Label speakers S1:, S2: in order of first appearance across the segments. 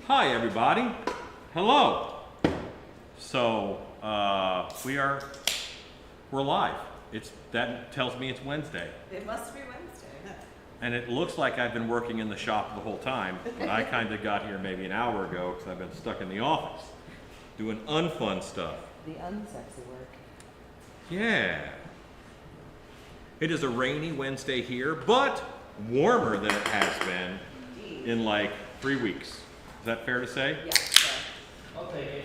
S1: Hi everybody. Hello. So we're live. That tells me it's Wednesday.
S2: It must be Wednesday.
S1: And it looks like I've been working in the shop the whole time, but I kind of got here maybe an hour ago because I've been stuck in the office doing unfun stuff.
S2: The unsexy work.
S1: Yeah. It is a rainy Wednesday here, but warmer than it has been in like 3 weeks. Is that fair to say?
S2: Yeah.
S3: I'll take it.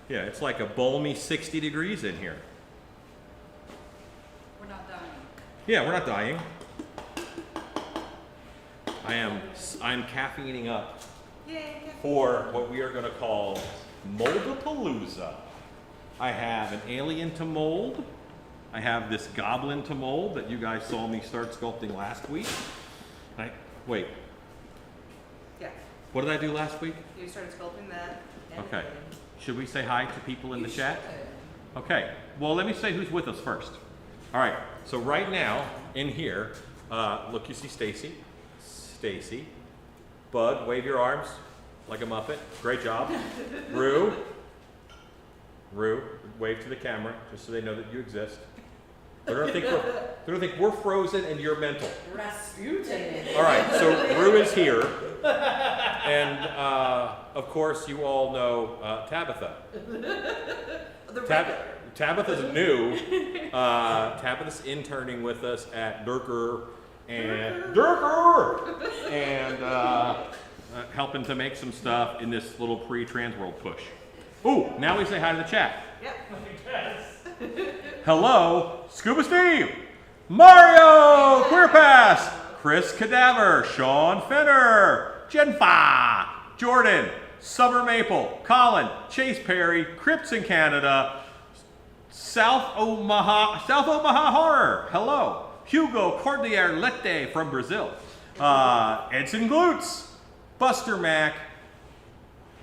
S1: Yeah, it's like a balmy 60 degrees in here.
S2: We're not dying.
S1: Yeah, we're not dying. I'm caffeining up
S2: Yay.
S1: for what we are going to call Moldapalooza. I have an alien to mold. I have this goblin to mold that you guys saw me start sculpting last week. Wait,
S2: Yeah.
S1: what did I do last week?
S2: You started sculpting that. And
S1: Okay.
S2: then
S1: Should we say hi to people in the chat?
S2: should.
S1: Okay, well, let me say who's with us first. All right, so right now in here, look, you see Stacy. Stacy. Bud, wave your arms like a Muppet. Great job. Rue, wave to the camera just so they know that you exist. They don't think we're frozen and you're mental.
S2: Rasputin.
S1: All right, so Rue is here. And of course, you all know Tabitha. Tabitha's new. Tabitha's interning with us at Durker and helping to make some stuff in this little pre-Transworld push. Ooh, now we say hi to the chat.
S2: Yep.
S1: Hello, Scuba Steve, Mario, Queer Pass, Chris Cadaver, Sean Finner, Jenfa, Jordan, Summer Maple, Colin, Chase Perry, Crips in Canada, South Omaha Horror, hello, Hugo Cordillere Lette from Brazil, Edson Glutes, Buster Mac,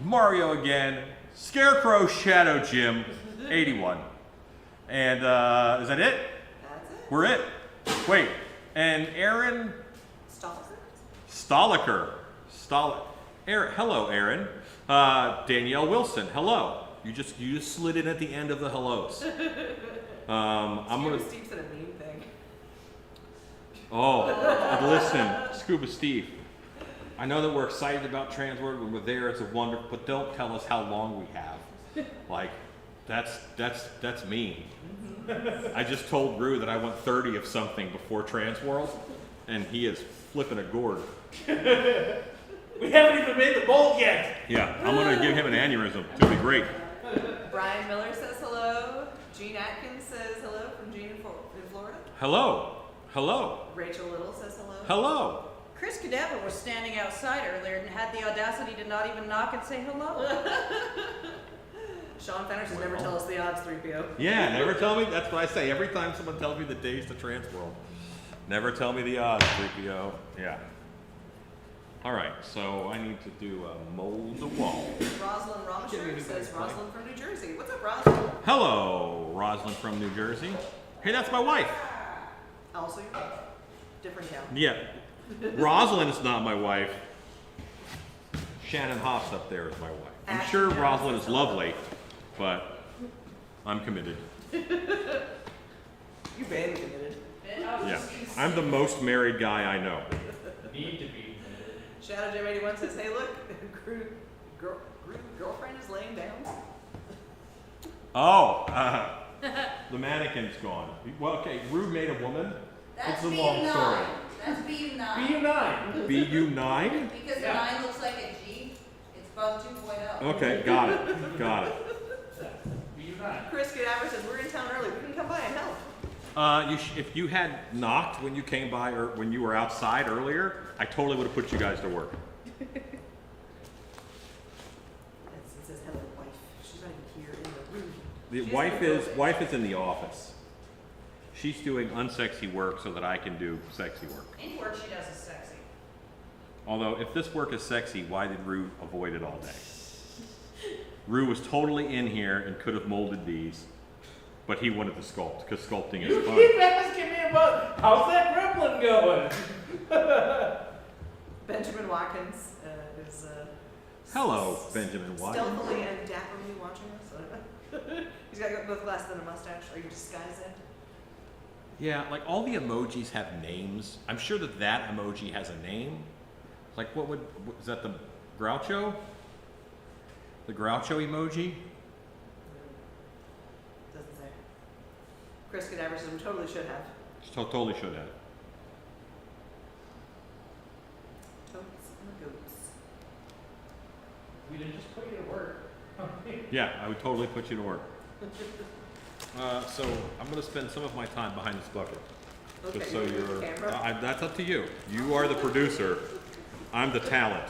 S1: Mario again, Scarecrow Shadow Jim, 81. And is that it?
S2: That's it.
S1: We're it. Wait, and Aaron
S2: Stoliker.
S1: Hello, Aaron. Danielle Wilson. Hello. You just slid in at the end of the hellos. I'm gonna.
S2: Steve said a mean thing.
S1: Oh, listen, Scuba Steve. I know that we're excited about Transworld when we're there. It's a wonder, but don't tell us how long we have. Like, that's mean. I just told Rue that I want 30 of something before Transworld, and he is flipping a gourd.
S3: We haven't even made the mold yet.
S1: Yeah, I'm gonna give him an aneurysm. It's gonna be great.
S2: Brian Miller says hello. Gene Atkins says hello from Gene in Florida.
S1: Hello. Hello.
S2: Rachel Little says hello.
S1: Hello.
S4: Chris Cadaver was standing outside earlier and had the audacity to not even knock and say hello.
S2: Sean Fenner says never tell us the odds, 3PO.
S1: Yeah, never tell me. That's what I say every time someone tells me the days to Transworld. Never tell me the odds, 3PO. Yeah. All right, so I need to do a mold the wall.
S2: Rosalind
S1: Give me a
S2: Romisher
S1: new
S2: says
S1: baseline.
S2: Rosalind from New Jersey. What's up, Rosalind?
S1: Hello, Rosalind from New Jersey. Hey, that's my wife.
S2: Also, different town.
S1: Yeah, Rosalind is not my wife. Shannon Hoff's up there is my wife. I'm sure Rosalind is lovely, but I'm committed.
S2: You been committed.
S1: Yeah, I'm the most married guy I know.
S3: Need to be.
S2: Shadow Jim 81 says, hey look, girlfriend is laying down.
S1: Oh, the mannequin's gone. Well, okay, Rue made a woman.
S4: That's
S1: It's a long story.
S4: That's BU9.
S3: BU9.
S1: BU9?
S4: Because the 9 looks like a G. It's Buzz 2.0.
S1: Okay, got it.
S3: BU9.
S2: Chris Cadaver says, we're in town early. We can come by and help.
S1: If you had knocked when you came by or when you were outside earlier, I totally would have put you guys to work.
S2: It says, hello, wife. She's not even here in the room.
S1: The wife is in the office. She's doing unsexy work so that I can do sexy work.
S4: Any work she does is sexy.
S1: Although, if this work is sexy, why did Rue avoid it all day? Rue was totally in here and could have molded these, but he wanted to sculpt because sculpting is
S3: You
S1: fun.
S3: keep asking me about how's that gremlin going?
S2: Benjamin Watkins is
S1: Hello, Benjamin Watt.
S2: Stealthily and dapperly watching us. He's got both glasses and a mustache. Are you disguising?
S1: Yeah, like all the emojis have names. I'm sure that that emoji has a name. Like is that the Groucho? The Groucho emoji?
S2: Doesn't say. Chris Cadaver says we totally should have.
S1: Totally should have.
S2: Totes and goats.
S3: We didn't just put you to work.
S1: Yeah, I would totally put you to work. So I'm going to spend some of my time behind this bucket.
S2: Okay,
S1: Just so
S2: you move the
S1: you're.
S2: camera?
S1: That's up to you. You are the producer. I'm the talent.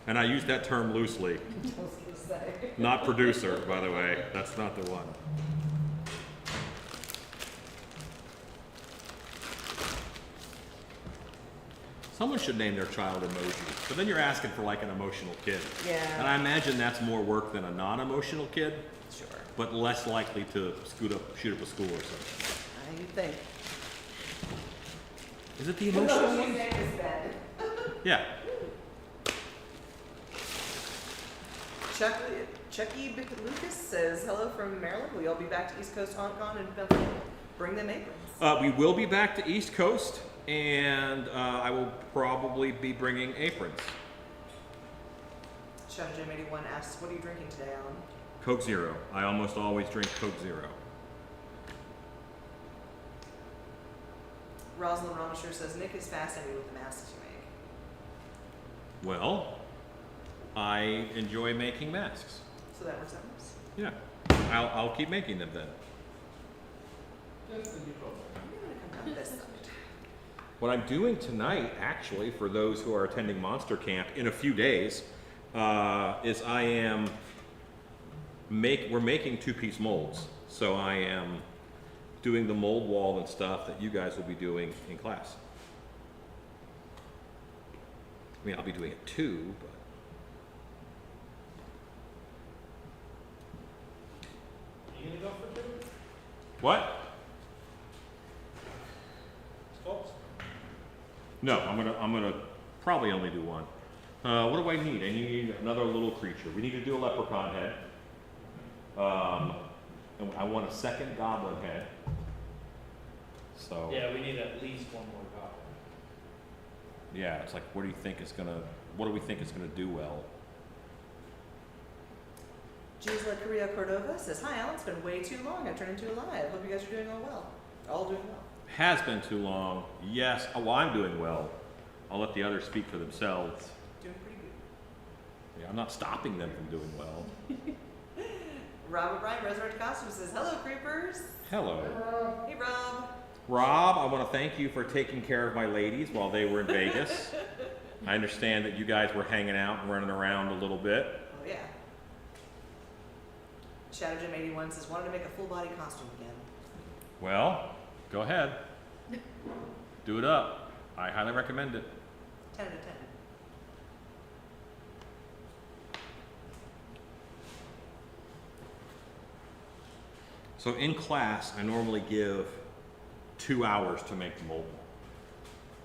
S1: And I use that term loosely.
S2: I was gonna say.
S1: Not producer, by the way. That's not the one. Someone should name their child emoji. But then you're asking for like an emotional kid.
S2: Yeah.
S1: And I imagine that's more work than a non-emotional kid,
S2: Sure.
S1: but less likely to shoot up a school or something.
S2: You think.
S1: Is it the emotional one?
S2: name is Ben.
S1: Yeah.
S2: Chucky Lucas says, hello from Maryland. Will y'all be back to East Coast Hong Kong and Pennsylvania? Bring them aprons.
S1: We will be back to East Coast, and I will probably be bringing aprons.
S2: Shadow Jam 81 asks, what are you drinking today, Alan?
S1: Coke Zero. I almost always drink Coke Zero.
S2: Rosalind Ramasher says, Nick is fascinated with the masks you make.
S1: Well, I enjoy making masks.
S2: So that works out nice.
S1: Yeah. I'll keep making them then.
S3: Just the default.
S2: I'm going to come down this side.
S1: What I'm doing tonight, actually, for those who are attending Monster Camp in a few days, is we're making two-piece molds. So I am doing the mold wall and stuff that you guys will be doing in class. I mean, I'll be doing it too, but.
S3: You gonna go for two?
S1: What?
S3: Sculpts?
S1: No, I'm gonna probably only do one. What do I need? I need another little creature. We need to do a leprechaun head. And I want a second goblin head. So
S3: Yeah, we need at least one more goblin.
S1: yeah, it's like, what do we think is gonna do well?
S2: Gisela Correa Cordova says, hi, Alan. It's been way too long. I turned into a lie. I hope you guys are doing all well. All doing well.
S1: Has been too long. Yes. Oh, well, I'm doing well. I'll let the others speak for themselves.
S2: Doing pretty good.
S1: Yeah, I'm not stopping them from doing well.
S2: Robert Bryan, Resurrected Costume says, hello, creepers.
S1: Hello.
S2: Hey, Rob.
S1: Rob, I want to thank you for taking care of my ladies while they were in Vegas. I understand that you guys were hanging out and running around a little bit.
S2: Oh, yeah. Shadow Jim 81 says, wanted to make a full body costume again.
S1: Well, go ahead. Do it up. I highly recommend it.
S2: 10 out of 10.
S1: So in class, I normally give 2 hours to make the mold.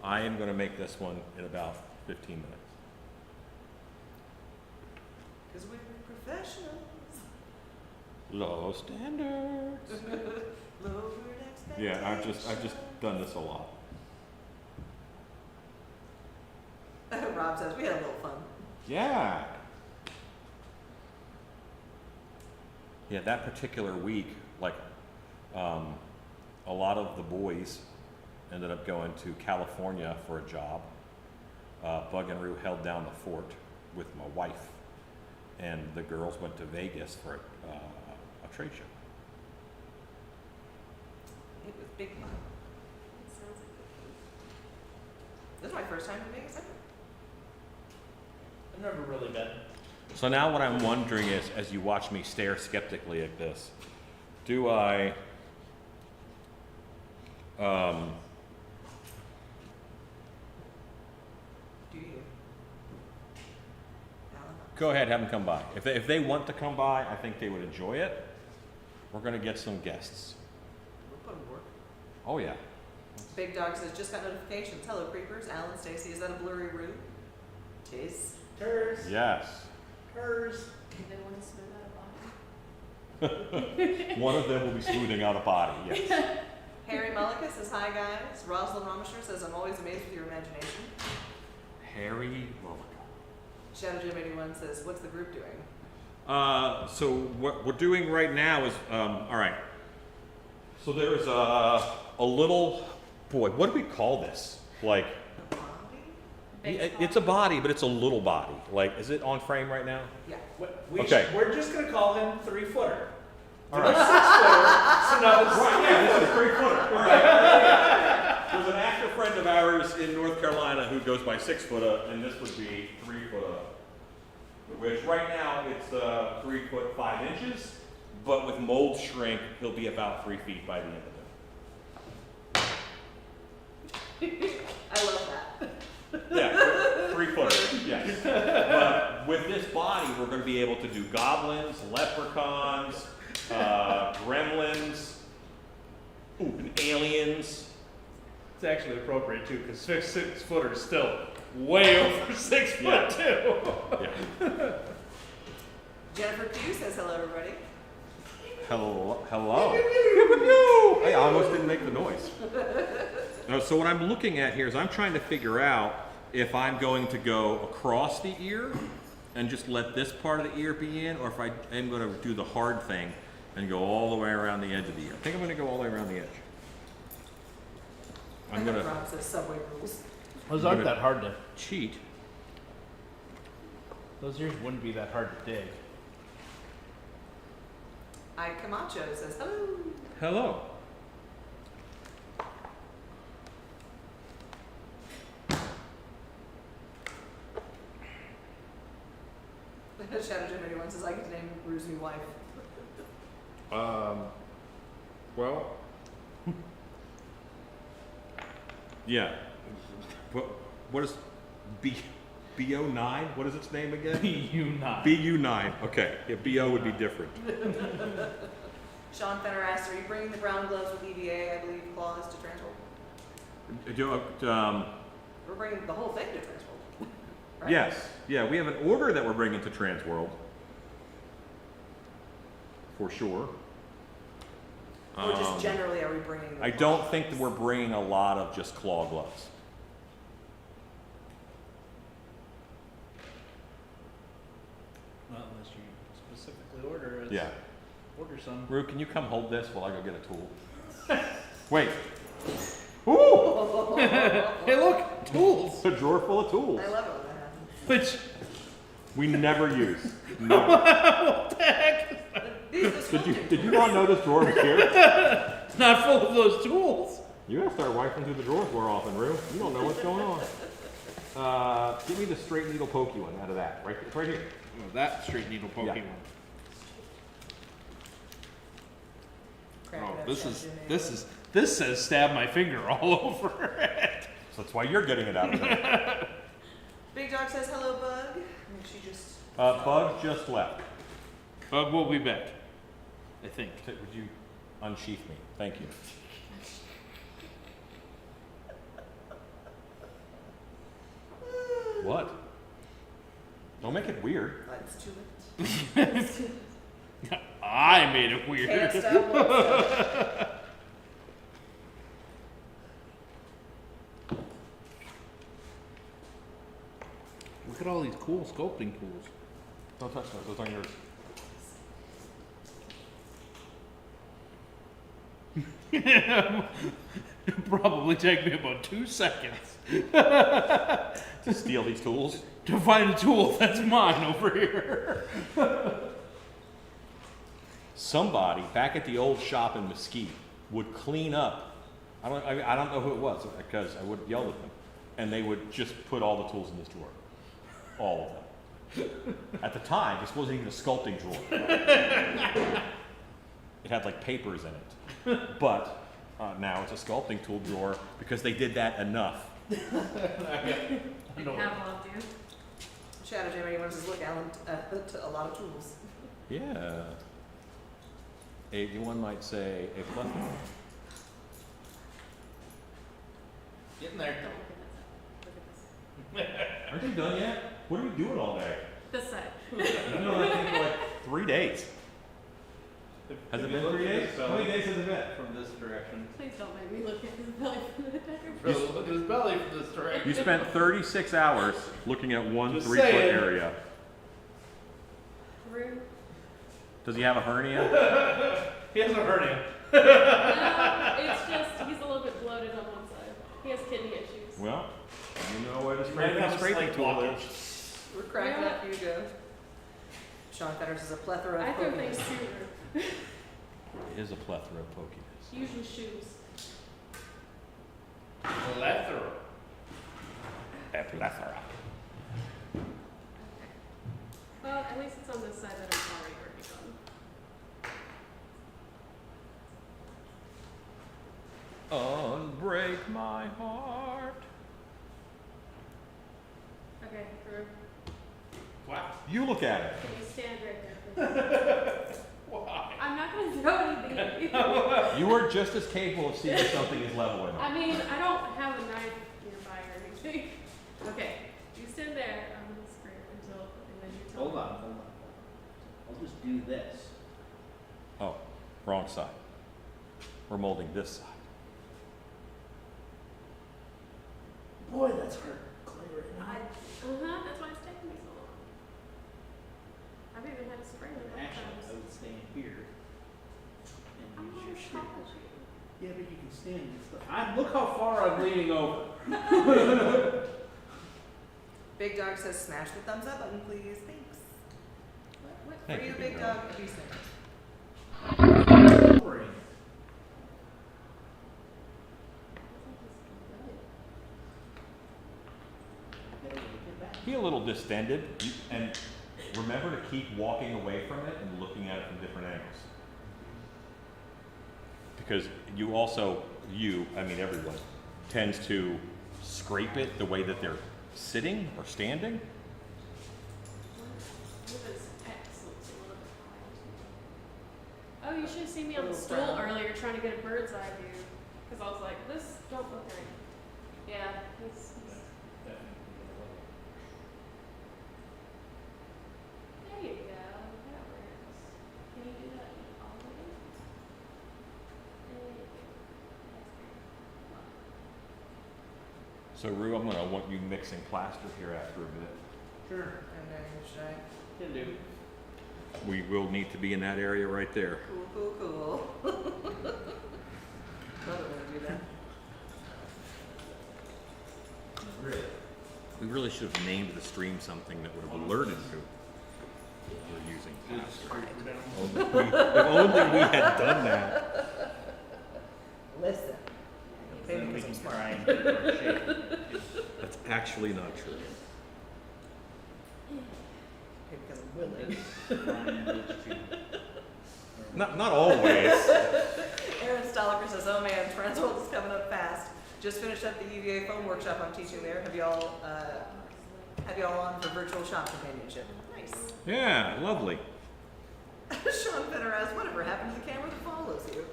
S1: I am going to make this one in about 15 minutes.
S2: Because we're professionals.
S1: Low standards.
S2: Lowered expectations.
S1: Yeah, I've just done this a lot.
S2: Rob says, we had a little fun.
S1: Yeah. Yeah, that particular week, like, a lot of the boys ended up going to California for a job. Bug and Roo held down the fort with my wife, and the girls went to Vegas for a trade show.
S2: It was big fun. It sounds like good fun. This is my first time in Vegas ever.
S3: I've never really been.
S1: So now what I'm wondering is, as you watch me stare skeptically at this, do I
S2: Do you? Alan?
S1: go ahead, have them come by. If they want to come by, I think they would enjoy it. We're going to get some guests.
S2: We'll put 'em to work.
S1: Oh yeah.
S2: Big Dog says, just got notifications. Hello, creepers. Alan, Stacy, is that a blurry room? Tis.
S3: Hers.
S1: Yes.
S3: Hers.
S4: Did they want to smooth out a body?
S1: One of them will be smoothing out a body, yes.
S2: Harry Mullica says, hi guys. Rosalind Romisher says, I'm always amazed with your imagination.
S1: Harry Mullica.
S2: Shadow Jim 81 says, what's the group doing?
S1: So what we're doing right now is, all right. So there's a little, boy, what do we call this? Like,
S2: A body?
S1: it's a body, but it's a little body. Like, is it on frame right now?
S2: Yeah.
S1: Okay.
S3: We're just gonna call him 3-footer.
S1: All right.
S3: 6-footer, so now it's
S1: Right, yeah, this is 3-footer. All right. There's an actor friend of ours in North Carolina who goes by 6-footer, and this would be 3-footer. Which right now it's 3 foot 5 inches, but with mold shrink, he'll be about 3 feet by the end of it.
S2: I love that.
S1: Yeah, 3-footer, yes. But with this body, we're going to be able to do goblins, leprechauns, gremlins, and aliens.
S3: It's actually appropriate too, because 6-footer is still way over 6 foot
S1: Yeah.
S3: too.
S1: Yeah.
S2: Jennifer Pugh says, hello everybody.
S1: Hello. Hey, I almost didn't make the noise. So what I'm looking at here is I'm trying to figure out if I'm going to go across the ear and just let this part of the ear be in, or if I am going to do the hard thing and go all the way around the edge of the ear. I think I'm going to go all the way around the edge. I'm going to
S2: Rob says, Subway rules.
S3: Those
S1: aren't
S3: aren't that hard to.
S1: cheat.
S3: Those ears wouldn't be that hard to dig.
S2: I Camacho says, hello.
S1: Hello.
S2: Shadow Jim 81 says, I get to name Rue's new wife.
S1: Well, yeah. What is BO9? What is its name again?
S3: BU9.
S1: BU9. Okay. Yeah, BO would be different.
S2: Sean Fenner asked, are you bringing the brown gloves with EVA, I believe, claws to Transworld? We're bringing the whole thing to Transworld. Right?
S1: Yes. Yeah, we have an order that we're bringing to Transworld. For sure.
S2: Or just generally, are we bringing the
S1: I don't think that we're bringing a lot of just claw gloves.
S3: Not unless you specifically order it.
S1: Yeah.
S3: Order some.
S1: Rue, can you come hold this while I go get a tool? Wait. Ooh!
S3: Hey, look, tools.
S1: It's a drawer full of tools.
S2: I love it when that happens.
S3: Which,
S1: We never use. Never.
S3: what the heck?
S2: These are
S1: Did you not know this drawer was here?
S3: It's not full of those tools.
S1: You gotta start wiping through the drawers more often, Rue. You don't know what's going on. Give me the straight needle pokey one out of that. Right here.
S3: Oh, that straight needle pokey
S1: Yeah.
S3: one.
S2: Crack it
S3: Oh,
S2: up,
S3: this
S2: Shadow
S3: is
S2: Jim 81.
S3: this says stab my finger all over it.
S1: So that's why you're getting it out of there.
S2: Big Dog says, hello, Bug. I think she just...
S1: Bug just left.
S3: Bug will be back, I think.
S1: Would you unsheath me? Thank you. What? Don't make it weird.
S2: It's too late.
S3: I made it weird.
S2: Can't stop, won't stop.
S3: Look at all these cool sculpting tools.
S1: Don't touch those. Those aren't yours.
S3: It'll probably take me about 2 seconds
S1: To steal these tools?
S3: to find a tool that's mine over here.
S1: Somebody back at the old shop in Mesquite would clean up. I don't know who it was because I would have yelled at them, and they would just put all the tools in this drawer, all of them. At the time, this wasn't even a sculpting drawer. It had like papers in it, but now it's a sculpting tool drawer because they did that enough.
S4: Didn't have one, dude.
S2: Shadow Jim 81 says, look, Alan, a lot of tools.
S1: Yeah. One might say a plethora.
S3: Getting there.
S4: Look at this.
S1: Aren't they done yet? What are we doing all day?
S5: This side.
S1: I've been on that thing for like 3 days. Has it been 3 days? How many days has it been?
S3: From this direction.
S5: Please don't make me look at his belly from the direction.
S3: Bro, look at his belly from this direction.
S1: You spent 36 hours looking at one
S3: Just
S1: 3-foot
S3: saying.
S1: area.
S5: Rude.
S1: Does he have a hernia?
S3: He has a hernia.
S5: No, it's just he's a little bit bloated on one side. He has kidney issues.
S1: Well, you know where the
S3: Might have a
S1: scraping
S3: slight
S1: tool
S3: blockage.
S1: is.
S2: We're cracking up, you go. Sean Fetters is a plethora
S5: I
S2: of
S5: throw things
S2: Pokemon's.
S5: too.
S1: It is a plethora of Pokémon.
S5: Usually shoes.
S3: Plethora.
S1: A plethora.
S5: Well, at least it's on this side that I'm already working on.
S1: Unbreak my heart.
S5: Okay, Drew.
S3: Wow.
S1: You look at it.
S5: Can you stand right there, please?
S3: Why?
S5: I'm not gonna throw anything at you.
S1: You are just as capable of seeing if something is level or not.
S5: I mean, I don't have a knife nearby or anything. Okay, you stand there. I'm gonna scrape until, and then you tell
S6: Hold
S5: me.
S6: on. I'll just do this.
S1: Oh, wrong side. We're molding this side.
S6: Boy, that's hard clay right now.
S5: That's why it's taking me so long. I've even had to spray it a couple
S6: Actually, I
S5: times.
S6: would stand here
S5: I'm
S6: and
S5: not
S6: use
S5: as
S6: your
S5: tall
S6: shears.
S5: as you.
S6: Yeah, but you can stand and stuff. Look how far I'm leaning over.
S2: Big Dog says smash the thumbs up button, please. Thanks.
S5: What?
S1: Thank
S2: For
S1: you,
S2: you,
S1: Big
S2: Big
S1: Dog.
S2: Dog. Peace.
S6: Boring. Gotta get back.
S1: Be a little distended, and remember to keep walking away from it and looking at it from different angles. Because you also, everyone, tends to scrape it the way that they're sitting or standing.
S5: This X looks a little bit high. Oh, you should have seen me on the
S2: Little
S5: stool
S2: brown.
S5: earlier trying to get a bird's eye view. Because I was like, this don't look right. Yeah, he's there you go. That works. Can you do that all the way? There you go. That's
S1: So Rue, I'm gonna want you mixing plaster here after a bit.
S6: Sure.
S2: And then should I?
S6: Can do.
S1: We will need to be in that area right there.
S2: Cool. Love it when we do that.
S6: Really?
S1: We really should have named the stream something that would have alerted you. We're using plaster. If only we had done that.
S2: Listen.
S6: Then
S2: Maybe
S6: we
S2: because
S6: can
S2: I'm
S6: try
S2: smart.
S6: and get our shape.
S1: That's actually not true.
S2: Maybe because I'm willing.
S6: Line those two.
S1: Not always.
S2: Aaron Stoliker says, "Oh man, Transworld is coming up fast. Just finished up the UVA phone workshop I'm teaching there. Have y'all on for virtual shop companionship?" Nice.
S1: Yeah, lovely.
S2: Sean Fenner asks, "Whatever happened to the camera that follows you?"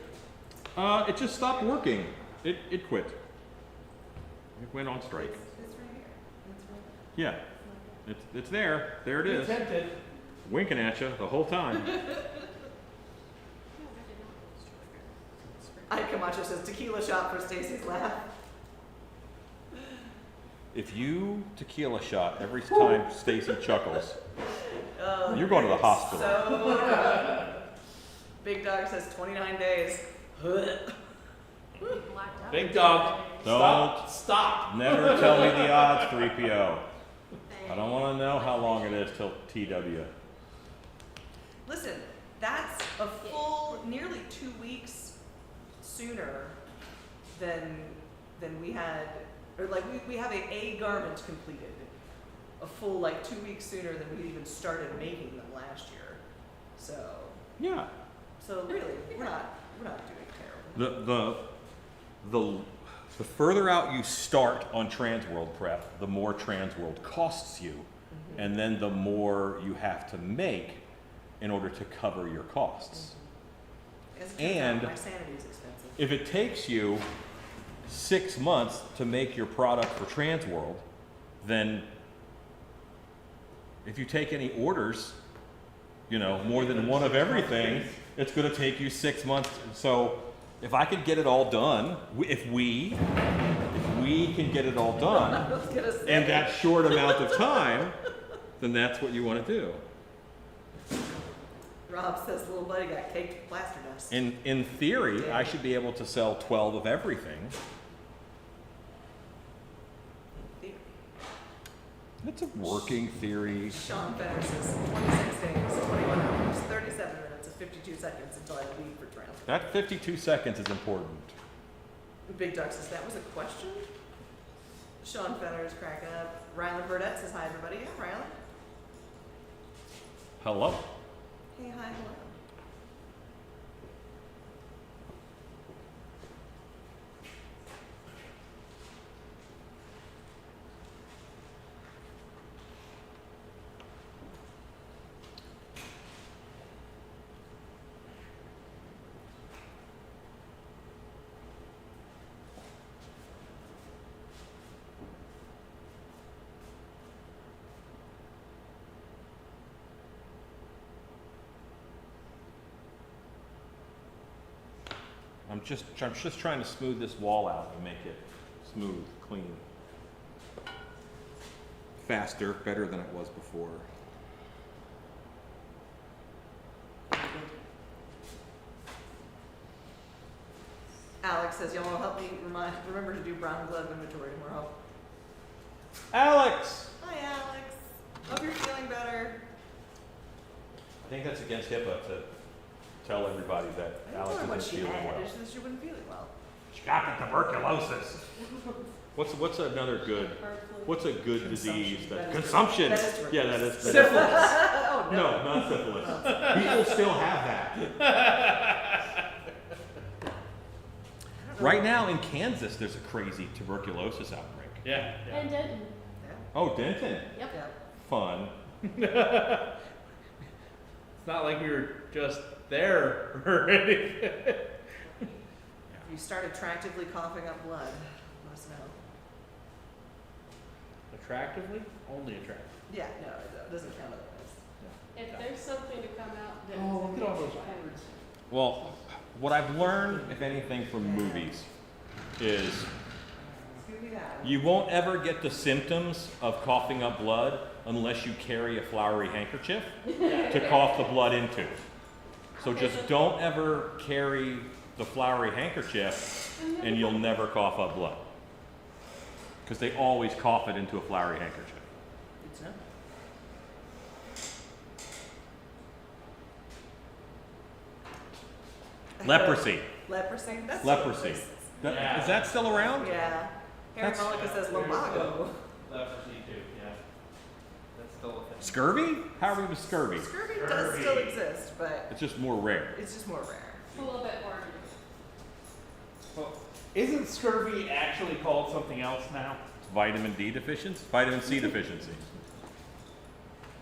S1: It just stopped working. It quit. It went on strike.
S2: It's right here. It's right
S1: Yeah, it's there. There it
S3: Be
S1: is.
S3: tempted.
S1: Winking at you the whole time.
S2: I Camacho says, "Tequila shot for Stacy's laugh."
S1: If you tequila shot every time Stacy chuckles,
S2: Oh,
S1: you're going to the
S2: it's
S1: hospital.
S2: So good. Big Dog says 29 days.
S5: blacked out.
S3: Big dog.
S1: Don't.
S3: Stop.
S1: Never tell me the odds, 3PO. I don't want to know how long it is till TW.
S2: Listen, that's a full nearly 2 weeks sooner than we had, or like we have a garment completed a full like 2 weeks sooner than we even started making them last year.
S1: Yeah.
S2: So really, we're not doing terrible.
S1: The further out you start on Transworld prep, the more Transworld costs you, and then the more you have to make in order to cover your costs.
S2: As it turns out,
S1: And
S2: my sanity is expensive.
S1: if it takes you 6 months to make your product for Transworld, then if you take any orders, you know, more than one of everything, it's going to take you 6 months. So if I could get it all done, if we can get it all
S2: I
S1: done
S2: was gonna say.
S1: in that short amount of time, then that's what you want to do.
S2: Rob says little buddy got caked with plaster dust.
S1: In theory, I should be able to sell 12 of everything. It's a working theory.
S2: Sean Fenner says 26 days, 21 hours, 37 minutes, and 52 seconds until I leave for Transworld.
S1: That 52 seconds is important.
S2: Big Duck says that was a question. Sean Fenner is cracking up. Rylan Burdett says hi everybody. Yeah, Rylan.
S1: Hello.
S2: Hey, hi, hello.
S1: I'm just trying to smooth this wall out and make it smooth, clean. Faster, better than it was before.
S2: Alex says y'all will help me remember to do brown glove inventory tomorrow.
S1: Alex!
S2: Hi, Alex. Hope you're feeling better.
S1: I think that's against HIPAA to tell everybody that
S2: I didn't tell
S1: Alex
S2: her what
S1: isn't
S2: she
S1: feeling
S2: had.
S1: well.
S2: It's just she wasn't feeling well.
S1: She got the tuberculosis. What's another good? What's a good disease? That consumption.
S2: That is tuberculosis.
S1: Yeah, that is.
S2: Syphilis.
S1: That
S2: Oh,
S1: is. No, not syphilis. People still have that. Right now in Kansas, there's a crazy tuberculosis outbreak.
S3: Yeah.
S5: And Denton.
S2: Yeah.
S1: Oh, Denton.
S5: Yep.
S2: Yeah.
S1: Fun.
S3: It's not like we were just there or anything.
S2: If you start attractively coughing up blood, let us know.
S3: Attractively? Only attractive.
S2: Yeah, no, it doesn't count otherwise.
S5: If there's something to come out, then
S3: Oh,
S5: it's
S3: look at all
S5: gonna
S3: those
S5: be
S3: words.
S1: Well, what I've learned, if anything, from movies is
S2: It's gonna be that.
S1: you won't ever get the symptoms of coughing up blood unless you carry a flowery handkerchief to cough the blood into. So just don't ever carry the flowery handkerchief and you'll never cough up blood. Because they always cough it into a flowery handkerchief.
S2: Good to know.
S1: Leprosy.
S2: Leprosy? That's
S1: Leprosy.
S2: what
S1: Is that still around?
S2: Yeah. Harry
S1: That's-
S2: Mullica says lumbago.
S3: Leprosy too, yeah. That's still a thing.
S1: Scurvy? How are we with scurvy?
S2: Scurvy does still exist, but
S1: It's just more rare.
S2: it's just more rare.
S5: a little bit more.
S3: Well, isn't scurvy actually called something else now?
S1: Vitamin D deficiency? Vitamin C deficiency.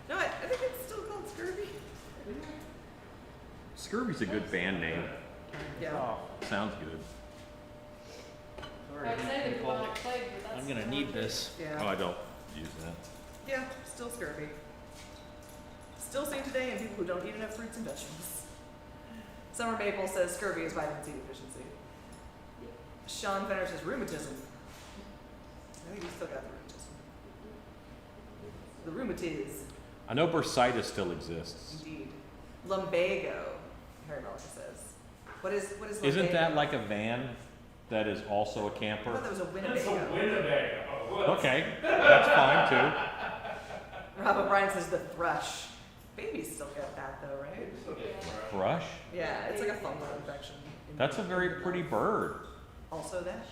S2: No, I think it's still called scurvy.
S1: Scurvy's a good band name.
S2: Yeah.
S3: Oh,
S1: Sounds good.
S3: sorry.
S5: I'd say the bubonic plague, but that's.
S3: I'm gonna need this.
S1: Oh,
S2: Yeah.
S1: I don't use that.
S2: Yeah, still scurvy. Still seen today in people who don't eat enough fruits and vegetables. Summer Maple says scurvy is vitamin C deficiency. Sean Fenner says rheumatism. I think he's still got the rheumatism. The rheumatiz,
S1: I know bursitis still exists.
S2: indeed. Lumbago, Harry Mullica says. What is lumbago?
S1: Isn't that like a van that is also a
S2: I thought
S1: camper?
S2: that was a
S3: It's
S2: Winnebago.
S3: a Winnebago.
S1: Okay, that's fine too.
S2: Rob O'Brien says the thrush. Babies still get that though, right?
S1: Thrush?
S2: Yeah, it's like a fungal infection.
S1: That's a very pretty bird.
S2: Also that.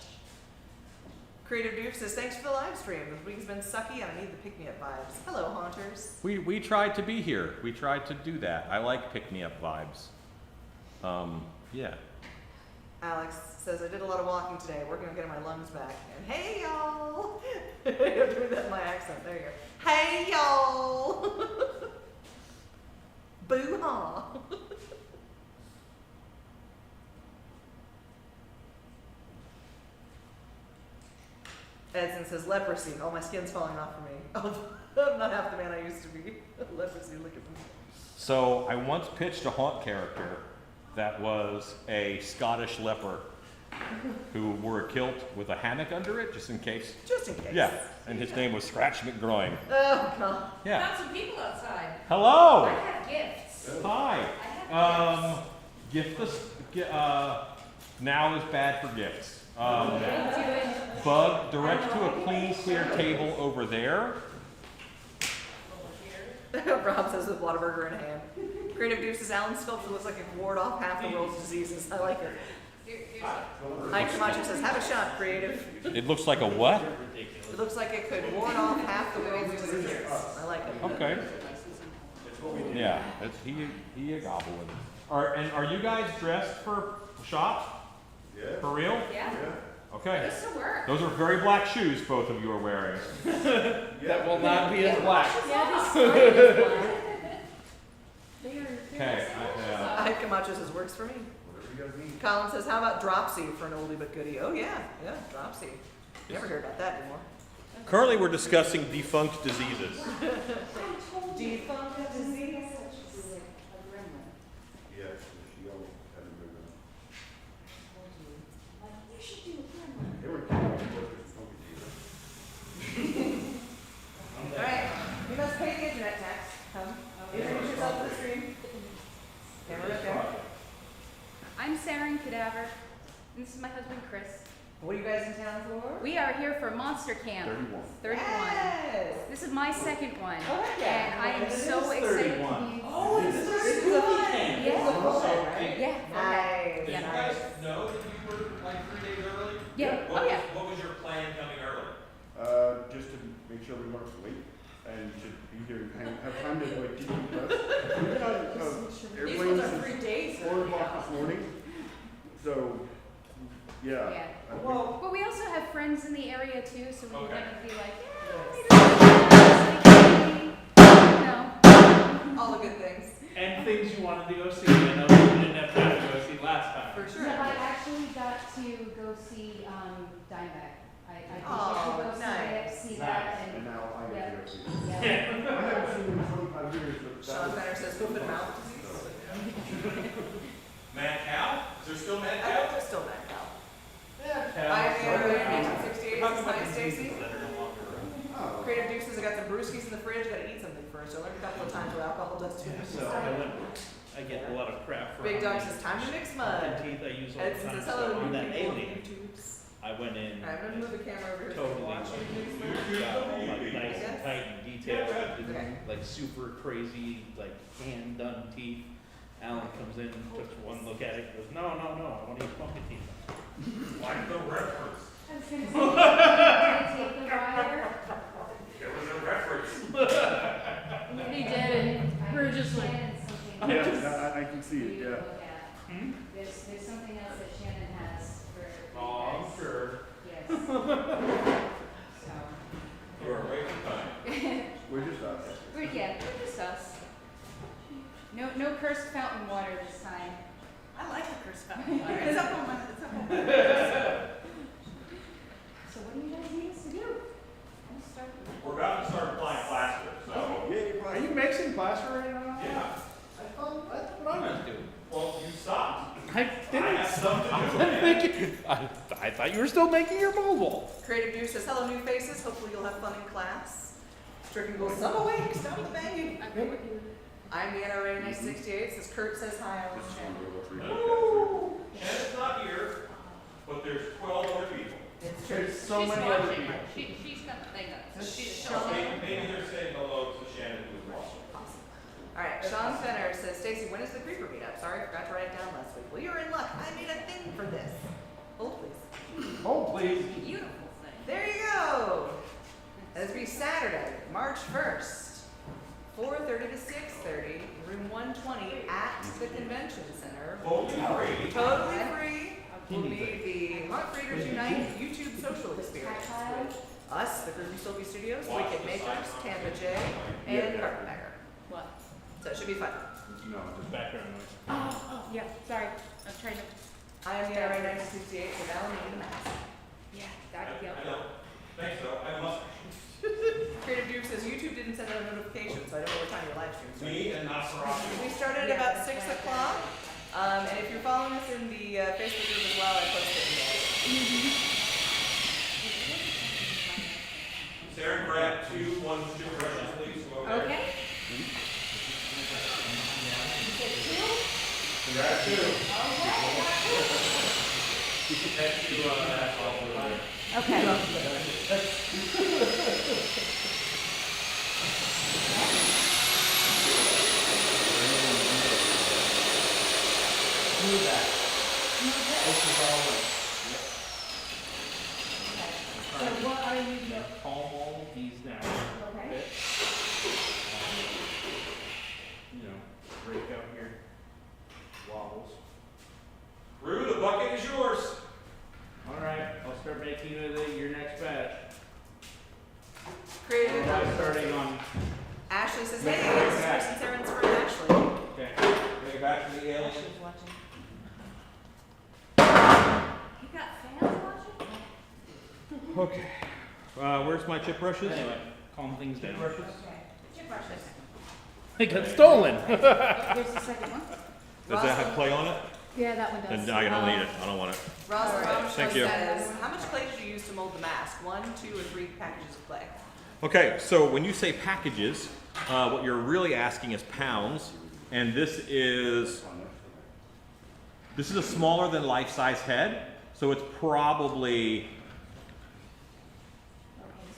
S2: Creative Doof says, thanks for the live stream. This week's been sucky and I need the pick-me-up vibes. Hello, haunters.
S1: We tried to be here. We tried to do that. I like pick-me-up vibes. Yeah.
S2: Alex says, I did a lot of walking today, working on getting my lungs back. And hey, y'all. I have to do that in my accent. There you go. Hey, y'all. Boo-haw. Edson says leprosy. Oh, my skin's falling off for me. Oh, I'm not half the man I used to be. Leprosy, look at me.
S1: So I once pitched a haunt character that was a Scottish leper who wore a kilt with a hammock under it, just in case.
S2: Just in case.
S1: Yeah, and his name was Scratch McGroin.
S2: Oh, God.
S1: Yeah.
S4: Found some people outside.
S1: Hello.
S4: I have gifts.
S1: Hi.
S4: I have
S1: Gift us. Now is bad for gifts.
S4: gifts.
S1: Bug, direct to a clean, clear table over there.
S2: Rob says with Whataburger in hand. Creative Deuces, Alan sculpture looks like it ward off half the world's diseases. I like it. Mike Camacho says, have a shot, Creative.
S1: It looks like a what?
S2: It looks like it could ward off half the world's diseases. I like it.
S1: Okay. Yeah, it's, he a goblin. Are you guys dressed for shop?
S7: Yeah.
S1: For real?
S4: Yeah.
S1: Okay.
S4: This will work.
S1: Those are very black shoes both of you are wearing.
S3: That will not be as black.
S5: Yeah, this slide is black.
S1: Okay.
S2: Mike Camacho says, works for me.
S7: Whatever you guys need.
S2: Colin says, how about Dropsy for an oldie but goodie? Oh, yeah, Dropsy. Never heard about that anymore.
S1: Currently, we're discussing defunct diseases.
S2: Defunct disease.
S7: Yeah, she always had a good one. They were
S2: All right, you must pay the internet tax. Come, introduce yourself to the stream. Camera up there.
S8: I'm Saren Cadaver, and this is my husband Chris.
S2: What are you guys in town for?
S8: We are here for Monster Camp 31.
S2: Yes.
S8: This is my second one,
S2: Oh, heck yeah.
S8: and I am so excited to be.
S2: Oh, it's 31.
S8: Yeah. Yeah.
S2: Nice.
S8: Yeah.
S2: Nice.
S1: know that you were like 3 days early?
S8: Yeah. Oh yeah.
S1: What was your plan coming early?
S7: Just to make sure we weren't late and to be here and have time to like decompress. We got
S2: These
S7: airplanes
S2: ones are
S7: at
S2: 3 days.
S7: 4 o'clock this morning, so yeah.
S8: Yeah.
S7: I think-
S8: But we also have friends in the area too, so we can
S1: Okay.
S8: kind of be like, yeah,
S2: All the good things.
S3: And things you wanted to go see. I know you didn't have time to go see last time.
S2: For sure.
S8: Yeah, I actually got to go see Dimebag. I
S2: Oh,
S8: got to go
S2: nice.
S8: see that,
S7: And
S8: and
S7: now I
S8: yeah.
S7: get to go see.
S8: yeah.
S7: I haven't seen him in 25 years, but that
S2: Sean
S7: was.
S2: Benner says, hoof and mouth disease.
S1: Mad cow? Is there still mad
S2: I hope there's still that cow.
S3: Yeah.
S2: I am 1868. Hi, Stacy.
S7: Oh.
S2: Creative Deuces, I got some brewskis in the fridge, gotta eat something first. I learned a couple of times what alcohol does to
S3: Yeah,
S2: you.
S3: so I get a lot of crap for
S2: Big Dog says, time to mix mud.
S3: teeth I use all the
S2: Edson
S3: time.
S2: says,
S3: So
S2: hello,
S3: on
S2: new
S3: that
S2: people on
S3: alien,
S2: YouTubes.
S3: I went in
S2: Alright, I'm gonna move the camera over here so you
S3: totally
S2: can watch
S3: got all like nice and tight and detailed,
S2: Okay.
S3: like super crazy, like hand done teeth. Alan comes in, took one look at it, goes, no, I want to eat pumpkin teeth.
S1: Like the reference.
S8: I was gonna say, did I take the wire?
S1: There was a reference.
S5: He did, and we're just like,
S7: Yeah, I can see it, yeah.
S3: Hmm?
S8: There's something else that Shannon has for
S1: Oh,
S8: you
S1: I'm
S8: guys.
S1: sure.
S8: Yes. So,
S1: You're wasting time.
S7: We're just us.
S8: we're just us. No cursed fountain water this time.
S4: I like the curse fountain water. It's up on my,
S8: So what do you guys need us to do? Let's start.
S1: We're about to start applying plaster, so.
S7: Yay,
S3: Are you mixing plaster right now?
S1: Yeah.
S3: I thought that's what I was doing.
S1: Well, you stopped.
S3: I
S1: I
S3: didn't.
S1: have something to do with
S3: I'm
S1: it.
S3: thinking, I thought you were still making your mold wall.
S2: Creative Deuce says, hello, new faces. Hopefully you'll have fun in class. Stricken goes, some awake, stop the banging. I'm the NRA 968. Says Kurt says hi. Alan
S7: This is
S2: Shannon.
S7: one of the 3
S1: Woo! Shannon's not here, but there's 12 other people.
S2: It's true.
S3: There's so many other people.
S4: She's got the thing up. So she's
S2: Sean.
S1: Maybe they're saying hello to Shannon who's watching.
S2: All right, Sean Fenner says, Stacy, when is the creeper meetup? Sorry, I forgot to write it down last week. Well, you're in luck. I made a thing for this. Hold, please.
S3: Oh, please.
S4: Beautiful thing.
S2: There you go. It's be Saturday, March 1st, 4:30 to 6:30, room 120 at the convention center.
S1: Totally free.
S2: Totally free. Will be the Haunt Creators Unite YouTube social experience with us, the Groovy Soapy Studios, Wicked Makers, Tampa J, and Carpetbagger.
S4: What?
S2: So it should be fun.
S7: No,
S3: Just background noise.
S8: Oh, yeah, sorry. I was trying to,
S2: I am the NRA 968, so now we need a mask.
S8: yeah,
S1: I
S8: that, yeah.
S1: know. Thanks, though. I must.
S2: Creative Duke says YouTube didn't send out a notification, so I don't know what time your live stream started.
S1: Me and not for option.
S2: We started at about 6 o'clock. And if you're following us in the Facebook group as well, I posted it in there.
S1: Sarah, grab two, one, two brushes, please. Go over there.
S8: Okay.
S1: Grab two.
S8: Okay.
S1: Head to that all over there.
S8: Okay.
S3: Do that. This is all
S8: So what are you doing?
S3: palm all these down.
S8: Okay.
S3: Bit. You know, break out your wobbles.
S1: Rue, the bucket is yours.
S3: All right, I'll start making it your next batch.
S2: Creative
S3: I'm starting on.
S2: Ashley says, hey, this is Chris and Sarah's for Ashley.
S3: Okay.
S1: Bring it back to the alien.
S8: You got fans watching?
S1: Okay. Where's my chip brushes?
S3: Anyway, calm things down.
S8: Okay. Chip brushes.
S3: They got stolen.
S8: Here's the second one.
S1: Does that have clay on it?
S8: Yeah, that one does.
S1: Then I don't need it. I don't want it.
S2: Rosalind
S1: Thank you.
S2: says, how much clay did you use to mold the mask? 1, 2, or 3 packages of clay?
S1: Okay, so when you say packages, what you're really asking is pounds, and this is a smaller than life-size head, so it's probably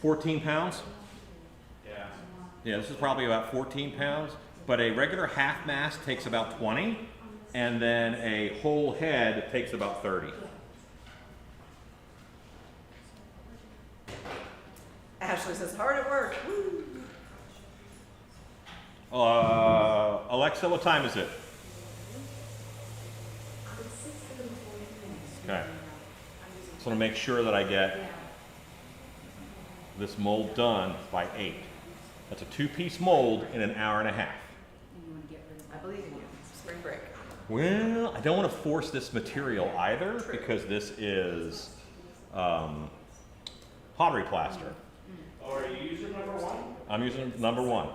S1: 14 pounds.
S3: Yeah.
S1: Yeah, this is probably about 14 pounds, but a regular half mask takes about 20, and then a whole head takes about 30.
S2: Ashley says, hard at work. Woo.
S1: Alexa, what time is it? Okay. Just want to make sure that I get this mold done by 8. That's a 2-piece mold in an hour and a half.
S2: I believe in you. Spring break.
S1: Well, I don't want to force this material either because this is pottery plaster.
S3: Oh, are you using number one?
S1: I'm using number 1.
S3: I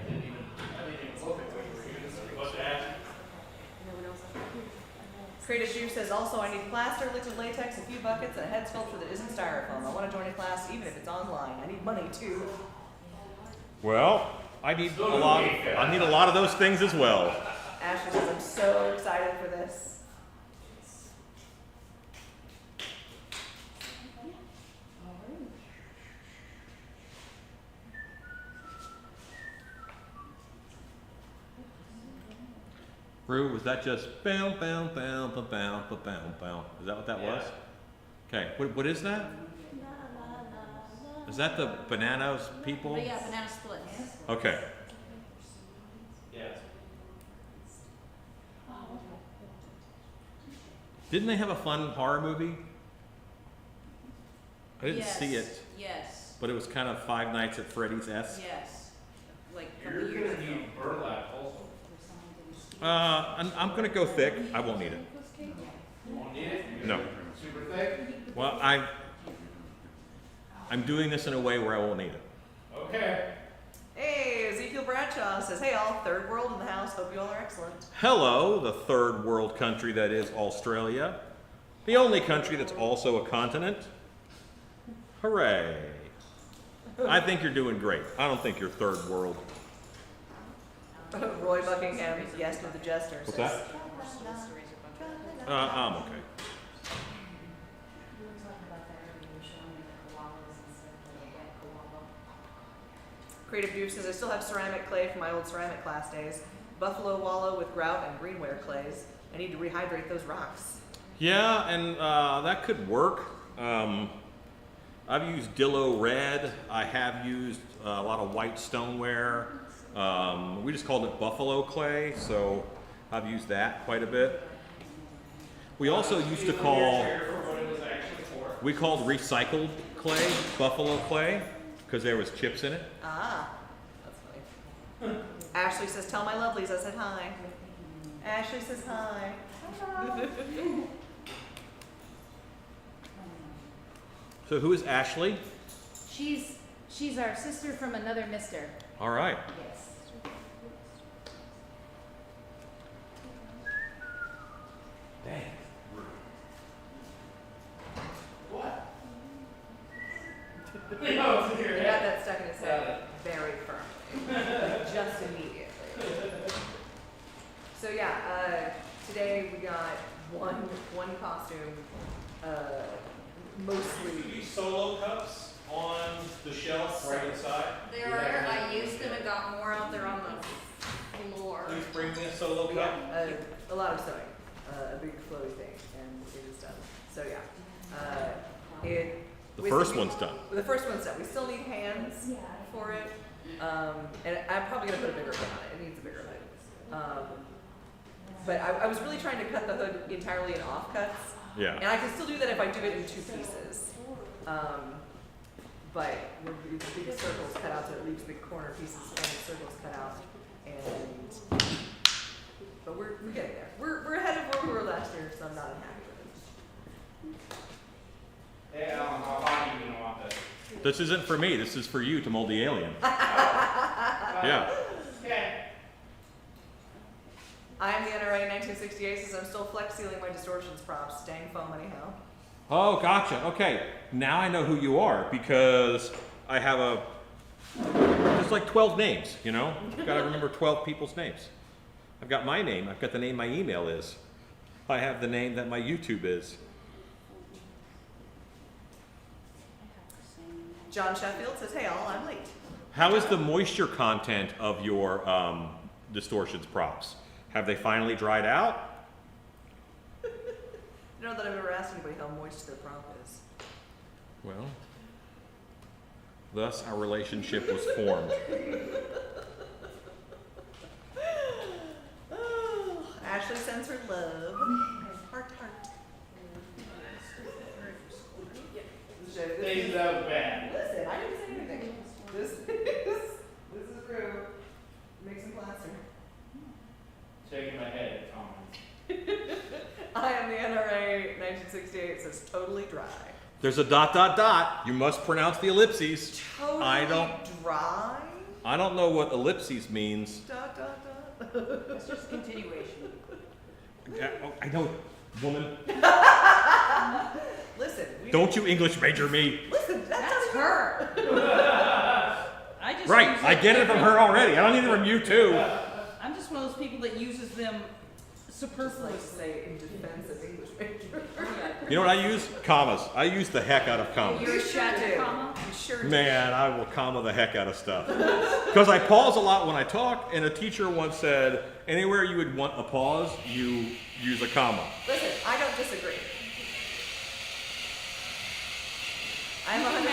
S3: didn't even look at what you were using. What's that?
S2: Creative Juice says, also, I need plaster, liquid latex, a few buckets, and a head sculpture that isn't styrofoam. I want to join a class even if it's online. I need money too.
S1: Well, I need a lot of those things as well.
S2: Ashley says, I'm so excited for this.
S1: Rue, was that just bow, bow, bow, bow, bow, bow, bow, bow? Is that what that was? Okay, what is that? Is that the bananas people?
S8: But yeah, banana splits.
S1: Okay.
S3: Yes.
S1: Didn't they have a fun horror movie? I didn't
S8: Yes,
S1: see it,
S8: Yes,
S1: but it was kind of Five Nights at Freddy's-esque.
S8: yes. Like a
S3: You're
S8: couple years
S3: gonna
S8: ago.
S3: need burlap also.
S1: I'm gonna go thick. I won't need it.
S3: You won't need it?
S1: No.
S3: Super thick?
S1: Well, I'm doing this in a way where I won't need it.
S3: Okay.
S2: Hey, Ezekiel Bradshaw says, hey all, third world in the house. Hope you all are excellent.
S1: Hello, the third world country that is Australia. The only country that's also a continent. Hooray. I think you're doing great. I don't think you're third world.
S2: Roy Buckingham, yes to the jester.
S1: What's
S2: says,
S1: that? I'm okay.
S2: Creative Duke says, I still have ceramic clay from my old ceramic class days. Buffalo wallow with grout and greenware clays. I need to rehydrate those rocks.
S1: Yeah, and that could work. I've used Dillo Red. I have used a lot of white stoneware. We just called it buffalo clay, so I've used that quite a bit. We also used to call, we called recycled clay buffalo clay because there was chips in it.
S2: Ah, that's funny. Ashley says, tell my lovelies I said hi. Ashley says hi.
S1: So who is Ashley?
S8: She's our sister from another mister.
S1: All right.
S8: Yes.
S1: Dang.
S6: What?
S2: He got that stuck in his head very firmly, like just immediately. So yeah, today we got one costume, mostly.
S1: Solo cups on the shelf right inside.
S4: There are, I used them and got more out there on the floor.
S1: Please bring me a solo
S2: We
S1: cup.
S2: got a lot of sewing, a big flowy thing, and it is done. So yeah,
S1: The
S2: we
S1: first
S2: still need-
S1: one's done.
S2: The first one's done. We still need hands for it, and I'm probably gonna put a bigger hood on it. It needs a bigger hood. But I was really trying to cut the hood entirely in offcuts,
S1: Yeah.
S2: and I can still do that if I do it in 2 pieces. But with the big circles cut out, so it leaves the corner pieces and the circles cut out, and but we're getting there. We're ahead of where we were last year, so I'm not unhappy with it.
S3: Hey, Alan, how hot are you gonna want this?
S1: This isn't for me. This is for you to mold the alien. Yeah.
S3: Okay.
S2: I am the NRA 1968, since I'm still flex sealing my distortions props. Dang foam anyhow.
S1: Oh, gotcha. Okay. Now I know who you are because I have there's like 12 names, you know? I've got to remember 12 people's names. I've got my name. I've got the name my email is. I have the name that my YouTube is.
S2: John Sheffield says, hey all, I'm late.
S1: How is the moisture content of your distortions props? Have they finally dried out?
S2: I don't know that I've ever asked anybody how moist their prop is.
S1: Well, thus our relationship was formed.
S2: Oh, Ashley sends her love. Heart, heart.
S3: Things that was bad.
S2: Listen, I didn't say anything. This is true. Make some plaster.
S3: Shaking my head at comments.
S2: I am the NRA 1968, says totally dry.
S1: There's a ... You must pronounce the ellipses.
S2: Totally dry?
S1: I don't know what ellipses means. ...
S4: It's just continuation.
S1: I know, woman.
S2: Listen.
S1: Don't you English major me.
S2: Listen,
S4: That's her. I just
S1: Right,
S4: use
S1: I get it from her already. I don't need it from you too.
S4: I'm just one of those people that uses them
S2: Just like
S4: superfluously.
S2: say in defense of English major.
S1: You know what I use? Commas. I use the heck out of commas.
S4: You're a shadow comma?
S2: You sure do.
S1: Man, I will comma the heck out of stuff. Because I pause a lot when I talk, and a teacher once said, anywhere you would want a pause, you use a comma.
S2: Listen, I don't disagree. I'm 100%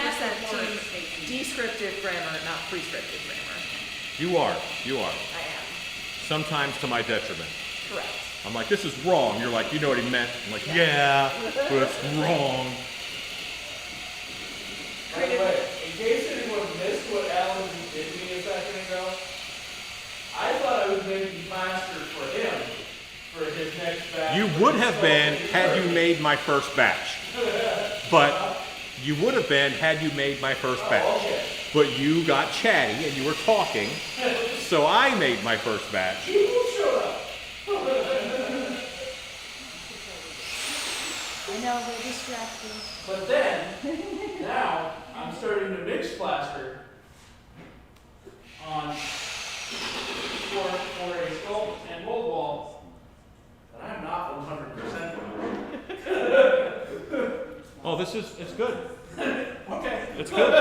S2: for descriptive grammar, not prescriptive grammar.
S1: You are.
S2: I am.
S1: Sometimes to my detriment.
S2: Correct.
S1: I'm like, this is wrong. You're like, you know what he meant. I'm like, yeah, but it's wrong.
S3: By the way, in case anyone missed what Alan did me a second ago, I thought I was making plaster for him for his next batch.
S1: You would have been had you made my first batch. But you would have been had you made my first batch.
S3: Okay.
S1: But you got chatty and you were talking, so I made my first batch.
S3: People showed up.
S8: I know, they're distracting.
S3: But then, now, I'm starting to mix plaster on for a sculpt and mold wall that I'm not 100% on.
S1: Oh, it's good.
S3: Okay.
S1: It's good.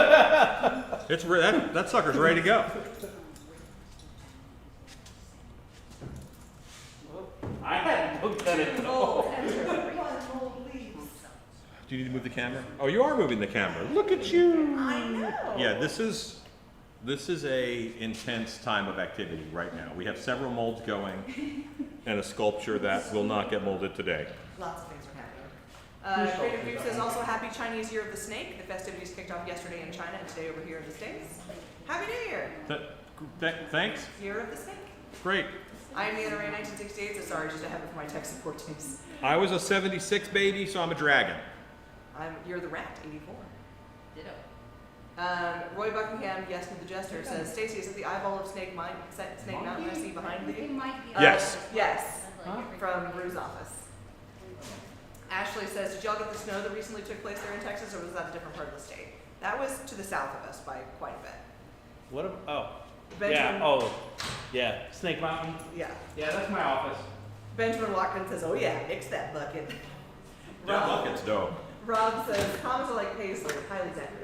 S1: That sucker's ready to go.
S3: I hadn't looked at it at all.
S1: Do you need to move the camera? Oh, you are moving the camera. Look at you.
S2: I know.
S1: Yeah, this is a intense time of activity right now. We have several molds going and a sculpture that will not get molded today.
S2: Lots of things are happening. Creative Duke says also Happy Chinese Year of the Snake. The festivities kicked off yesterday in China and today over here in the States. Happy New Year!
S1: Thanks.
S2: Year of the Snake.
S1: Great.
S2: I am the NRA 1968, so sorry, just to have it for my tech support teams.
S1: I was a 76 baby, so I'm a dragon.
S2: You're the rat, 84.
S4: Ditto.
S2: Roy Buckingham, yes to the jester, says, Stacy, is it the eyeball of Snake Mountain I see behind
S8: It
S2: you?
S8: might be.
S1: Yes.
S2: Yes,
S8: Huh?
S2: from Rue's office. Ashley says, did y'all get the snow that recently took place there in Texas, or was that a different part of the state? That was to the south of us by quite a bit.
S3: What? Oh.
S2: Benjamin,
S3: Yeah. Oh. Yeah. Snake Mountain.
S2: yeah.
S3: Yeah, that's my office.
S2: Benjamin Watkins says, oh yeah, mix that bucket. Rob,
S1: bucket's dope.
S2: Rob says, comments are like paisley, highly decorative.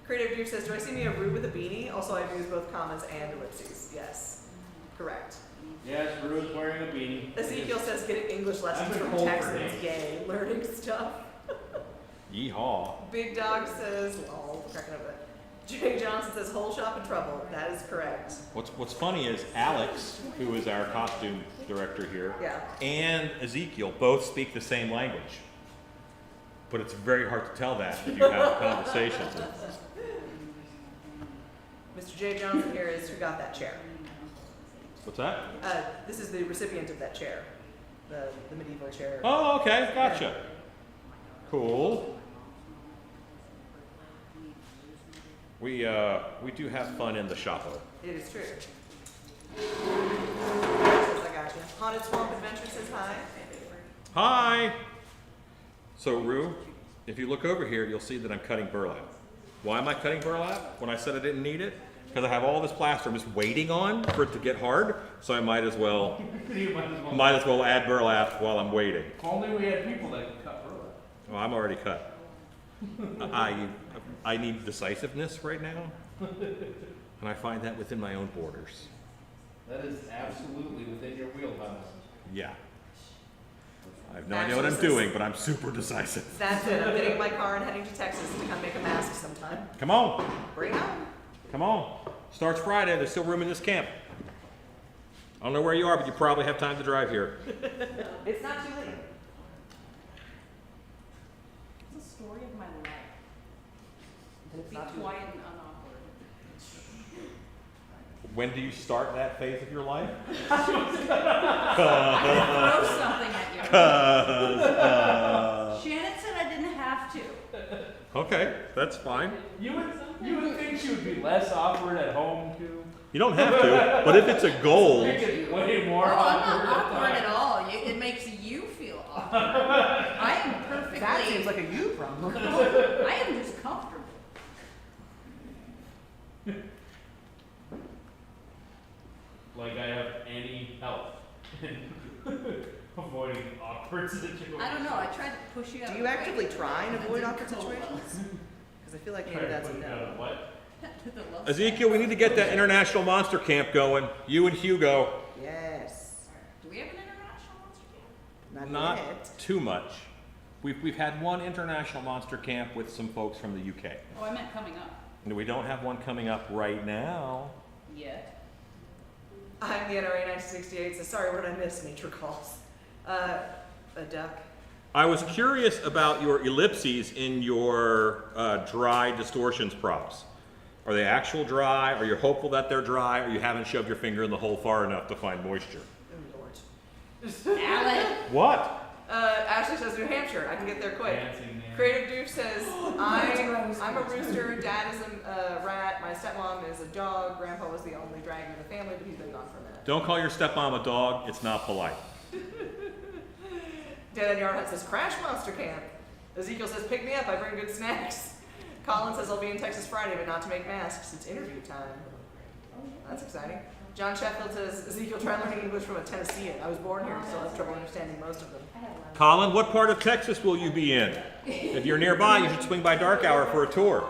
S2: Creative Duke says, do I see me a Rue with a beanie? Also, I've used both commas and ellipses. Yes, correct.
S3: Yes, Rue's wearing a beanie.
S2: Ezekiel says, getting English lessons
S3: I've been
S2: from
S3: cold for
S2: Texans.
S3: days.
S2: Yay, learning stuff.
S1: Yeehaw.
S2: Big Dog says, lol, cracking up at it. Jay Johnson says, whole shop in trouble. That is correct.
S1: What's funny is Alex, who is our costume director here,
S2: Yeah.
S1: and Ezekiel both speak the same language. But it's very hard to tell that if you have conversations.
S2: Mr. Jay Johnson here is who got that chair.
S1: What's that?
S2: This is the recipient of that chair, the medieval chair.
S1: Oh, okay, gotcha. Cool. We do have fun in the shop.
S2: It is true. I got you. Haunted Swamp Adventure says hi.
S1: Hi. So Rue, if you look over here, you'll see that I'm cutting burlap. Why am I cutting burlap when I said I didn't need it? Because I have all this plaster I'm just waiting on for it to get hard, so I might as well add burlap while I'm waiting.
S3: If only we had people that could cut burlap.
S1: Well, I'm already cut. I need decisiveness right now, and I find that within my own borders.
S3: That is absolutely within your wheelhouse.
S1: Yeah. I have no idea what I'm doing, but I'm super decisive.
S2: That's it. I'm getting in my car and heading to Texas to come make a mask sometime.
S1: Come on.
S2: Bring it on.
S1: Come on. Starts Friday. There's still room in this camp. I don't know where you are, but you probably have time to drive here.
S2: It's not too late.
S4: It's the story of my life.
S2: It's
S4: Be
S2: not too late.
S4: quiet and unawkward.
S1: When do you start that phase of your life?
S4: Throw something at you. Shannon said I didn't have to.
S1: Okay, that's fine.
S3: You would think she would be less awkward at home too.
S1: You don't have to, but if it's a goal,
S3: Make it way more
S4: Oh, I'm
S3: awkward.
S4: not awkward at all. It makes you feel awkward. I am perfectly.
S2: That seems like a you problem.
S4: I am just comfortable.
S3: Like I have any help in avoiding awkward situations.
S4: I don't know. I tried to push you out.
S2: Do
S4: of
S2: you
S4: the way.
S2: actively try and
S4: That
S2: avoid
S4: didn't
S2: awkward
S4: go well.
S2: situations? Because I feel like maybe
S3: Try to
S2: that's a
S3: put you
S2: no.
S3: out of what?
S4: To the love
S1: Ezekiel, we need to get that international monster camp going. You and Hugo.
S2: Yes.
S4: Do we have an international monster camp?
S1: Not
S2: yet.
S1: too much. We've had one international monster camp with some folks from the UK.
S4: Oh, I meant coming up.
S1: And we don't have one coming up right now.
S4: Yet.
S2: I'm the NRA 1968, so sorry, what did I miss? Nature calls. A duck.
S1: I was curious about your ellipses in your dry distortions props. Are they actual dry? Are you hopeful that they're dry? Or you haven't shoved your finger in the hole far enough to find moisture?
S2: Oh, Lord.
S4: Alan.
S1: What?
S2: Ashley says New Hampshire. I can get there quick.
S3: Dancing man.
S2: Creative Duke says, I'm a rooster, Dad is a rat, my stepmom is a dog, Grandpa was the only dragon in the family, but he's been gone for a minute.
S1: Don't call your stepmom a dog. It's not polite.
S2: Dad Yarnhut says, Crash Monster Camp. Ezekiel says, pick me up, I bring good snacks. Colin says, I'll be in Texas Friday, but not to make masks. It's interview time. That's exciting. John Sheffield says, Ezekiel, try learning English from a Tennessean. I was born here, so I have trouble understanding most of them.
S1: Colin, what part of Texas will you be in? If you're nearby, you should swing by Dark Hour for a tour.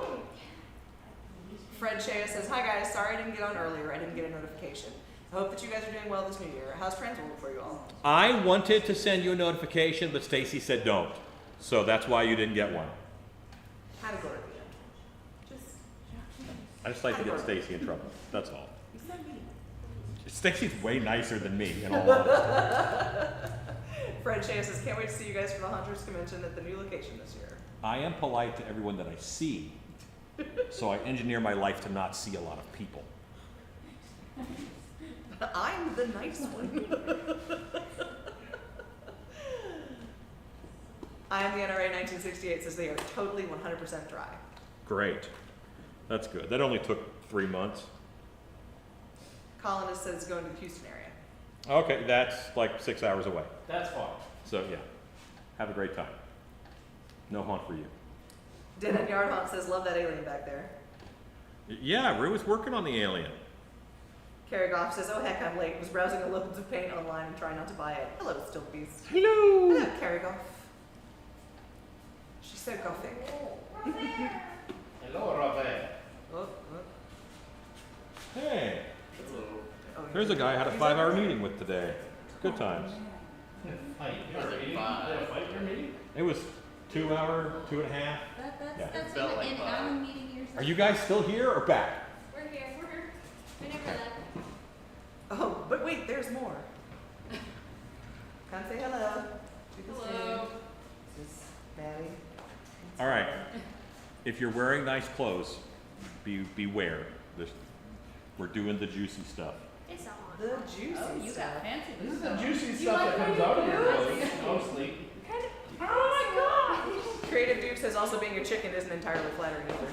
S2: Fred Shea says, hi guys, sorry I didn't get on earlier. I didn't get a notification. I hope that you guys are doing well this new year. How's Transworld for you all?
S1: I wanted to send you a notification, but Stacy said don't. So that's why you didn't get one.
S2: Category. Just,
S1: I just like to get Stacy in trouble. That's all.
S2: you said me.
S1: Stacy's way nicer than me, in all honesty.
S2: Fred Shea says, can't wait to see you guys for the Hunters Convention at the new location this year.
S1: I am polite to everyone that I see, so I engineer my life to not see a lot of people.
S2: I'm the nice one. I am the NRA 1968 says they are totally 100% dry.
S1: Great. That's good. That only took 3 months.
S2: Colin has said it's going to the Houston area.
S1: Okay, that's like 6 hours away.
S3: That's fine.
S1: So yeah, have a great time. No haunt for you.
S2: Dead Yard Haunt says, love that alien back there.
S1: Yeah, Rue was working on the alien.
S2: Carrie Goff says, oh heck, I'm late. Was browsing a loads of paint online and trying not to buy it. Hello, Still Beast.
S1: Hello.
S2: Hello, Carrie Goff. She's so gothic.
S3: Hello, Robert.
S2: Oh, oh.
S1: Hey,
S2: Oh,
S1: there's a guy I had a
S2: he's
S1: 5-hour
S2: over there.
S1: meeting with today. Good times.
S3: Fight. You had a meeting? You had a fight your meeting?
S1: It was 2 hour, 2.5. Yeah.
S8: That's
S5: Felt like
S8: in
S5: five.
S8: Allen meeting years.
S1: Are you guys still here or back?
S5: We're here. We never left.
S2: Oh, but wait, there's more. Come say hello.
S5: Hello.
S2: This is Maddie.
S1: All right. If you're wearing nice clothes, beware. We're doing the juicy stuff.
S5: It's on.
S2: The juicy
S4: Oh, you
S2: stuff.
S4: got fancy.
S3: This is
S4: this
S3: the
S4: stuff.
S3: juicy
S5: You
S3: stuff
S5: like
S3: that comes
S5: what
S3: out of
S5: you
S3: your
S5: do?
S3: clothes, mostly.
S5: Oh my gosh.
S2: Creative Duke says also being a chicken isn't entirely flattering either.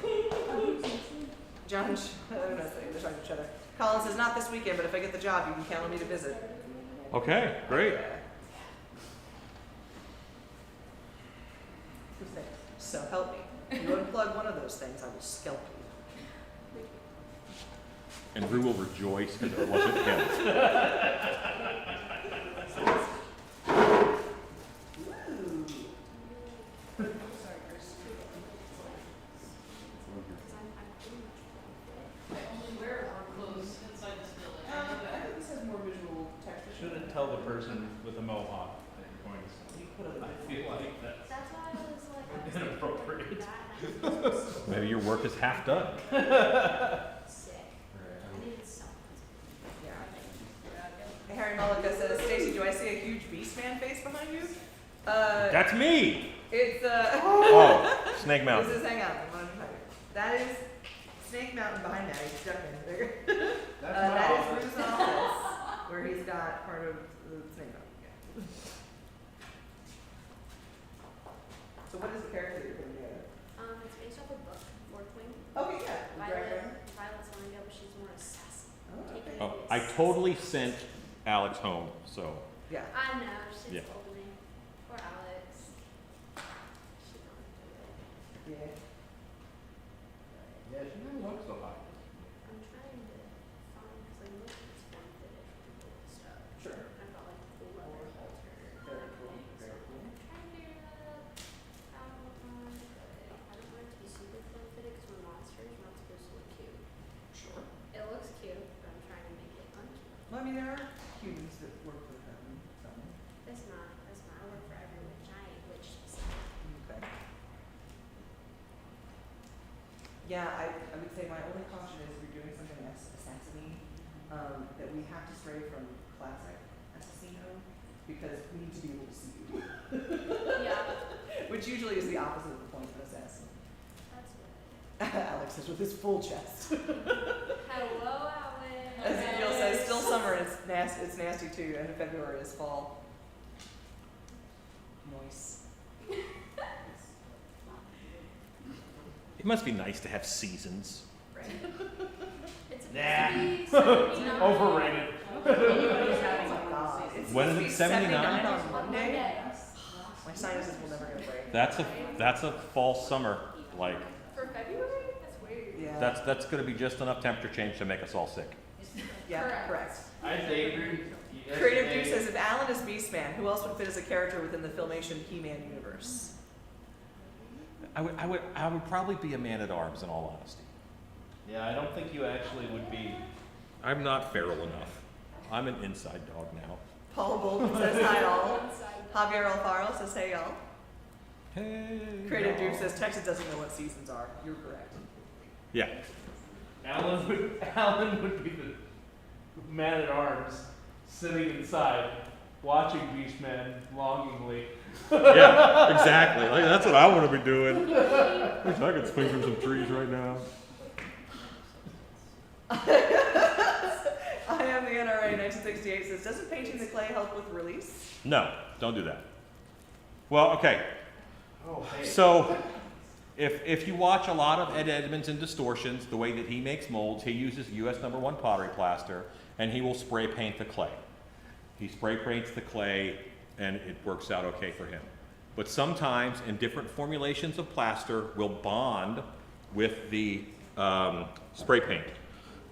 S2: John, I'm not saying they're talking to each other. Colin says, not this weekend, but if I get the job, you can count on me to visit.
S1: Okay, great.
S2: So help me. You unplug one of those things, I will scalp you.
S1: And Rue will rejoice because it wasn't him.
S4: Sorry, Chris. I only wear our clothes inside this building. I know that.
S2: think this has more visual texture.
S3: Shouldn't tell the person with the mohawk that you're going to see. I feel like that's
S5: That's why I was like, I was
S3: inappropriate.
S1: Maybe your work is half done.
S5: sick.
S3: Right.
S5: I needed something.
S2: Yeah. Harry Malika says, Stacy, do I see a huge beast man face behind you?
S1: That's me.
S2: It's
S1: Oh, Snake Mountain.
S2: This is hang on. I'm behind you. That is Snake Mountain behind that. He's stuck in there.
S3: That's my
S2: That
S3: office.
S2: is Rue's office, where he's got part of the Snake Mountain. Yeah. So what is the character you're putting together?
S5: It's based off a book, Northwing.
S2: Okay, yeah.
S5: Violet's on but she's more assassin.
S2: Oh, okay.
S1: Oh, I totally sent Alex home, so
S2: Yeah.
S5: I know, she's
S1: Yeah.
S5: told me. Poor Alex. She don't do it.
S2: Yeah.
S3: Yeah, she doesn't look so hot.
S5: I'm trying to find, because I looked at this one fitted stuff.
S2: Sure.
S5: I got like the leather halter.
S2: Very cool. Very cool.
S5: I'm trying to figure that out. I don't want it to be super form fitted because we're monsters. We're not supposed to look cute.
S2: Sure.
S5: It looks cute, but I'm trying to make it uncute.
S2: Well, I mean, there are humans that work for them.
S5: That's not. I work for every witch. I ain't witch specific.
S2: Okay. Yeah, I would say my only caution is if you're doing something assassin-y, that we have to stray from classic assassino because we need to be able to see you.
S5: Yeah,
S2: Which usually is the opposite of the point of an assassin.
S5: that's what.
S2: Alex is with his full chest.
S5: Hello, Alex.
S2: As Ezekiel says, still summer and it's nasty too. End of February is fall. Nice.
S1: it must be nice to have seasons.
S5: Right. It's
S3: Nah.
S5: supposed to be 79.
S3: Overrated.
S4: Anybody's having
S2: Oh
S4: one
S2: my
S4: of
S2: God.
S4: those
S2: It's
S4: seasons.
S1: When
S2: supposed
S1: is
S2: to
S1: it,
S2: be
S1: 79?
S2: on Monday.
S5: Yes.
S2: My sinuses will never get a break.
S1: That's a fall summer. Like
S5: For February? That's weird.
S2: Yeah.
S1: that's going to be just enough temperature change to make us all sick.
S2: Yeah, correct.
S3: I agree.
S2: Creative Duke says, if Alan is Beastman, who else would fit as a character within the Filmation He-Man universe?
S1: I would probably be a man-at-arms in all honesty.
S3: Yeah, I don't think you actually would be.
S1: I'm not feral enough. I'm an inside dog now.
S2: Paul Bolton says, hi all. Javier Alfaro says, hey y'all.
S1: Hey.
S2: Creative Duke
S1: y'all.
S2: says, Texas doesn't know what seasons are. You're correct.
S1: Yeah.
S3: Alan would be the man at arms sitting inside watching Beastman longingly.
S1: Yeah, exactly. Like, that's what I want to be doing. Wish I could swing through some trees right now.
S2: I am the NRA 1968 says, doesn't painting the clay help with release?
S1: No, don't do that. Well, okay.
S3: Oh, hey.
S1: So, If you watch a lot of Ed Edmonds and Distortions, the way that he makes molds, he uses US #1 pottery plaster, and he will spray paint the clay. He spray paints the clay, and it works out okay for him. But sometimes, in different formulations of plaster, will bond with the spray paint,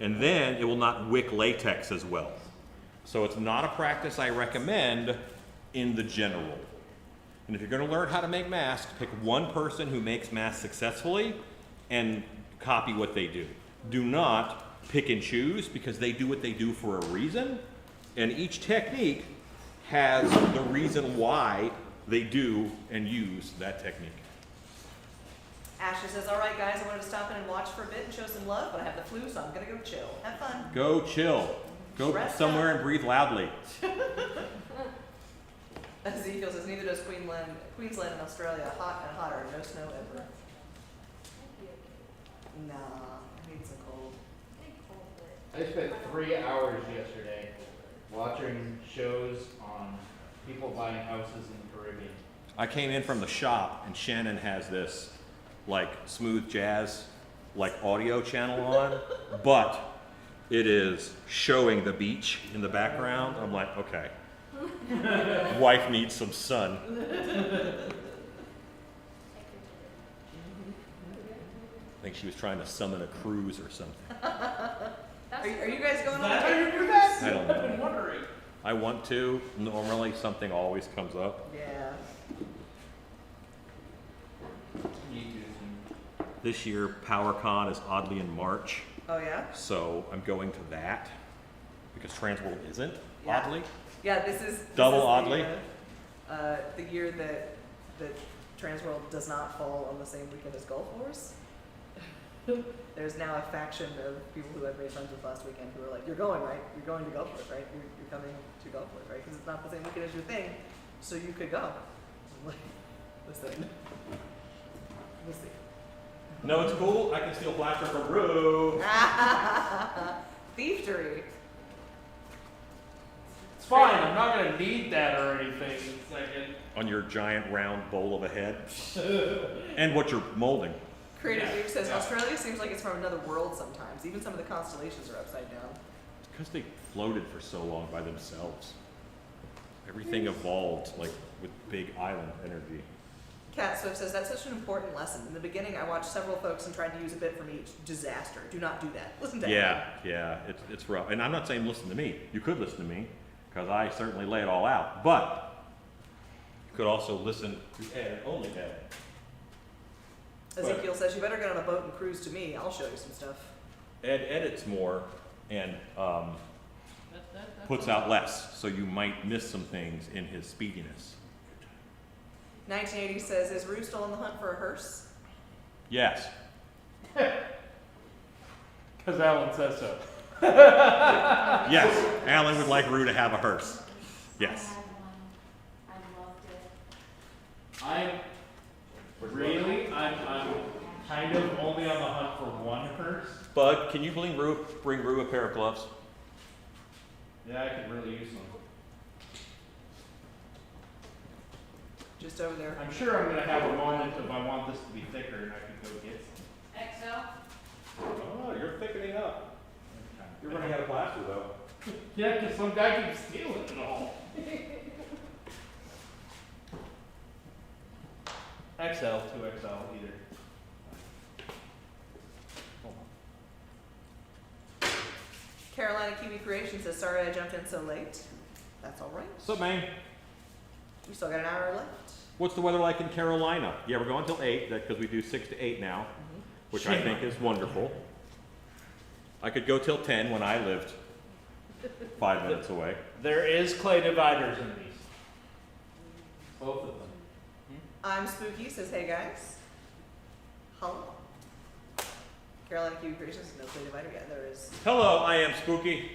S1: and then it will not wick latex as well. So it's not a practice I recommend in the general. And if you're going to learn how to make masks, pick one person who makes masks successfully and copy what they do. Do not pick and choose, because they do what they do for a reason, and each technique has the reason why they do and use that technique.
S2: Ashley says, all right, guys, I wanted to stop in and watch for a bit and show some love, but I have the flu, so I'm going to go chill. Have fun.
S1: Go chill. Go
S2: Rest
S1: somewhere
S2: up.
S1: and breathe loudly.
S2: Ezekiel says, neither does Queensland and Australia. Hot and hotter. No snow ever. Nah, I need some cold.
S9: I spent 3 hours yesterday watching shows on people buying houses in the Caribbean.
S1: I came in from the shop, and Shannon has this like smooth jazz like audio channel on, but it is showing the beach in the background. I'm like, okay, wife needs some sun. I think she was trying to summon a cruise or something.
S2: Are you guys going on?
S3: That's how you do that?
S1: I don't
S3: I've been
S1: know.
S3: wondering.
S1: I want to. Normally something always comes up.
S2: Yeah.
S1: This year, PowerCon is oddly in March,
S2: Oh, yeah?
S1: so I'm going to that because Transworld isn't,
S2: Yeah.
S1: oddly.
S2: Yeah, this is
S1: Double
S2: the,
S1: oddly.
S2: The year that Transworld does not fall on the same weekend as Gulf Wars. There's now a faction of people who I've made friends with last weekend who are like, "You're going, right? You're going to Gulf Wars, right? You're coming to Gulf Wars, right? Because it's not the same weekend as your thing, so you could go." I'm like, listen, we'll see.
S1: No, it's cool. I can steal plaster from Rue.
S2: Thievery.
S3: It's fine, I'm not gonna need that or anything in a second.
S1: On your giant round bowl of a head. And what you're molding.
S2: Creative Duke says,
S3: Yeah.
S2: Australia seems like it's from another world sometimes. Even some of the constellations are upside down.
S1: Because they floated for so long by themselves. Everything evolved like with big island energy.
S2: Cat Swift says, that's such an important lesson. In the beginning, I watched several folks and tried to use a bit from each. Disaster. Do not do that. Listen to
S1: Yeah, it's rough. And I'm not saying listen to me. You could listen to me, because I certainly lay it all out. But you could also listen to Ed, only Ed.
S2: Ezekiel says, you better get on a boat and cruise to me. I'll show you some stuff.
S1: Ed edits more and puts out less, so you might miss some things in his speediness.
S2: 1980 says, is Rue still on the hunt for a hearse?
S1: Yes.
S3: Because Alan says so.
S1: Yes. Alan would like Rue to have a hearse. Yes.
S5: I had one. I loved it.
S3: I'm kind of only on the hunt for one hearse.
S1: Bud, can you bring Rue a pair of gloves?
S3: Yeah, I could really use some.
S2: Just over there.
S3: I'm sure I'm gonna have a moment if I want this to be thicker and I can go get some.
S4: XL?
S1: Oh, you're thickening up. You're running out of plaster, though.
S3: Yeah, because some guy keeps stealing it all. XL, 2XL, either.
S2: Carolina Kiwi Creation says, sorry I jumped in so late. That's all right.
S1: What's up, man?
S2: We still got an hour left.
S1: What's the weather like in Carolina? Yeah, we're going till 8, because we do 6 to 8 now, which I think is wonderful. I could go till 10 when I lived 5 minutes away.
S3: There is clay dividers in these. Both of them.
S2: I'm Spooky says, hey guys. Hello. Carolina Kiwi Creation says, no play divider. Yeah, there is.
S1: Hello, I am Spooky.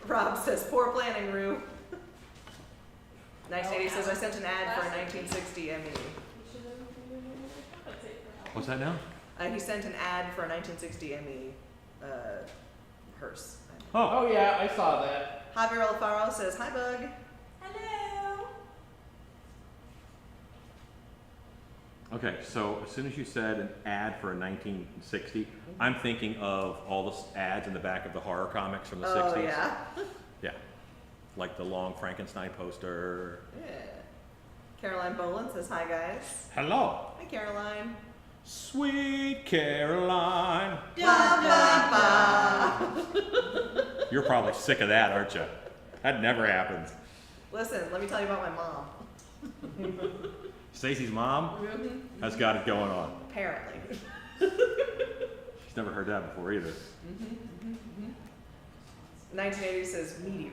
S2: Rob says, poor planning, Rue. 1980 says, I sent an ad for a 1960 ME.
S1: What's that now?
S2: He sent an ad for a 1960 ME hearse.
S1: Oh,
S3: Oh yeah, I saw that.
S2: Javier Alfaro says, hi, Bug.
S5: Hello.
S1: Okay, so as soon as you said an ad for a 1960, I'm thinking of all the ads in the back of the horror comics from the 60s.
S2: Oh, yeah.
S1: Yeah. Like the long Frankenstein poster.
S2: Yeah. Caroline Boland says, hi, guys.
S1: Hello.
S2: Hi, Caroline.
S1: Sweet Caroline.
S2: Ba, ba, ba.
S1: You're probably sick of that, aren't you? That never happens.
S2: Listen, let me tell you about my mom.
S1: Stacy's mom has got it going on.
S2: Apparently.
S1: She's never heard that before either.
S2: 1980 says meteor.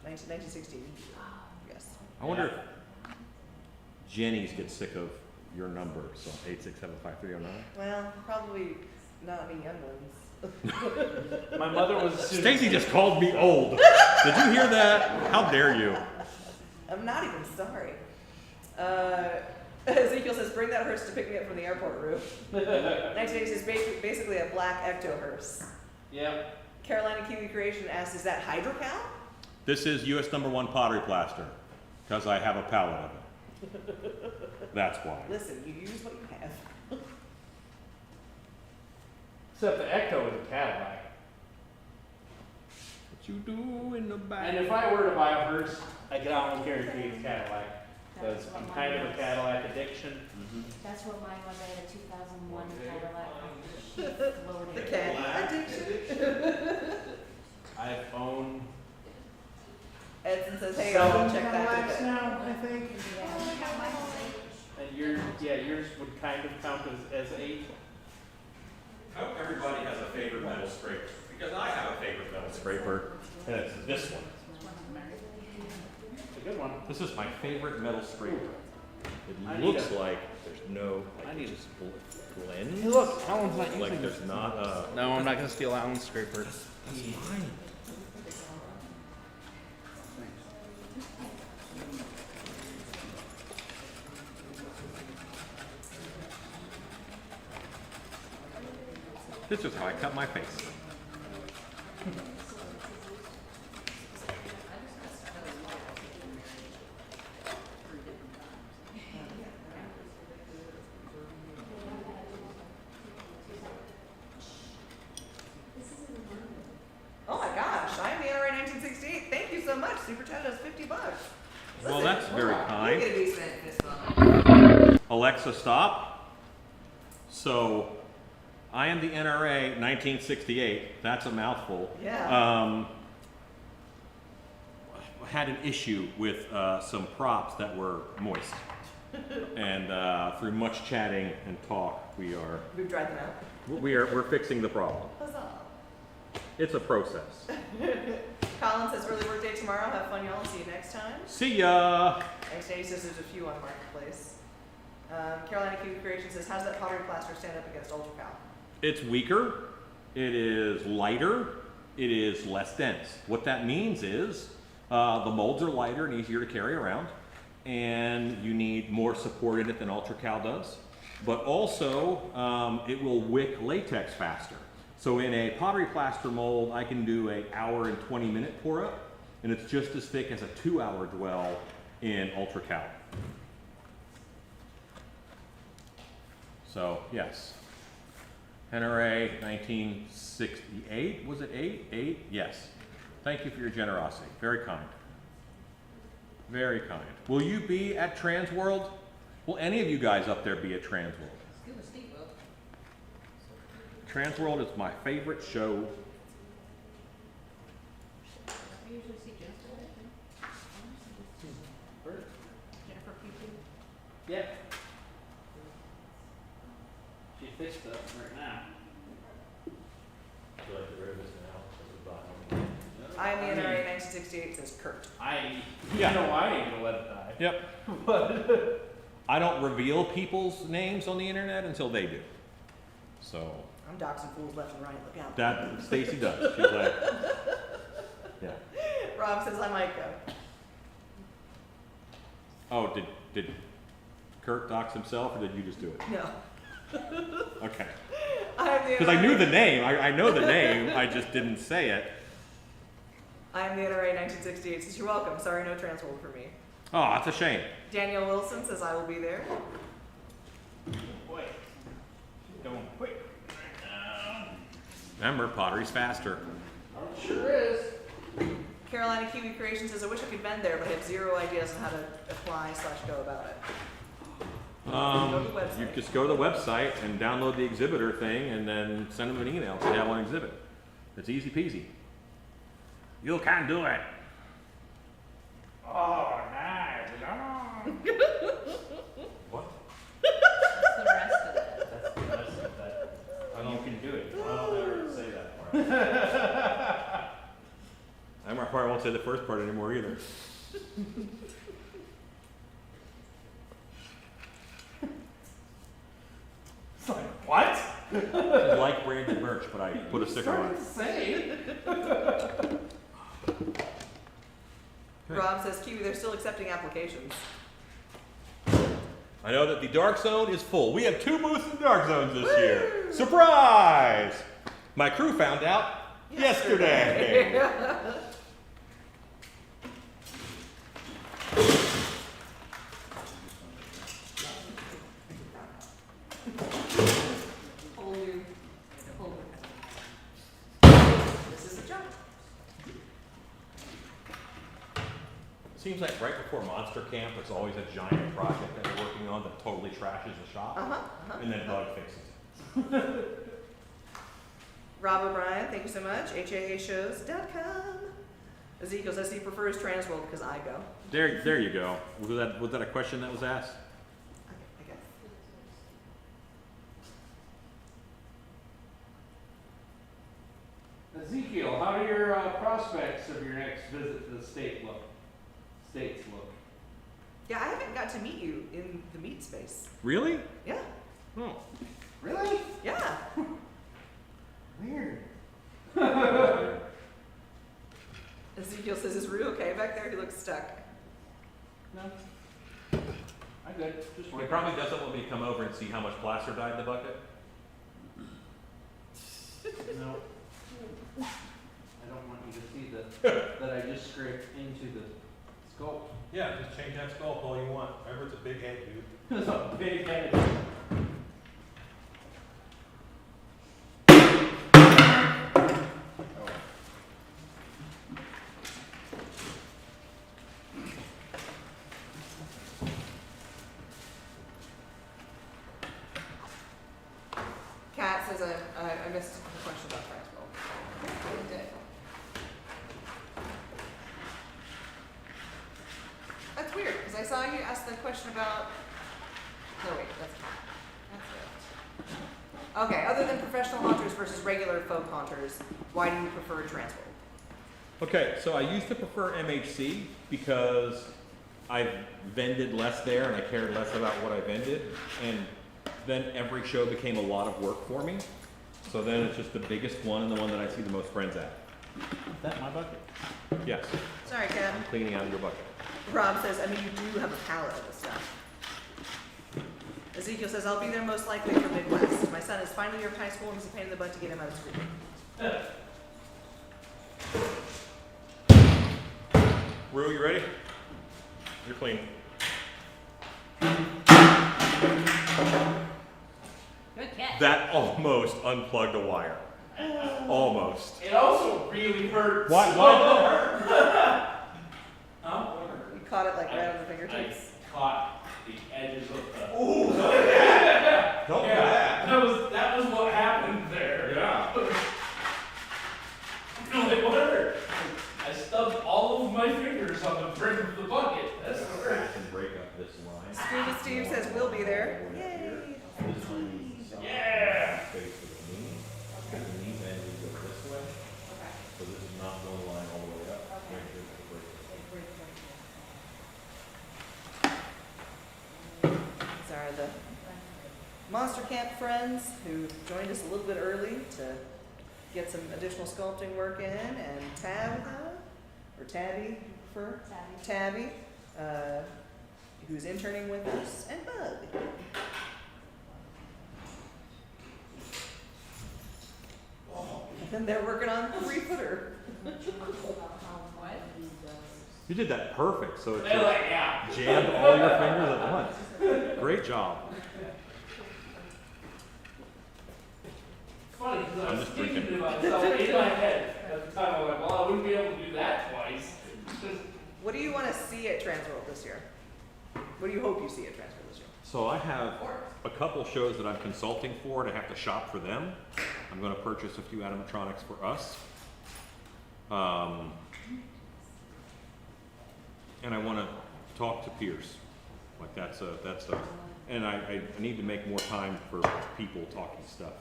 S2: 1960. Yes.
S1: I wonder if Jenny's get sick of your number, so 8675309.
S2: Well, probably not any young ones.
S3: My mother was assuming.
S1: Stacy just called me old. Did you hear that? How dare you?
S2: I'm not even sorry. Ezekiel says, bring that hearse to pick me up from the airport, Rue. 1980 says, basically a black ecto hearse.
S3: Yep.
S2: Carolina Kiwi Creation asks, is that hydrocal?
S1: This is US #1 pottery plaster, because I have a pallet of it. That's why.
S2: Listen, you use what you have.
S9: Except the Ecto is a Cadillac.
S1: What you do in the back?
S9: And if I were to buy a hearse, I could almost guarantee it's Cadillac. Because
S5: That's
S9: I'm
S5: what
S9: kind
S5: mine
S9: of a
S5: was.
S9: Cadillac addiction.
S5: That's what mine was. I had a 2001 Cadillac. Lowered
S2: The
S5: it.
S2: cat addiction.
S9: I own.
S2: Edson says, hey,
S9: Seven
S2: I'll check that
S9: Cadillacs
S2: today.
S9: now, I think.
S5: Yeah.
S9: And yours would kind of count as 8.
S1: I hope everybody has a favorite metal scraper, because I have a favorite metal scraper, and it's this one.
S9: It's a good one.
S1: This is my favorite metal scraper.
S9: I
S1: It
S9: need
S1: looks
S9: a-
S1: like there's no,
S9: I
S1: like,
S9: need
S1: just blends.
S9: Hey, look, Alan's not
S1: Like
S9: using
S1: there's not a.
S9: No, I'm not gonna steal Alan's scraper.
S1: That's mine. This is how I cut my face.
S2: Oh my gosh, I am the NRA 1968. Thank you so much. Super chat us $50.
S1: Well, that's very
S2: We're
S1: kind.
S2: gonna be spent this month.
S1: Alexa, stop. So, I am the NRA 1968. That's a mouthful.
S2: Yeah.
S1: Had an issue with some props that were moist. And through much chatting and talk,
S2: We've dried them out.
S1: we're fixing the problem.
S2: Huzzah.
S1: It's a process.
S2: Colin says early work day tomorrow. Have fun, y'all. See you next time.
S1: See ya.
S2: Thanks, Danny says there's a few on Marketplace. Carolina Kiwi Creation says, how's that pottery plaster stand up against UltraCal?
S1: It's weaker. It is lighter. It is less dense. What that means is the molds are lighter and easier to carry around, and you need more support in it than UltraCal does. But also, it will wick latex faster. So in a pottery plaster mold, I can do an 1 and 20 minute pour up, and it's just as thick as a 2-hour dwell in UltraCal. So yes, NRA 1968, was it 8? 8? Yes. Thank you for your generosity. Very kind. Very kind. Will you be at Transworld? Will any of you guys up there be at Transworld? Transworld is my favorite show.
S8: I usually see Jennifer, I think. Jennifer Q2.
S9: Yep. She fixed it right now.
S2: I am the NRA 1968 says Kurt.
S1: Yeah.
S9: You know I ain't gonna let it die.
S1: Yep.
S9: But
S1: I don't reveal people's names on the internet until they do. So
S2: I'm doxing fools left and right. Look out.
S1: that Stacy does. She's like, yeah.
S2: Rob says I might go.
S1: Oh, did Kurt dox himself, or did you just do it?
S2: No.
S1: Okay.
S2: I am the
S1: Because I knew
S2: NRA
S1: the name. I know the name. I just didn't say it.
S2: I am the NRA 1968 says you're welcome. Sorry, no Transworld for me.
S1: Oh, that's a shame.
S2: Daniel Wilson says I will be there.
S1: Remember, pottery's faster.
S9: Sure is.
S2: Carolina Kiwi Creation says, I wish I could vend there, but I have zero ideas on how to apply/go about it. Go to the website.
S1: You just go to the website and download the exhibitor thing and then send them an email say I want to exhibit. It's easy peasy. You can do it.
S9: Oh, nice.
S1: What?
S8: That's the rest of it.
S9: That's the rest of that.
S1: You
S9: can do it.
S1: I don't ever say that part. I probably won't say the first part anymore either.
S3: It's like, what?
S1: It's like branded merch, but I put a sticker on it.
S3: Say.
S2: Rob says, Kiwi, they're still accepting applications.
S1: I know that the Dark Zone is full. We have 2 booths in the Dark Zones this year. Surprise! My crew found out yesterday.
S2: This is a joke.
S1: Seems like right before Monster Camp, there's always a giant project that we're working on that totally trashes the shop, and then Doug fixes it.
S2: Rob O'Brien, thank you so much. HAAshows.com. Ezekiel says he prefers Transworld because I go.
S1: There you go. Was that a question that was asked?
S2: I guess.
S3: Ezekiel, how do your prospects of your next visit to the states look?
S2: Yeah, I haven't got to meet you in the meat space.
S1: Really?
S2: Yeah.
S1: Oh.
S3: Really?
S2: Yeah.
S3: Weird.
S2: Ezekiel says, is Rue okay back there? He looks stuck.
S3: No. I'm good. Just
S1: He
S3: working.
S1: probably doesn't want me to come over and see how much plaster died in the bucket.
S9: No. I don't want you to see that I just scraped into the sculpt.
S1: Yeah, just change that sculpt all you want. Remember, it's a big head, dude.
S3: It's a big head.
S2: Kat says, I missed the question about Transworld. I did. That's weird, because I saw you ask the question about. No, wait, that's it. Okay, other than professional haunters versus regular folk haunters, why do you prefer Transworld?
S1: Okay, so I used to prefer MHC because I vended less there and I cared less about what I vended. And then every show became a lot of work for me. So then it's just the biggest one and the one that I see the most friends at.
S9: Is that my bucket?
S1: Yes,
S2: Sorry, Kat.
S1: I'm cleaning out your bucket.
S2: Rob says, I mean, you do have a palette of this stuff. Ezekiel says, I'll be there most likely for Midwest. My son is final year of high school and it's a pain in the butt to get him out of school.
S1: Rue, you ready? You're clean.
S8: Good catch.
S1: That almost unplugged a wire. Almost.
S3: It also really hurts.
S1: Why did it hurt?
S3: Huh?
S2: You caught it like right on the fingertips.
S3: I caught the edges of the.
S1: Ooh! Don't do that.
S3: That was what happened there.
S1: Yeah.
S3: It hurt. I stubbed all of my fingers on the brim of the bucket. That's what hurt.
S1: I can break up this line.
S2: Scuba Steve says, we'll be there. Yay!
S1: This line is
S3: Yeah.
S1: face to the knee. The knee bend will go this way. So this is not one line all the way up. Right here is the break.
S2: These are the Monster Camp friends who joined us a little bit early to get some additional sculpting work in, and Tabitha, or Tabby, you prefer? Tabby, who's interning with us, and Bug. And they're working on 3-footer.
S8: What?
S1: You did that perfect. So it
S3: They're like, yeah.
S1: jammed all your fingers at once. Great job.
S3: funny because I
S1: I'm
S3: was
S1: just
S3: thinking
S1: drinking.
S3: about myself in my head at the time. I'm like, well, I wouldn't be able to do that twice.
S2: What do you want to see at Transworld this year? What do you hope you see at Transworld this year?
S1: So I have a couple shows that I'm consulting for and I have to shop for them. I'm gonna purchase a few animatronics for us. And I wanna talk to peers. Like that's and I need to make more time for people talking stuff.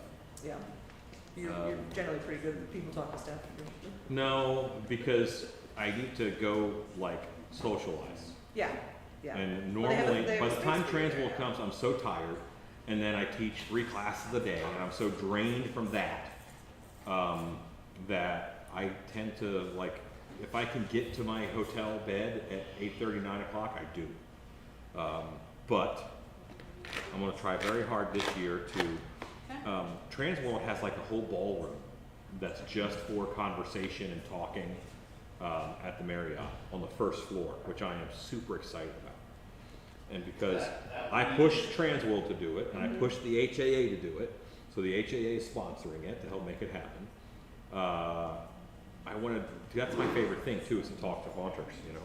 S2: Yeah. You're generally pretty good with people talking stuff.
S1: No, because I need to go like socialize.
S2: Yeah, yeah.
S1: And
S2: Well, they have a-
S1: normally,
S2: they have
S1: by
S2: a
S1: the
S2: space
S1: time
S2: for you there,
S1: Transworld
S2: yeah.
S1: comes, I'm so tired, and then I teach 3 classes a day, and I'm so drained from that, that I tend to, like, if I can get to my hotel bed at 8:30, 9 o'clock, I do. But I'm gonna try very hard this year to, Transworld has like a whole ballroom that's just for conversation and talking, at the Marriott on the first floor, which I am super excited about. And because I pushed Transworld to do it, and I pushed the HAA to do it, so the HAA is sponsoring it to help make it happen. I wanted, that's my favorite thing too, is to talk to haunters, you know,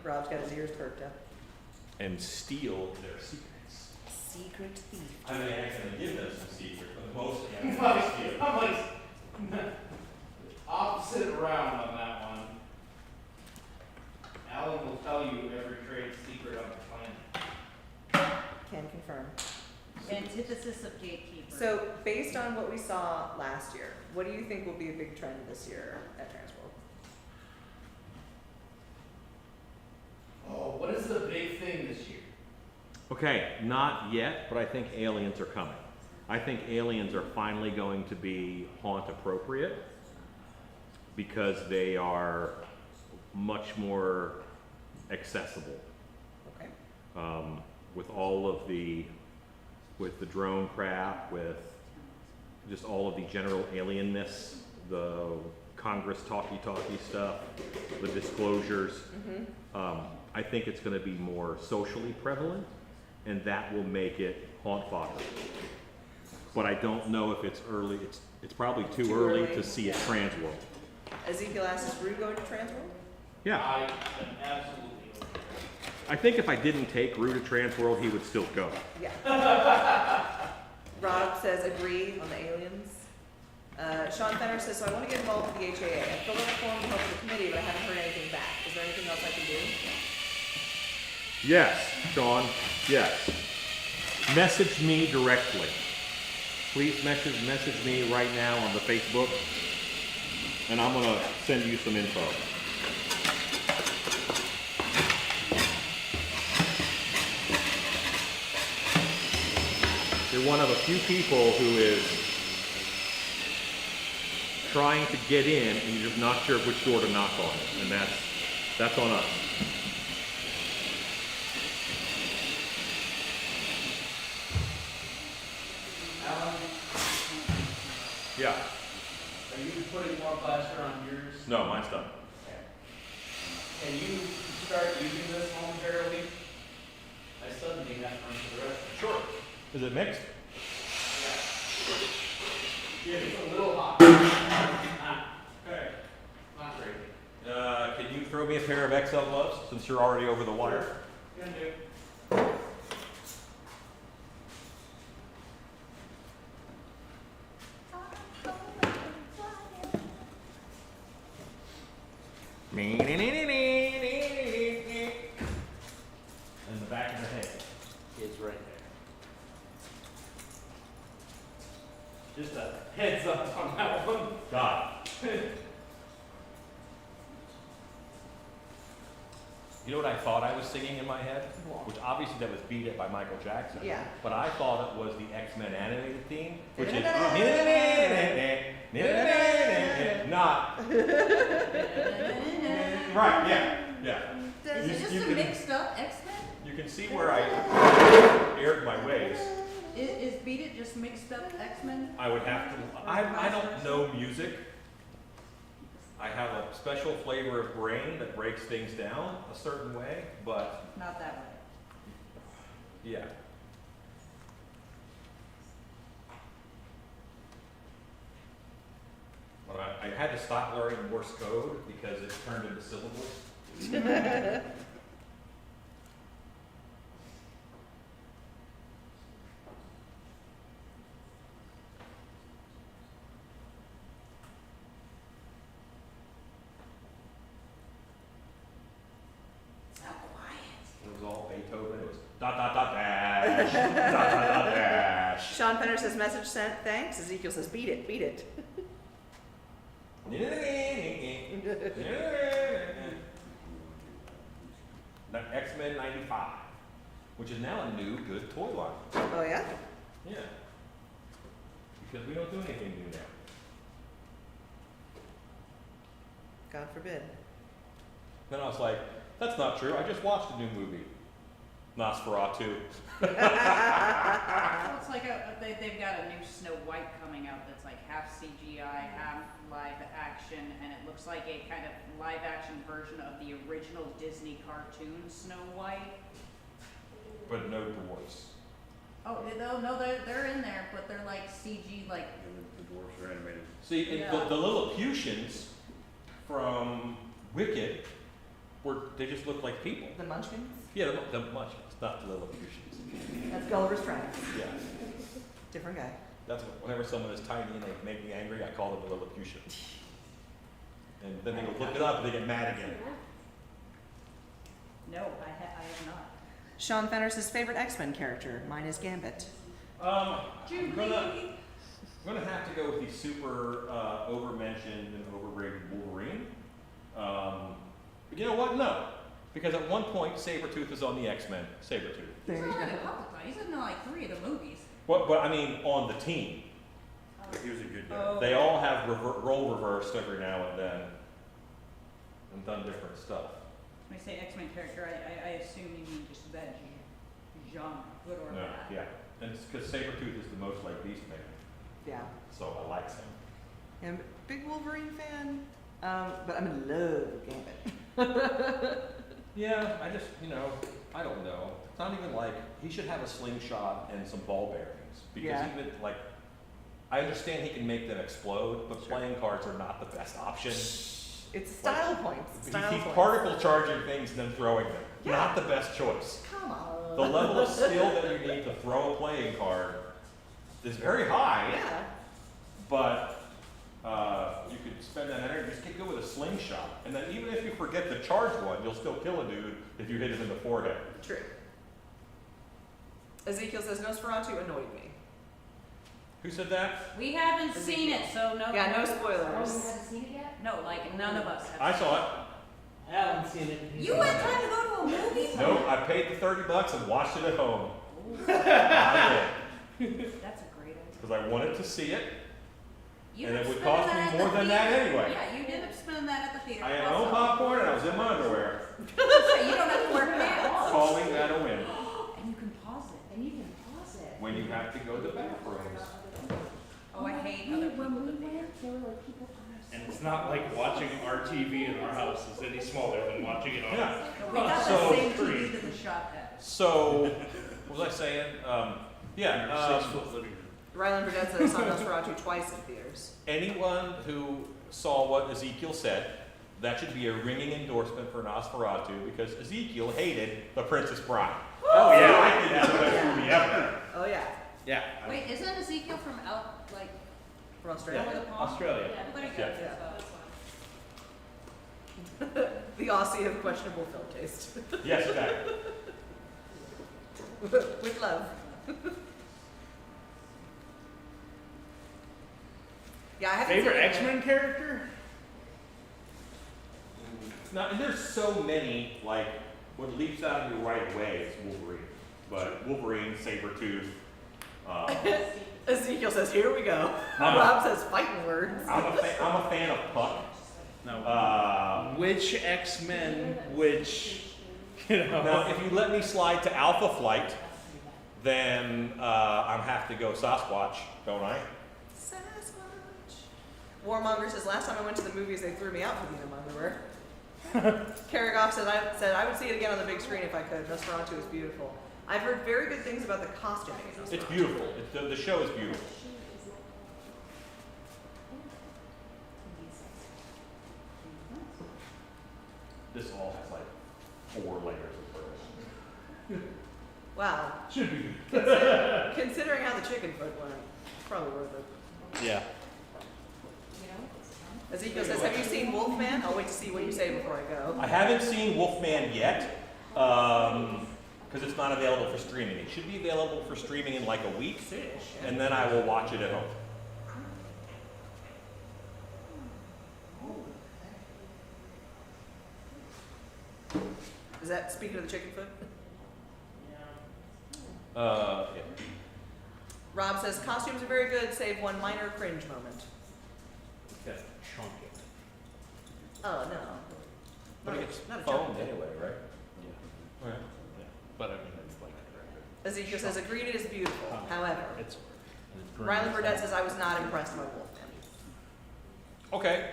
S2: Rob's got his ears perked up.
S1: and steal their secrets.
S2: Secret thief.
S1: I mean, I'm gonna give them some secrets, but mostly
S3: I'm like opposite around on that one. Alan will tell you every trade secret on the planet.
S2: Can confirm.
S4: Antithesis of gatekeeper.
S2: So, based on what we saw last year, what do you think will be a big trend this year at Transworld?
S3: Oh, what is the big thing this year?
S1: Okay, not yet, but I think aliens are coming. I think aliens are finally going to be haunt appropriate because they are much more accessible.
S2: Okay.
S1: With all of with the drone crap, with just all of the general alienness, the Congress talky stuff, the disclosures. I think it's going to be more socially prevalent, and that will make it haunt fodder. But I don't know if it's early. It's probably too early to see it Transworld.
S2: Ezekiel asked, is Rue going to Transworld?
S1: Yeah,
S3: I am absolutely okay.
S1: I think if I didn't take Rue to Transworld, he would still go.
S2: Yeah. Rob says agree on the aliens. Sean Fenner says, so I want to get involved with the HAA. I filled out a form to help with the committee, but I haven't heard anything back. Is there anything else I can do?
S1: Yes, Sean, yes. Message me directly. Please message me right now on the Facebook, and I'm gonna send you some info. You're one of a few people who is trying to get in, and you're just not sure which door to knock on, and that's on us.
S3: Alan,
S1: Yeah.
S3: are you putting more plaster on yours?
S1: No, mine's done.
S3: Okay. Can you start using this momentarily? I suddenly have to run to the restroom.
S1: Sure. Is it mixed?
S3: Yeah, it's a little hot. Okay. Not great.
S1: Can you throw me a pair of XL gloves since you're already over the wire?
S3: Can do.
S1: In the back of the head.
S3: It's right there. Just a heads up on that one.
S1: God. You know what I thought I was singing in my head?
S2: What?
S1: Which obviously that was Beat It by Michael Jackson.
S2: Yeah.
S1: But I thought it was the X-Men animated theme, which is not. Right, yeah, yeah.
S4: Is it just
S1: You
S4: a
S1: can-
S4: mixed up X-Men?
S1: You can see where I aired my ways.
S4: Is Beat It just mixed up X-Men?
S1: I would have to, I don't know music. I have a special flavor of brain that breaks things down a certain way, but
S4: Not that way.
S1: yeah. I had to stop learning Morse code because it turned into syllables.
S4: So quiet.
S1: It was all Beethoven. It was dot dot dot dash, dot dot dot dash.
S2: Sean Fenner says message sent, thanks. Ezekiel says beat it, beat it.
S1: X-Men 95, which is now a new good toy line.
S2: Oh yeah?
S1: Yeah. Because we don't do anything new now.
S2: God forbid.
S1: Then I was like, that's not true. I just watched a new movie. Nosferatu.
S4: Well, it's like they've got a new Snow White coming out that's like half CGI, half live action, and it looks like a kind of live action version of the original Disney cartoon Snow White.
S1: But no dwarfs.
S4: Oh, no, they're in there, but they're like CG, like.
S7: The dwarfs are animated.
S1: See, and
S4: Yeah.
S1: the Lilliputians from Wicked they just look like people.
S2: The Munchkins?
S1: Yeah, the Munchkins, not the Lilliputians.
S2: That's Gulliver's Travels.
S1: Yeah.
S2: Different guy.
S1: That's whenever someone is tiny and they make me angry, I call them a Lilliputian. And then they go look it up and they get mad again.
S4: No, I have not.
S2: Sean Fenner says favorite X-Men character. Mine is Gambit.
S1: I'm gonna have to go with the super over-mentioned and overrated Wolverine. But you know what? No. Because at one point, Sabretooth is on the X-Men. Sabretooth.
S2: There
S4: He's
S2: you
S4: not in a
S2: go.
S4: couple times. He's in like 3 of the movies.
S1: But I mean, on the team.
S7: But he was a good guy.
S4: Oh.
S1: They all have role reversed every now and then and done different stuff.
S4: When I say X-Men character, I assume you mean just that genre, good or
S1: No,
S4: bad.
S1: yeah. And it's because Sabretooth is the most like Beastman.
S2: Yeah.
S1: So I like him.
S2: I'm a big Wolverine fan, but I'm in love with Gambit.
S1: Yeah, I just, I don't know. It's not even like, he should have a slingshot and some ball bearings. Because
S2: Yeah.
S1: even, like, I understand he can make them explode, but playing cards are not the best option.
S2: It's style points. Style
S1: He's
S2: points.
S1: particle charging things and then throwing them.
S2: Yeah.
S1: Not the best choice.
S2: Come on.
S1: The level of skill that you need to throw a playing card is very high,
S2: Yeah.
S1: but you could spend that energy, just get good with a slingshot. And then even if you forget to charge one, you'll still kill a dude if you hit him in the forehead.
S2: True. Ezekiel says Nosferatu annoyed me.
S1: Who said that?
S4: We haven't seen it, so no.
S2: Yeah, no
S5: Oh, you
S2: spoilers.
S5: haven't seen it yet?
S4: No, like none of us have.
S1: I saw it.
S6: I haven't seen it.
S4: You had time to go to a movie?
S1: Nope, I paid the $30 and watched it at home. I did,
S4: That's a great idea.
S1: because I wanted to see it.
S4: You
S1: And it
S4: ended
S1: would
S4: up
S1: cost
S4: spending
S1: me
S4: at
S1: more
S4: the
S1: than that
S4: theater.
S1: anyway.
S4: Yeah, you ended up spending that at the theater.
S1: I had my own
S4: Also.
S1: popcorn and I was in my underwear,
S4: So you don't have to wear pants.
S1: calling that a win.
S4: And you can pause it.
S5: And you can pause it.
S1: When you have to go to the bathrooms.
S4: Oh, I hate other people
S5: When we
S4: that do
S5: went, there were like people on our
S6: And it's not like watching our TV in our house is any smaller than watching it on.
S1: Yeah.
S4: We got
S1: So-
S4: the same TV that the shop had.
S1: So, what was I saying? Yeah.
S6: 6 foot living room.
S2: Ryland Burdett said I saw Nosferatu twice in theaters.
S1: Anyone who saw what Ezekiel said, that should be a ringing endorsement for Nosferatu because Ezekiel hated The Princess Bride.
S6: Oh yeah.
S1: I think that's the best movie ever.
S2: Oh yeah.
S6: Yeah.
S4: Wait, isn't Ezekiel from out, like,
S2: From Australia.
S4: over the pond?
S6: Australia.
S5: Yeah.
S4: Very good.
S1: Yeah.
S4: So-
S2: The Aussie of questionable film taste.
S1: Yes, exactly.
S2: With love. Yeah, I haven't
S6: Favorite
S2: seen it yet.
S6: X-Men character?
S1: Now, and there's so many, like, what leaps out at you right away is Wolverine. But Wolverine, Sabretooth,
S2: Ezekiel says, "Here we go."
S1: I'm
S2: Rob says, "Fighting words."
S1: I'm a fan of Puck.
S6: No. Which X-Men? Which? You know.
S1: Now, if you let me slide to Alpha Flight, then I have to go Sasquatch, don't I?
S2: Sasquatch. Warmonger says, "Last time I went to the movies, they threw me out for being in my underwear." Karagov said, "I would see it again on the big screen if I could. Nosferatu is beautiful. I've heard very good things about the costuming in Nosferatu."
S1: It's beautiful. The show is beautiful. 4 layers of fur.
S2: Wow.
S3: Should be.
S2: Considering how the chicken foot went, it's probably worth it.
S1: Yeah.
S8: You know, it's fun.
S2: Ezekiel says, have you seen Wolfman? I'll wait to see what you say before I go.
S1: I haven't seen Wolfman yet, because it's not available for streaming. It should be available for streaming in like a week, and then I will watch it at home.
S2: Is that speaking of the chicken foot?
S1: Yeah.
S2: Rob says, costumes are very good, save one minor cringe moment.
S1: That's chunk it.
S2: Oh, no.
S1: But
S2: Not a-
S1: it's
S2: not a
S1: foamed
S2: chunk.
S1: anyway, right?
S6: Yeah.
S1: Okay.
S6: Yeah. But I mean, it's like.
S2: Ezekiel says, agreed, it is beautiful. However,
S6: It's.
S2: Riley Burdett says, I was not impressed by Wolfman.
S1: Okay.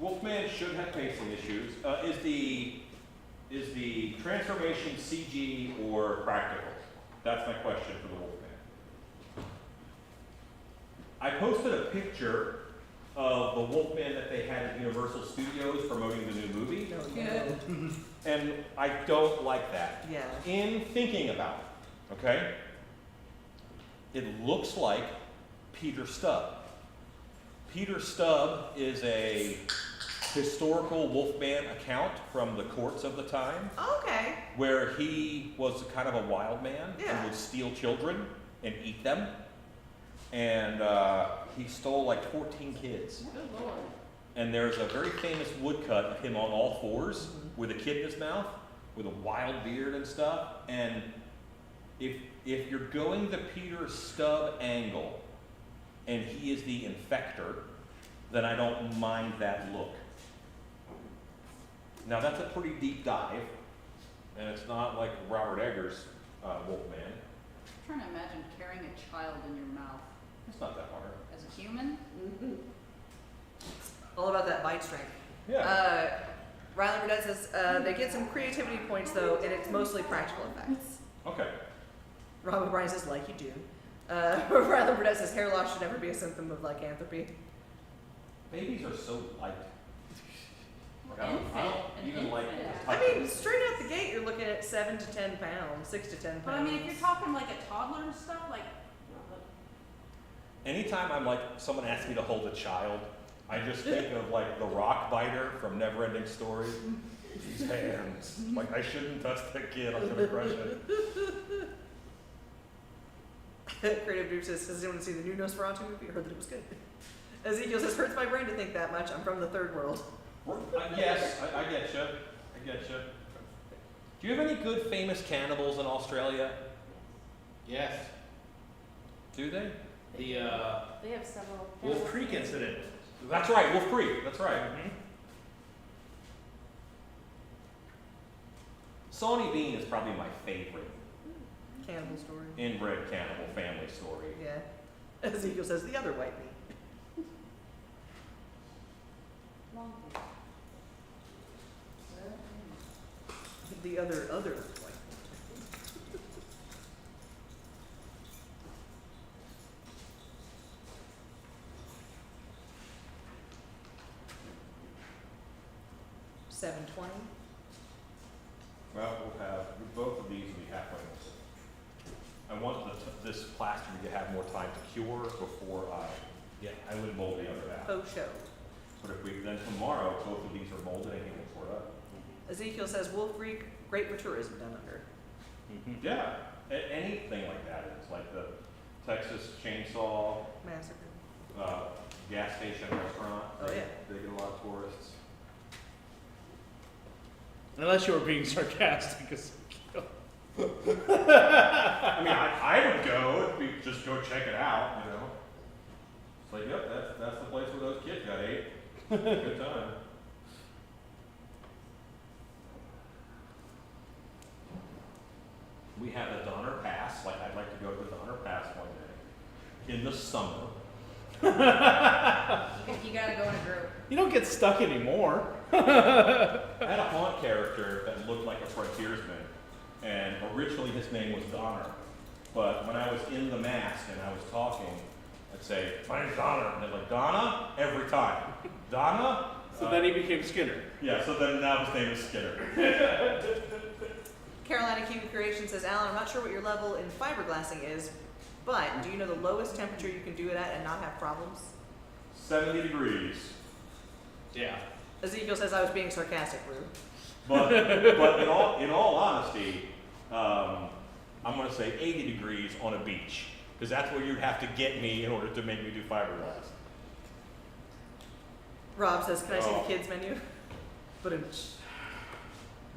S1: Wolfman should have pacing issues. Is the transformation CG or practical? That's my question for the Wolfman. I posted a picture of the Wolfman that they had at Universal Studios promoting the new movie,
S2: Good.
S1: and I don't like that.
S2: Yeah.
S1: In thinking about it, okay? It looks like Peter Stubb. Peter Stubb is a historical Wolfman account from the courts of the time,
S2: Okay.
S1: where he was kind of a wild man
S2: Yeah.
S1: and would steal children and eat them. And he stole like 14 kids.
S2: Good Lord.
S1: And there's a very famous woodcut of him on all fours with a kid in his mouth, with a wild beard and stuff. And if you're going the Peter Stubb angle, and he is the infector, then I don't mind that look. Now that's a pretty deep dive, and it's not like Robert Eggers' Wolfman.
S4: I'm trying to imagine carrying a child in your mouth
S1: It's not that hard.
S4: as a human.
S2: All about that bite strength.
S1: Yeah.
S2: Riley Burdett says, they get some creativity points though, and it's mostly practical effects.
S1: Okay.
S2: Robin Bryan says, like you do. Riley Burdett says, hair loss should never be a symptom of lycanthropy.
S1: Babies are so light.
S8: Well,
S1: I don't even like
S8: infant.
S1: the
S2: I
S1: type
S2: mean,
S1: of-
S2: straight out the gate, you're looking at 7 to 10 pounds, 6 to 10 pounds.
S4: But I mean, if you're talking like a toddler and stuff, like,
S1: Anytime I'm like, someone asks me to hold a child, I just think of like the rock biter from Neverending Story. These hands. Like, I shouldn't touch that kid, I'm gonna crush it.
S2: Creative Dude says, has anyone seen the new Nosferatu movie? I heard that it was good. Ezekiel says, hurts my brain to think that much. I'm from the third world.
S1: Yes, I get you. I get you. Do you have any good famous cannibals in Australia?
S9: Yes.
S1: Do they?
S9: The
S5: They have several.
S9: Wolf Creek incident.
S1: That's right, Wolf Creek, that's right. Sawney Bean is probably my favorite
S2: Cannibal story.
S1: inbred cannibal family story.
S2: Yeah. Ezekiel says, the other white meat.
S8: Long
S2: The other white meat. $7.20.
S1: Well, we'll have, both of these will be halfway. I want this plaster to have more time to cure before I would mold the other half.
S2: Faux show.
S1: But if we, then tomorrow, both of these are molded and can pour up.
S2: Ezekiel says, Wolf Creek, great for tourism down under.
S1: Yeah, anything like that. It's like the Texas Chainsaw,
S2: Massacre.
S1: gas station restaurant.
S2: Oh, yeah.
S1: They get a lot of tourists.
S3: Unless you were being sarcastic.
S1: I mean, I would go, if we just go check it out, you know. It's like, yep, that's the place where those kids got ate. Good time. We have a Donner Pass, like I'd like to go to the Donner Pass one day. In the summer.
S4: you gotta go in a group.
S3: You don't get stuck anymore.
S1: I had a haunt character that looked like a frontiersman, and originally his name was Donner. But when I was in the mask and I was talking, I'd say, my name's Donner. And they're like, Donna? Every time. Donna?
S6: So then he became Skinner.
S1: Yeah, so then now his name is Skinner.
S2: Carolina Cubic Creation says, Alan, I'm not sure what your level in fiberglassing is, but do you know the lowest temperature you can do it at and not have problems?
S1: 70 degrees.
S6: Yeah.
S2: Ezekiel says I was being sarcastic, Rue.
S1: But in all honesty, I'm going to say 80 degrees on a beach, because that's where you'd have to get me in order to make me do fiberglass.
S2: Rob says, can I see the kids menu? But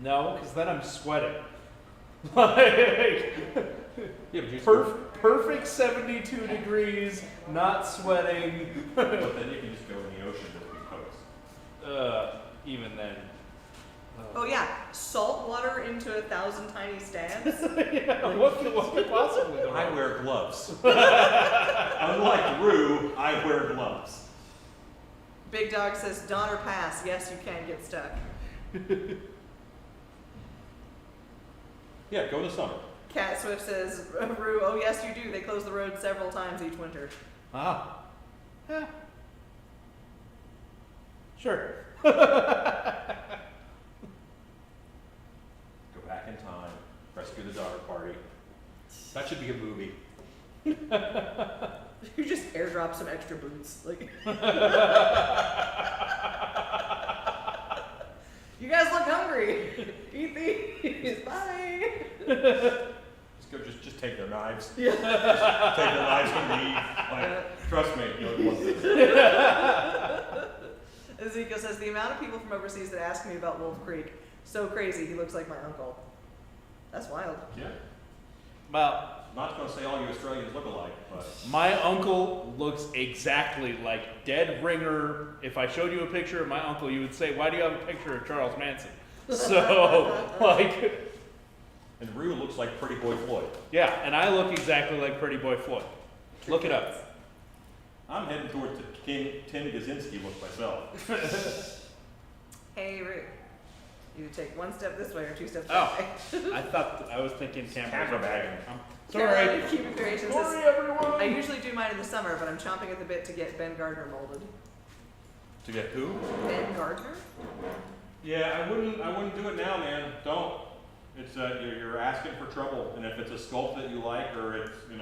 S6: No, because then I'm sweating. Like,
S1: Yeah, but you
S6: perfect 72 degrees, not sweating.
S1: but then you can just go in the ocean with big coats.
S6: Even then.
S2: oh yeah, salt water into 1,000 tiny stabs.
S6: Yeah, what could possibly go
S1: I
S6: wrong?
S1: wear gloves. Unlike Rue, I wear gloves.
S2: Big Dog says, Dawn or pass. Yes, you can get stuck.
S1: Yeah, go in the summer.
S2: Cat Swift says, Rue, oh yes you do. They close the road several times each winter.
S6: Ah. Yeah. Sure.
S1: Go back in time, rescue the daughter party. That should be a movie.
S2: You just airdrop some extra boots. Like you guys look hungry. Eat these. Bye.
S1: Just take their knives.
S2: Yeah.
S1: Just take their knives and leave. Like, trust me, you don't want this.
S2: Ezekiel says, the amount of people from overseas that ask me about Wolf Creek, so crazy, he looks like my uncle. That's wild.
S1: Yeah.
S6: Well,
S1: Not going to say all you Australians look alike, but
S6: my uncle looks exactly like dead ringer. If I showed you a picture of my uncle, you would say, why do you have a picture of Charles Manson? So, like,
S1: and Rue looks like Pretty Boy Floyd.
S6: yeah, and I look exactly like Pretty Boy Floyd. Look it up.
S1: I'm heading towards the Tim Gazinski look myself.
S2: Hey, Rue. You take one step this way or two steps
S6: Oh.
S2: that way.
S6: I thought I was thinking
S1: Camera bagging.
S6: Sorry.
S2: Carolina Cubic Creation says,
S6: Sorry, everyone.
S2: I usually do mine in the summer, but I'm chomping at the bit to get Ben Gardner molded.
S1: To get who?
S2: Ben Gardner?
S1: Yeah, I wouldn't do it now, man. Don't. It's you're asking for trouble, and if it's a sculpt that you like, or it's then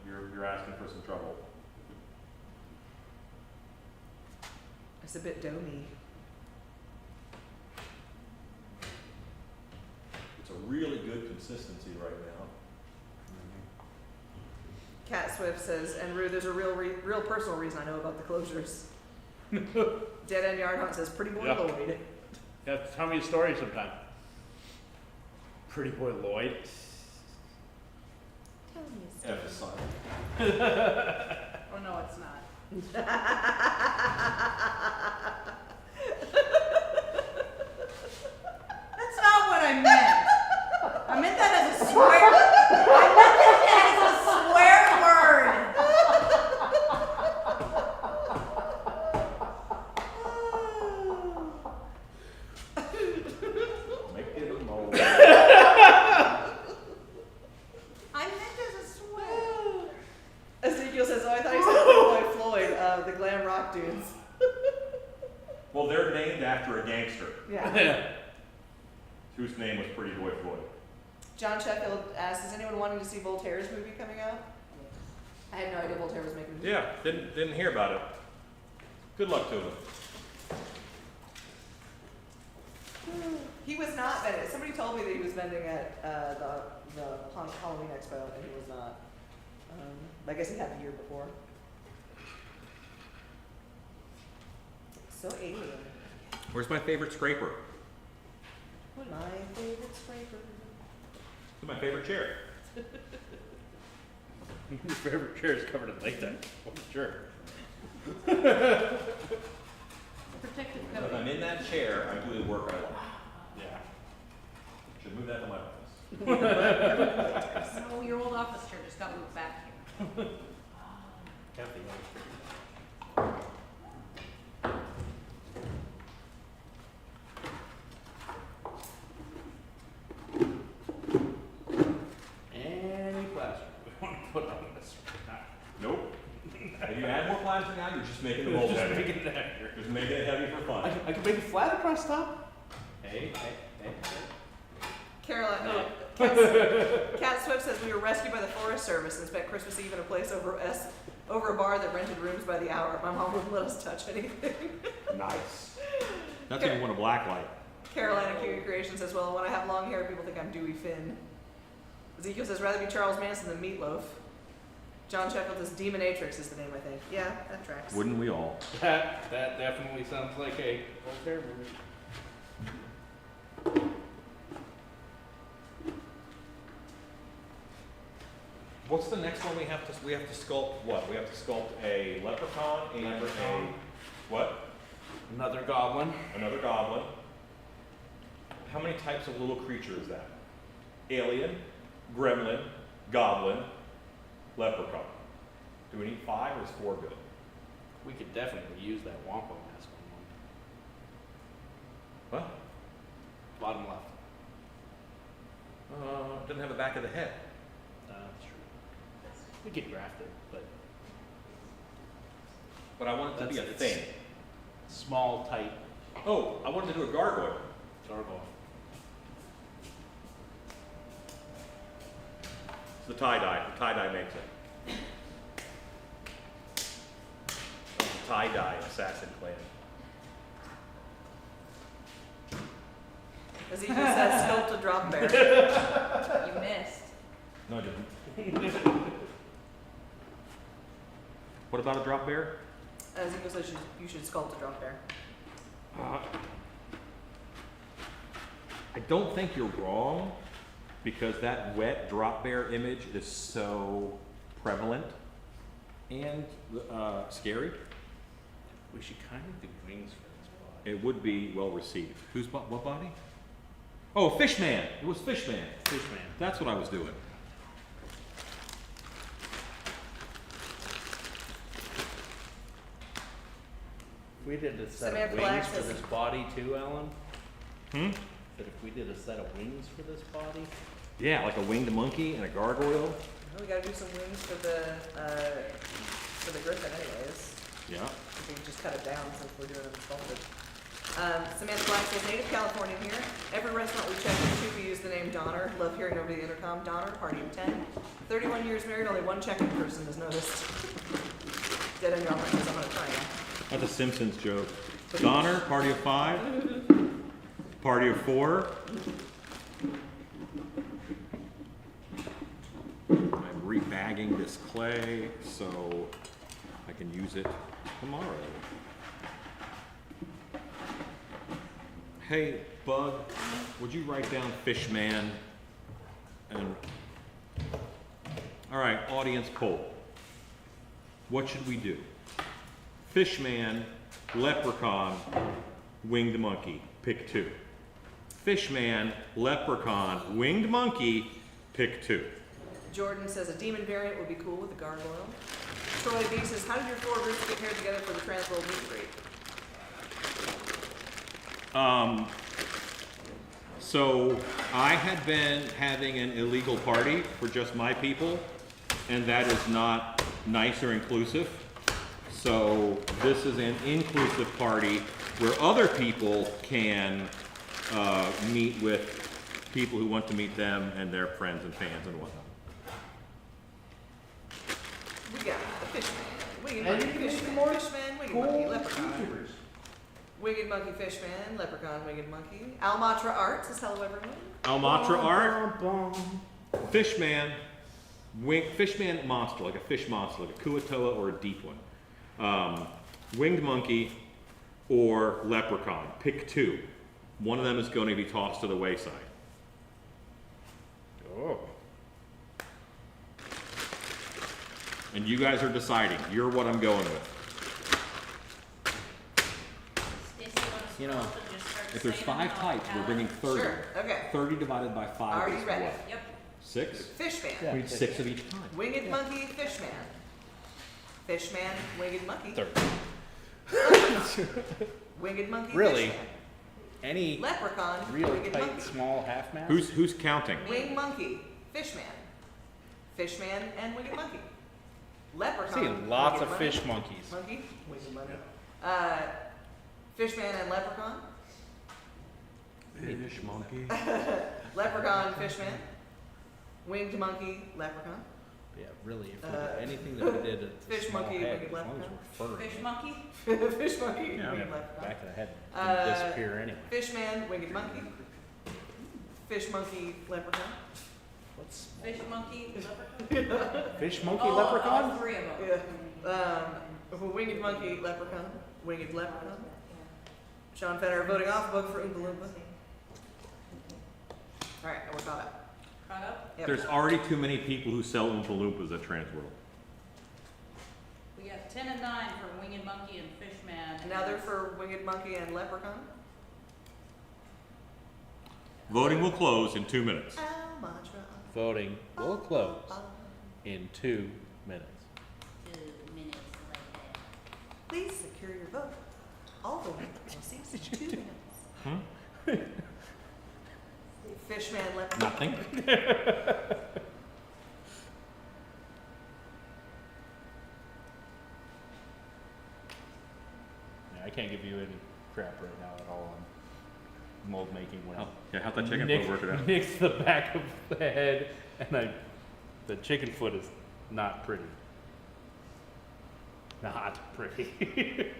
S1: you're asking for some trouble.
S2: It's a bit domey.
S1: It's a really good consistency right now.
S2: Cat Swift says, and Rue, there's a real personal reason I know about the closures. Dead End Yard Hunt says, Pretty Boy
S6: Yeah.
S2: Lloyd.
S6: Yeah, tell me a story sometime. Pretty Boy Lloyd.
S2: Tell me a
S1: F is silent.
S4: Oh no, it's not. That's not what I meant. I meant that as a swear. I meant that as a swear word.
S1: Make it a mold.
S4: I meant as a swear.
S2: Ezekiel says, oh, I thought he said Pretty Boy Floyd, the glam rock dudes.
S1: Well, they're named after a gangster
S2: Yeah.
S1: whose name was Pretty Boy Floyd.
S2: John Sheffield asks, is anyone wanting to see Voltaire's movie coming out? I had no idea Voltaire was making a movie.
S1: Yeah, didn't hear about it. Good luck to him.
S2: He was not vending. Somebody told me that he was vending at the Halloween Expo, and he was not. I guess he had the year before. So alien.
S1: Where's my favorite scraper?
S2: My favorite scraper.
S1: Where's my favorite chair?
S6: Your favorite chair is covered in latex. I'm sure.
S4: Protective
S1: If I'm
S4: coating.
S1: in that chair, I do the work I like.
S6: Yeah.
S1: Should move that to my office.
S4: So your old office chair just got moved back here.
S6: Kathy, any plaster we want to put on this?
S1: Nope. If you add more plaster now, you're just making the mold
S6: Just
S1: heavy.
S6: making it heavier.
S1: Just making it heavy for fun.
S6: I can make it flat across top. Hey.
S2: Caroline, oh, Cat Swift says we were rescued by the Forest Service and spent Christmas Eve in a place over a bar that rented rooms by the hour. My mom wouldn't let us touch anything.
S1: Nice. That's when you want a black light.
S2: Carolina Kiwi Creation says, well, when I have long hair, people think I'm Dewey Finn. Ezekiel says, rather be Charles Manson than Meatloaf. John Sheffield says, Demonatrix is the name, I think. Yeah, that tracks.
S1: Wouldn't we all?
S6: That definitely sounds like a Voltaire movie.
S1: What's the next one we have to sculpt? What? We have to sculpt a leprechaun and
S6: Leprechaun.
S1: a what?
S6: Another goblin.
S1: Another goblin. How many types of little creature is that? Alien, gremlin, goblin, leprechaun. Do we need 5 or is 4 good?
S6: We could definitely use that Wampa mask on one.
S1: What?
S6: Bottom left.
S1: Doesn't have the back of the head.
S6: That's true. We could draft it, but
S1: But I want it to be a
S6: It's
S1: thing.
S6: small, tight
S1: Oh, I wanted to do a gargoyle.
S6: gargoyle.
S1: It's the tie-dye. The tie-dye makes it. Tie-dye assassin clan.
S2: Ezekiel says, sculpt a drop bear.
S8: You missed.
S1: No, I didn't. What about a drop bear?
S2: Ezekiel says you should sculpt a drop bear.
S1: I don't think you're wrong, because that wet drop bear image is so prevalent and scary.
S6: We should kind of do wings for this body.
S1: It would be well received. What body? Oh, Fishman. It was Fishman.
S6: Fishman.
S1: That's what I was doing.
S6: If we did a set
S2: Samantha
S6: of
S2: Black
S6: wings for
S2: says-
S6: this body too, Alan,
S1: Hmm?
S6: that if we did a set of wings for this body,
S1: Yeah, like a winged monkey and a gargoyle.
S2: Well, we gotta do some wings for the griffin anyways.
S1: Yeah.
S2: We can just cut it down since we're doing it sculpted. Samantha Black says, native Californian here. Every restaurant we check into, we use the name Donner. Love hearing over the intercom. Donner, party of 10. 31 years married, only one check-in person has noticed. Dead on your offer because I'm gonna try now.
S1: That's a Simpsons joke. Donner, party of 5. Party of 4. I'm rebagging this clay so I can use it tomorrow. Hey, Bug, would you write down Fishman? And all right, audience poll. What should we do? Fishman, leprechaun, winged monkey. Pick 2. Fishman, leprechaun, winged monkey. Pick 2.
S2: Jordan says a demon variant would be cool with a gargoyle. Troy B says, how did your 4 groups get paired together for the Transworld meet and greet?
S1: So I had been having an illegal party for just my people, and that is not nice or inclusive. So this is an inclusive party where other people can meet with people who want to meet them and their friends and fans and whatnot.
S2: We got the Fishman, Winged
S9: And
S2: Monkey,
S9: you can make
S2: Fishman,
S9: more
S2: Fishman, Winged
S9: cool
S2: Monkey, Leprechaun.
S9: YouTubers.
S2: Winged Monkey, Fishman, Leprechaun, Winged Monkey. Almatra Art says, hello everyone.
S1: Almatra art, Fishman, Fishman monster, like a fish monster, like a Kuatoa or a deep one. Winged monkey or leprechaun. Pick 2. One of them is going to be tossed to the wayside.
S6: oh,
S1: And you guys are deciding. You're what I'm going with.
S6: you know,
S1: If there's 5 types, we're bringing 30.
S2: Sure, okay.
S1: 30 divided by 5
S2: Are
S1: is
S2: you ready?
S1: what?
S8: Yep.
S1: 6?
S2: Fishman.
S6: Yeah.
S1: We need 6 of each kind.
S2: Winged Monkey, Fishman. Fishman, Winged Monkey.
S6: 30.
S2: Winged Monkey,
S6: Really?
S2: Fishman.
S6: Any
S2: Leprechaun,
S6: real
S2: Winged
S6: tight,
S2: Monkey.
S6: small half mask?
S1: Who's counting?
S2: Winged Monkey, Fishman. Fishman and Winged Monkey. Leprechaun.
S6: See lots
S2: Wicked
S6: of
S2: Monkey.
S6: fish monkeys.
S2: Monkey? Wicked Monkey. Fishman and Leprechaun.
S1: Fish monkey.
S2: Leprechaun, Fishman. Winged Monkey, Leprechaun.
S6: Yeah, really, if we did anything that we did at the
S2: Fish
S6: small
S2: monkey,
S6: head,
S2: wicked
S6: as long as
S2: leprechaun.
S6: we're furry,
S4: Fish monkey?
S2: Fish Monkey,
S1: Yeah.
S2: Winged
S6: yeah,
S2: Leprechaun.
S6: back of the head
S2: Uh,
S6: can disappear anyway.
S2: Fishman, Winged Monkey. Fish Monkey, Leprechaun.
S6: What's
S4: Fish monkey, leprechaun?
S6: fish monkey
S4: All
S6: leprechaun?
S4: three of them.
S2: Winged Monkey, Leprechaun. Winged Leprechaun. Sean Fenner voting off book for Oompa Loompa. Alright, we're caught up.
S4: Caught up?
S2: Yep.
S1: There's already too many people who sell Oompa Loompas at Transworld.
S4: We got 10 and 9 for Winged Monkey and Fishman.
S2: And now they're for Winged Monkey and Leprechaun.
S1: Voting will close in 2 minutes.
S2: Almatra.
S6: Voting will close in 2 minutes.
S4: 2 minutes later.
S2: Please secure your vote. All voting will cease in 2 minutes.
S1: Hmm?
S2: Fishman, Leprechaun.
S1: Nothing.
S6: Yeah, I can't give you any crap right now at all on mold making when
S1: Yeah, how'd that chicken
S6: Nick,
S1: foot work it out?
S6: Nick's the back of the head, and the chicken foot is not pretty. Not pretty.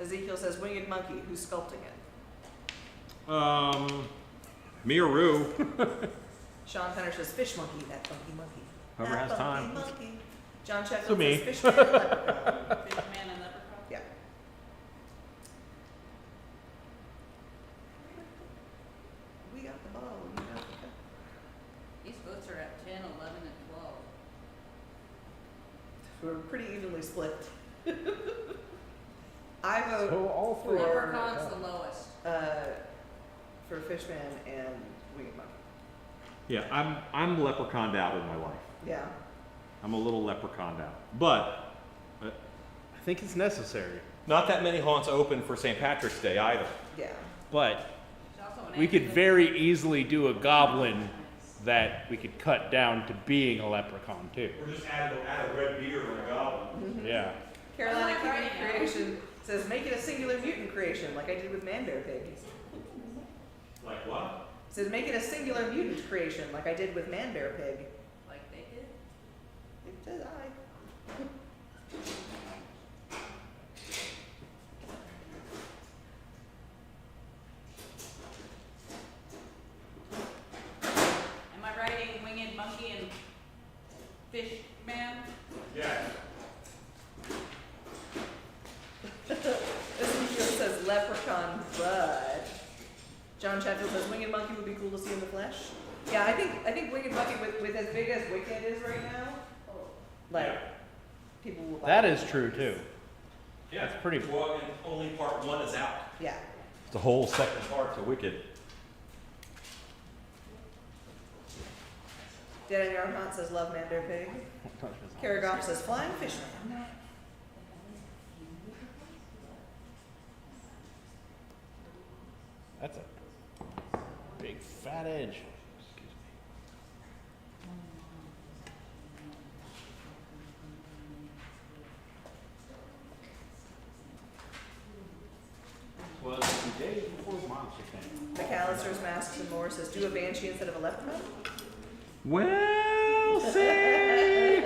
S2: Ezekiel says Winged Monkey. Who's sculpting it?
S1: Me or Roo.
S2: Sean Penner says Fish Monkey. That funky monkey.
S1: Whoever
S2: That
S1: has
S2: funky
S1: time.
S2: Monkey. John
S6: So
S2: Sheffield
S6: me.
S2: says Fishman, Leprechaun.
S4: Fishman and leprechaun?
S2: Yeah. We got the ball. We got the cup.
S4: These votes are at 10, 11, and 12.
S2: We're pretty evenly split. I vote
S6: So all three.
S4: Leprechaun's the lowest.
S2: for Fishman and Winged Monkey.
S1: Yeah, I'm leprechauned out in my life.
S2: Yeah.
S1: I'm a little leprechauned out. But
S6: I think it's necessary,
S1: not that many haunts open for St. Patrick's Day either.
S2: Yeah.
S6: but
S4: There's also an
S6: we could
S4: anti-
S6: very easily do a goblin that we could cut down to being a leprechaun too.
S1: We're just add a red beard and a goblin.
S6: Yeah.
S2: Carolina
S4: I like
S2: King
S4: writing now.
S2: Creation says make it a singular mutant creation like I did with Man Bear Pig.
S1: Like what?
S2: Says make it a singular mutant creation like I did with Man Bear Pig.
S4: Like they did.
S2: It says I.
S4: Am I writing Winged Monkey and Fishman?
S1: Yes.
S2: Ezekiel says leprechaun, but John Chatfield says Winged Monkey would be cool to see in the flesh. Yeah, I think Winged Monkey with as big as Wicked is right now, like
S1: Yeah.
S2: people will buy
S6: That
S2: it.
S6: is true too.
S1: Yeah,
S6: That's pretty-
S1: Well, and only part 1 is out.
S2: Yeah.
S1: The whole second part to Wicked.
S2: Dead End Yarnhunt says love Man Bear Pig. Karagoff says flying fishman.
S6: That's a big fat edge. Excuse me. Was the day before Monster came.
S2: McAllister's Masks and More says do a banshee instead of a leprechaun.
S1: Well, see.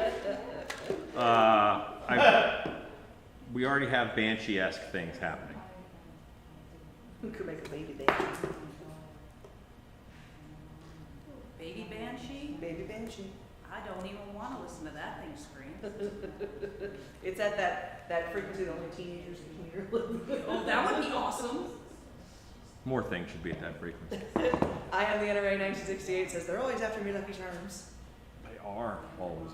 S1: We already have Banshee-esque things happening.
S2: Who could make a baby banshee?
S4: Baby Banshee?
S2: Baby banshee.
S4: I don't even want to listen to that thing scream.
S2: It's at that frequency that only teenagers can hear.
S4: Oh, that would be awesome.
S1: More things should be at that frequency.
S2: I am the NRA 1968 says they're always after me Lucky Charms.
S1: They are always.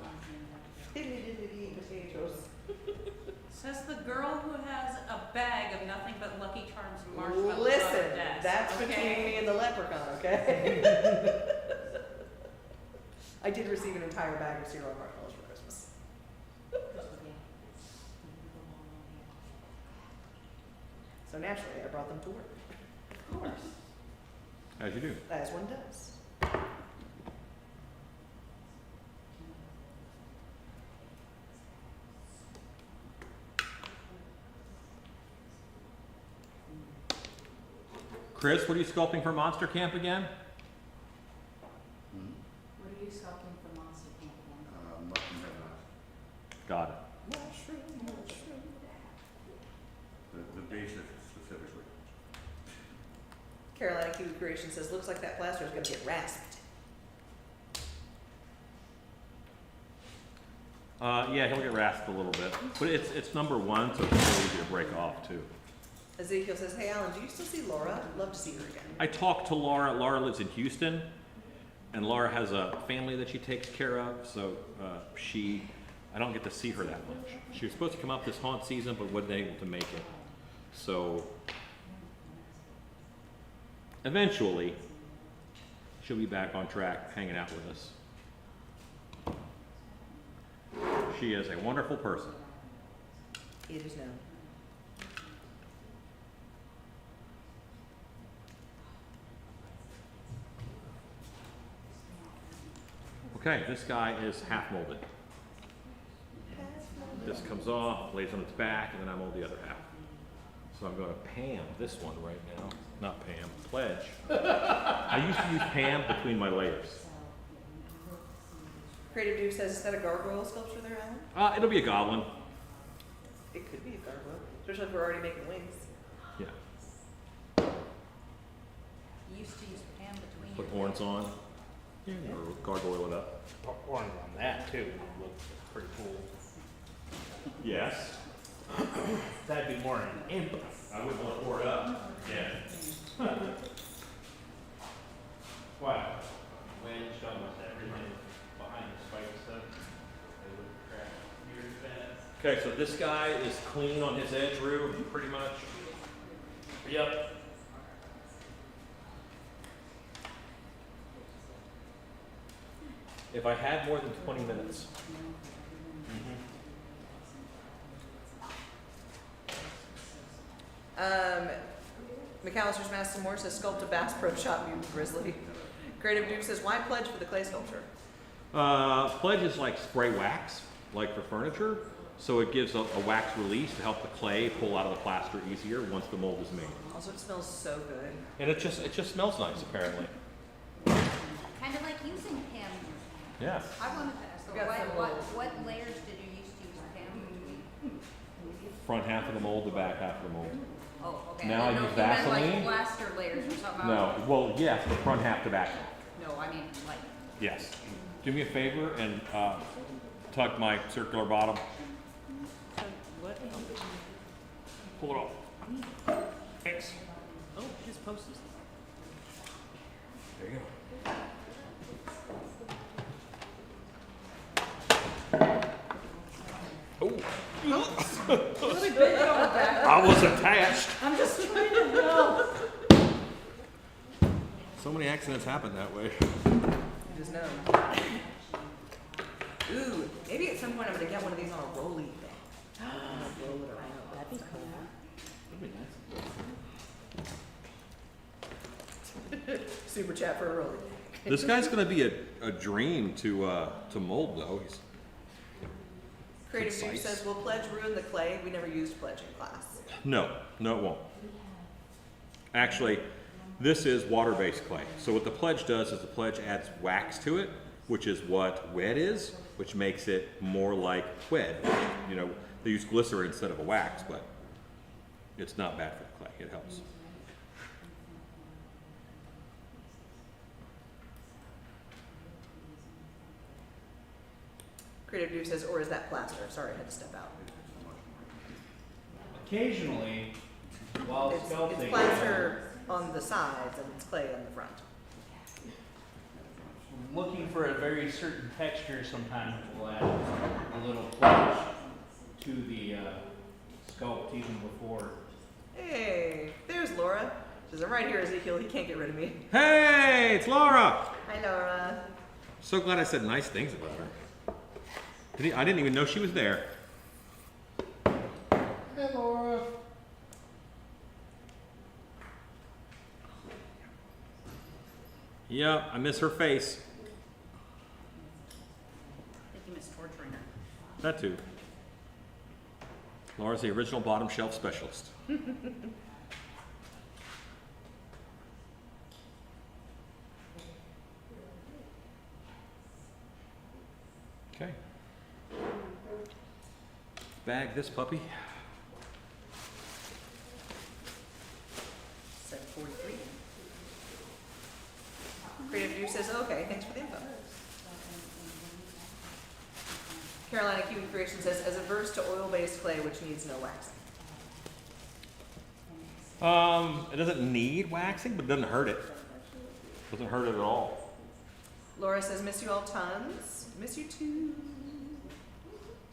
S2: Diddly diddly potatoes.
S4: Says the girl who has a bag of nothing but Lucky Charms marshmallows on her
S2: Listen,
S4: desk.
S2: that's
S4: okay?
S2: between me and the leprechaun, okay? I did receive an entire bag of cereal marshmallows for Christmas. So naturally, I brought them to work.
S4: Of course.
S1: As you do.
S2: As one does.
S1: Chris, what are you sculpting for Monster Camp again?
S4: What are you sculpting for Monster Camp again?
S7: Mushroom head knots.
S1: Got it.
S7: The basic specifically.
S2: Carolina Q Creation says, looks like that plaster is gonna get rasped.
S1: Yeah, he'll get rasped a little bit, but it's number 1, so it's really easy to break off too.
S2: Ezekiel says, hey Alan, do you still see Laura? I'd love to see her again.
S1: I talked to Laura. Laura lives in Houston, and Laura has a family that she takes care of, so I don't get to see her that much. She was supposed to come up this haunt season, but wasn't able to make it. So eventually, she'll be back on track, hanging out with us. She is a wonderful person.
S2: It is known.
S1: Okay, this guy is half molded. This comes off, lays on its back, and then I mold the other half. So I'm going to Pam this one right now. Not Pam, Pledge. I used to use Pam between my layers.
S2: Creative Duke says, is that a gargoyle sculpture there, Alan?
S1: It'll be a goblin.
S2: It could be a gargoyle, especially if we're already making wings.
S1: Yeah.
S4: You used to use Pam between
S1: Put
S4: your
S1: horns on. Or gargoyle it up.
S6: Horns on that too, looks pretty cool.
S1: Yes.
S6: That'd be more an imp.
S1: I wouldn't want to pour it up. Yeah.
S9: Wow. Wedged almost everything behind the spike stuff. They would crack here fast.
S1: Okay, so this guy is clean on his edge, Rue, pretty much.
S6: Yep.
S1: If I had more than 20 minutes.
S2: McAllister's Mass some more says, sculpt a Bass Pro Shop mutant grizzly. Creative Duke says, why pledge for the clay sculpture?
S1: Pledge is like spray wax, like for furniture. So it gives a wax release to help the clay pull out of the plaster easier once the mold is made.
S2: Also, it smells so good.
S1: And it just smells nice, apparently.
S4: kind of like using Pam.
S1: Yeah.
S4: I wanted to ask,
S2: We got some
S4: what layers did you use to use Pam?
S1: Front half of the mold, the back half of the mold.
S4: Oh, okay.
S1: Now I
S4: didn't know
S1: use
S4: if you meant,
S1: Vaseline.
S4: like plaster layers or something.
S1: No, well, yes, the front half to back half.
S4: No, I mean like.
S1: Yes. Do me a favor and tug my circular bottom.
S2: What?
S1: Pull it off. Thanks.
S2: Oh, his post is.
S1: There you go.
S2: Really big on the back.
S1: I was attached.
S2: I'm just trying to know.
S1: So many accidents happen that way.
S2: It is known. Ooh, maybe at some point I'm gonna get one of these on a rolly thing. I'm gonna roll it around. That'd be cool. Super chat for a rolly.
S1: This guy's gonna be a dream to mold though. He's
S2: Creative Duke
S1: concise.
S2: says, will pledge ruin the clay? We never used pledge in class.
S1: No, it won't. Actually, this is water-based clay. So what the pledge does is the pledge adds wax to it, which is what wet is, which makes it more like wed. You know, they use glycerin instead of a wax, but it's not bad for the clay. It helps.
S2: Creative Duke says, or is that plaster? Sorry, I had to step out.
S9: Occasionally, while
S2: It's
S9: sculpting,
S2: plaster on the sides and it's clay on the front.
S9: looking for a very certain texture, sometimes we'll add a little polish to the sculpt even before.
S2: Hey, there's Laura. She says, I'm right here, Ezekiel. He can't get rid of me.
S1: Hey, it's Laura.
S2: Hi, Laura.
S1: So glad I said nice things about her. I didn't even know she was there.
S9: Hey, Laura.
S1: Yeah, I miss her face.
S4: I think you missed torturing her.
S1: That too. Laura's the original bottom shelf specialist. bag this puppy.
S2: 743. Creative View says, okay, thanks for the info. Carolina Kiwi Creation says, as averse to oil-based clay which needs no waxing.
S1: It doesn't need waxing, but it doesn't hurt it. Doesn't hurt it at all.
S2: Laura says, miss you all tons. Miss you too.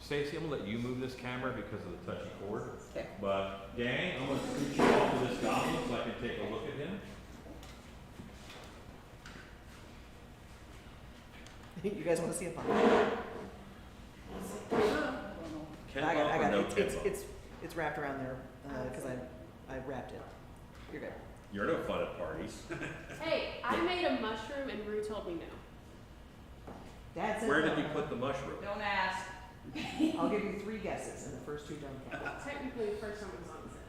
S1: Stacy, I'm gonna let you move this camera because of the touchy cord.
S2: Okay.
S1: But gang, I'm gonna scoot you off of this goblin so I can take a look at him.
S2: You guys want to see a pop?
S1: Ken
S2: I got
S1: bump or
S2: it.
S1: no Ken bump?
S2: It's wrapped around there because I wrapped it. You're good.
S1: You're no fun at parties.
S5: Hey, I made a mushroom and Rue told me no.
S2: Dad said
S1: Where
S2: no.
S1: did you put the mushroom?
S4: Don't ask.
S2: I'll give you 3 guesses, and the first 2 don't count.
S5: Technically, the first one was on set.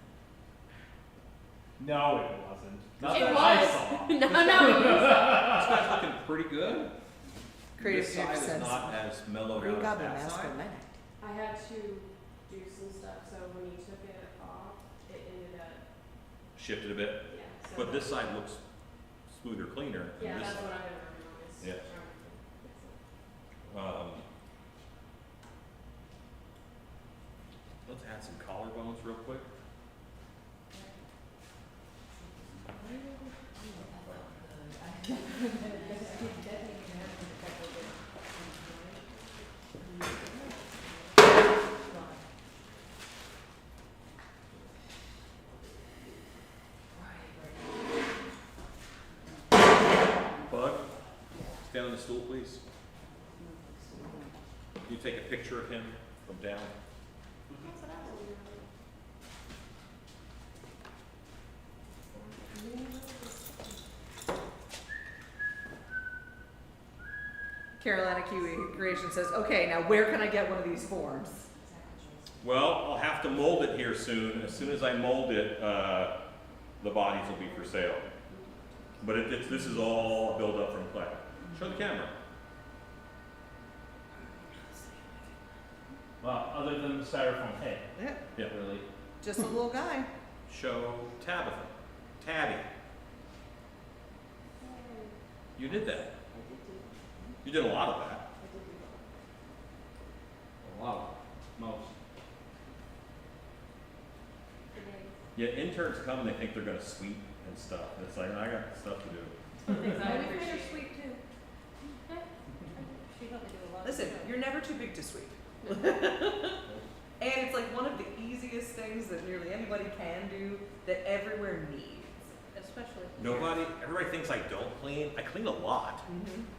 S6: No, it wasn't. Not
S5: It
S6: that I
S5: was.
S6: saw.
S5: No, you saw.
S1: This guy's looking pretty good.
S2: Creative
S1: This side
S2: View
S1: is
S2: says,
S1: not as mellowed
S2: Green
S1: out as
S2: Goblin
S1: that
S2: Mask
S1: side.
S2: of Night.
S5: I had to do some stuff, so when you took it off, it ended up,
S1: Shifted a bit.
S5: yeah. So
S1: But this side looks smoother, cleaner
S5: yeah,
S1: than this
S5: that's
S1: side.
S5: what I've been working on. Is
S1: Yeah.
S5: trying to fix it.
S1: Let's add some collarbones real quick. Bug, stand on the stool, please. Can you take a picture of him from down?
S5: That's what I was wondering.
S2: Carolina Kiwi Creation says, okay, now where can I get one of these forms?
S1: Well, I'll have to mold it here soon. As soon as I mold it, the bodies will be for sale. But this is all built up from clay. Show the camera.
S6: Well, other than the styrofoam head,
S2: Yeah,
S1: Yeah.
S6: really.
S2: just a little guy.
S1: Show Tabitha. Tabby. You did that. You did a lot of that.
S6: A lot. Most.
S1: Yeah, interns come and they think they're gonna sweep and stuff. And it's like, I got stuff to do.
S4: Things I
S8: We made her
S4: appreciate.
S8: sweet too. She helped me do a lot. of
S2: Listen,
S8: stuff.
S2: you're never too big to sweep. And it's like one of the easiest things that nearly anybody can do that everywhere needs.
S8: Especially.
S1: Everybody thinks I don't clean. I clean a lot.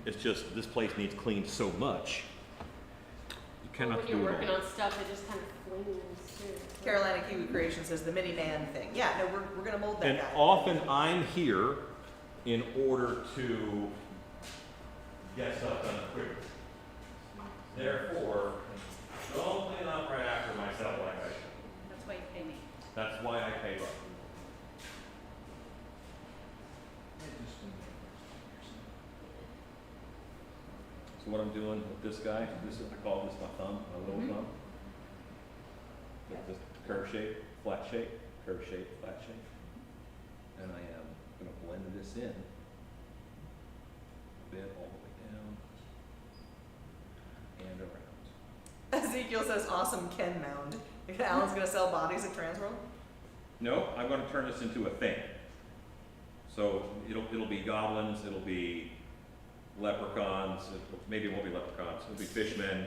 S1: It's just, this place needs cleaned so much. You cannot
S5: When
S1: do
S5: you're
S1: it
S5: working
S1: all.
S5: on stuff, it just kind of flings too.
S2: Carolina Kiwi Creation says the mini man thing. Yeah, no, we're gonna mold that
S1: And
S2: guy.
S1: often I'm here in order to get stuff done quicker. Therefore, don't clean up right after myself like I should.
S4: That's why you pay me.
S1: That's why I pay up. So what I'm doing with this guy, I call this my thumb, my little thumb. Just curve shape, flat shape, curve shape, flat shape. And I am gonna blend this in a bit all the way down and around.
S2: Ezekiel says awesome Ken mound. Alan's gonna sell bodies at Transworld.
S1: No, I'm gonna turn this into a thing. So it'll be goblins, it'll be leprechauns, maybe it won't be leprechauns, it'll be fishmen,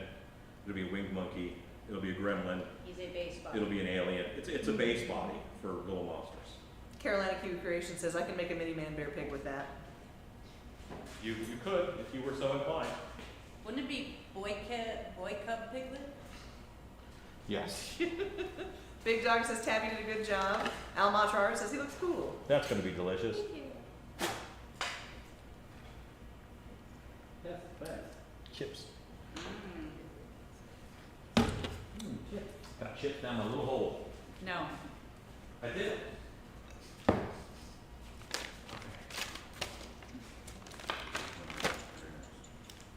S1: it'll be a winged monkey, it'll be a gremlin,
S4: He's a base body.
S1: it'll be an alien. It's a base body for little monsters.
S2: Carolina Kiwi Creation says I can make a mini man bear pig with that.
S1: You could, if you were so inclined.
S4: Wouldn't it be boy cub piglet?
S1: Yes.
S2: Big Dog says Tabby did a good job. Al Matrar says he looks cool.
S1: That's gonna be delicious.
S5: Thank you.
S6: Yes, thanks.
S1: Chips.
S4: Mm.
S1: Got chips down a little hole.
S4: No.
S1: I did.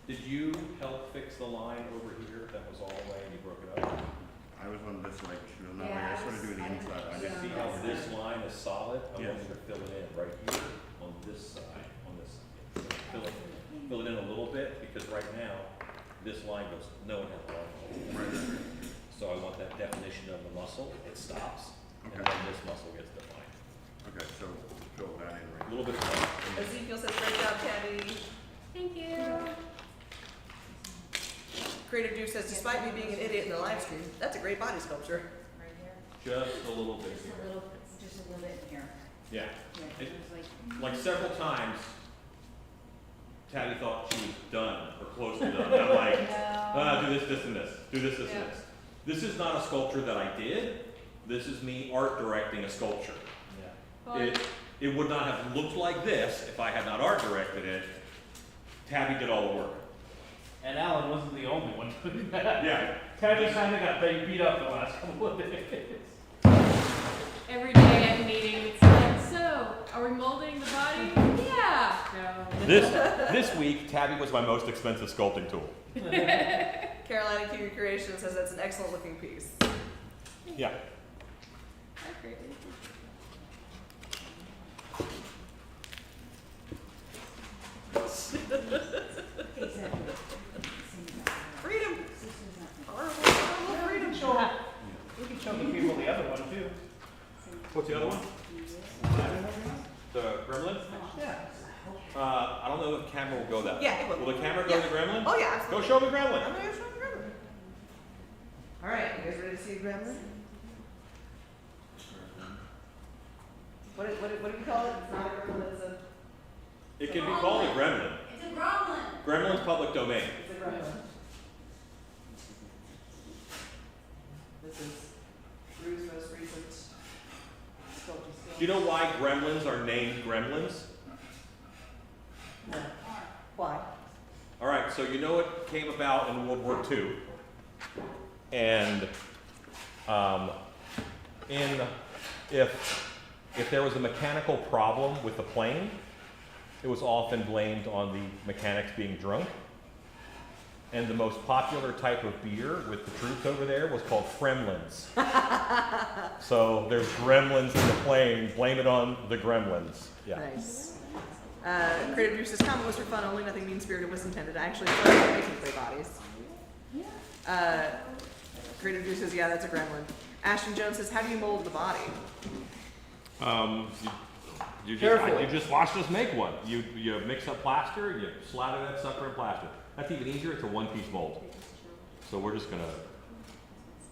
S1: Did you help fix the line over here that was all the way and you broke it up?
S7: I was on
S1: solid, I
S7: Yes.
S1: want you to fill it in right here on this side, on this. Fill it in a little bit, because right now, this line goes, no one has a line.
S7: Right.
S1: So I want that definition of the muscle, it stops, and
S7: Okay.
S1: then this muscle gets defined.
S7: Okay, so fill that in
S1: A
S7: right.
S1: little bit of
S2: Ezekiel says, great job, Tabby.
S8: Thank you.
S2: Creative Duke says, despite me being an idiot in the live stream, that's a great body sculpture.
S4: Right here,
S1: just a little bit
S4: just
S1: here.
S4: a little, just a little bit in here.
S1: Yeah,
S4: Yeah,
S1: It-
S4: it was like,
S1: like several times, Tabby thought she was done, or close to done, I'm like,
S4: no.
S1: do this, and this, do this,
S8: Yeah.
S1: and this. This is not a sculpture that I did, this is me art directing a sculpture.
S4: Yeah.
S1: It would not have looked like this if I had not art directed it. Tabby did all the work.
S6: And Alan wasn't the only one doing that.
S1: Yeah.
S6: Tabby kind of got beat up the last couple of days.
S8: Every day at meeting, it's like, so, are we molding the body? Yeah. No.
S1: This week, Tabby was my most expensive sculpting tool.
S2: Carolina Kiwi Creation says that's an excellent looking piece.
S1: Yeah.
S8: That's great.
S2: Freedom! Horrible, horrible freedom.
S6: We can show the people the other one too.
S1: What's the other one? The gremlin?
S6: Yeah.
S1: I don't know if the camera will go that way.
S2: Yeah, it will.
S1: Will the camera go
S2: Yeah.
S1: to the gremlin?
S2: Oh, yeah,
S1: Go
S2: absolutely.
S1: show the
S2: I'm
S1: gremlin.
S2: gonna show the gremlin. All right, you guys ready to see the gremlin? What do we call it? It's not a gremlin, it's a,
S1: It can be called a gremlin.
S4: It's a gremlin.
S1: Gremlin's public domain.
S2: it's a gremlin. This is Drew's most recent sculpture skill.
S1: Do you know why gremlins are named gremlins?
S2: No. Why?
S1: All right, so you know it came about in World War II, and if there was a mechanical problem with the plane, it was often blamed on the mechanics being drunk. And the most popular type of beer with the troops over there was called Fremlins. So there's gremlins in the plane, blame it on the gremlins. Yeah.
S2: Nice. Creative Juice says, comment was for fun only, nothing mean-spirited was intended. I actually started making clay bodies. Creative Juice says, yeah, that's a gremlin. Ashton Jones says, how do you mold the body?
S1: You
S6: Carefully.
S1: just watched us make one. You mix up plaster, you slather that sucker in plaster. That's even easier, it's a one-piece mold. So we're just gonna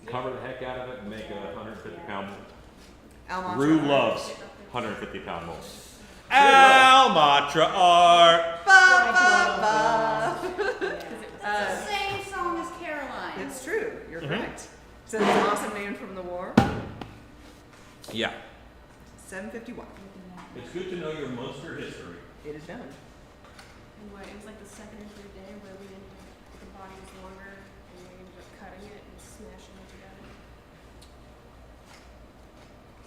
S1: cover the heck out of it and make a 150-pound mold.
S2: Almantra.
S1: Rue loves 150-pound molds. Almatra art!
S2: Ba, ba, ba.
S4: It's the same song as Caroline.
S2: It's true, you're
S1: Mhm.
S2: correct. Says it's an awesome name from the war.
S1: Yeah.
S2: 751.
S1: It's good to know your monster history.
S2: It is done.
S5: And what, it was like the second or third day where we didn't, the body was longer and we ended up cutting it and smashing it together.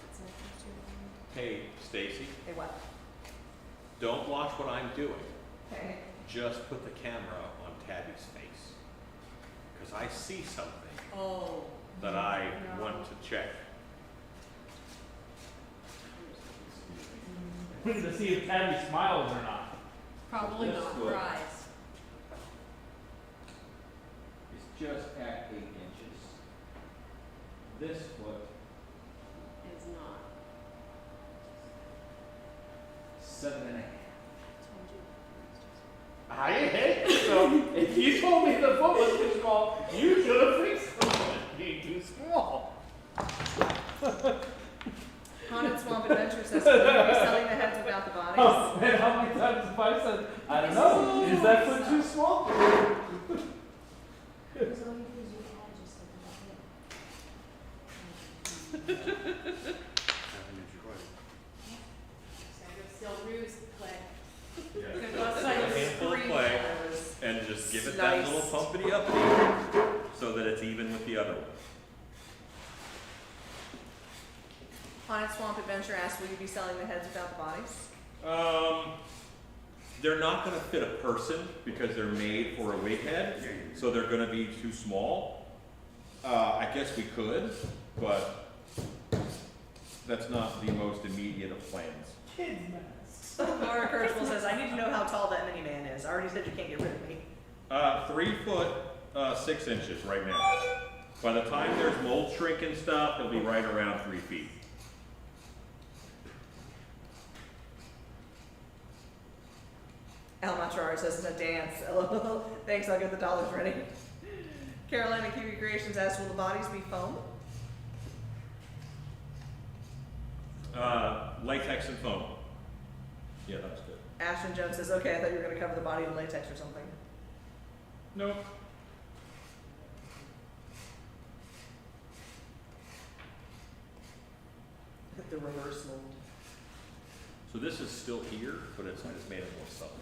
S5: It's like it's too long.
S1: Hey, Stacy,
S2: Hey, what?
S1: don't watch what I'm doing.
S2: Okay.
S1: Just put the camera on Tabby's face. Because I see something
S2: Oh.
S1: that I want to check.
S6: We need to see if Tabby smiles or not.
S4: Probably
S1: This
S4: not.
S1: would-
S4: Rise.
S1: It's just at 8 inches. This foot,
S5: It's not.
S1: 7.5.
S5: Told you.
S6: I hate it. So if you told me the foot was too small, you should have fixed the foot being too small.
S2: Haunted Swamp Adventure says, will you be selling the heads without the bodies?
S6: Oh, man, how many times have I said, I don't know, is that foot too small?
S5: Because all you do is you add just like a bucket. Still ruse clay.
S1: Yeah.
S2: Good luck.
S1: A handful of clay and just give it that
S2: Nice.
S1: little pumpity up so that it's even with the other one.
S2: Haunted Swamp Adventure asks, will you be selling the heads without the bodies?
S1: They're not going to fit a person because they're made for a wig head, so they're going to be too small. I guess we could, but That's not the most immediate of plans.
S3: Kids masks.
S2: Laura Kirschwell says, I need to know how tall that miniman is. I already said you can't get rid of me.
S1: 3 foot, 6 inches right now. By the time there's mold shrink and stuff, it'll be right around 3 feet.
S2: Al Matrara says it's a dance. LOL. Thanks, I'll get the dollars ready. Carolina Kiwi Creations asks, will the bodies be foam?
S1: Latex and foam. Yeah, that's good.
S2: Ashton Jones says, okay, I thought you were going to cover the body in latex or something.
S1: Nope.
S2: The reverse mold.
S1: So this is still here, but it's, I just made it more subtle.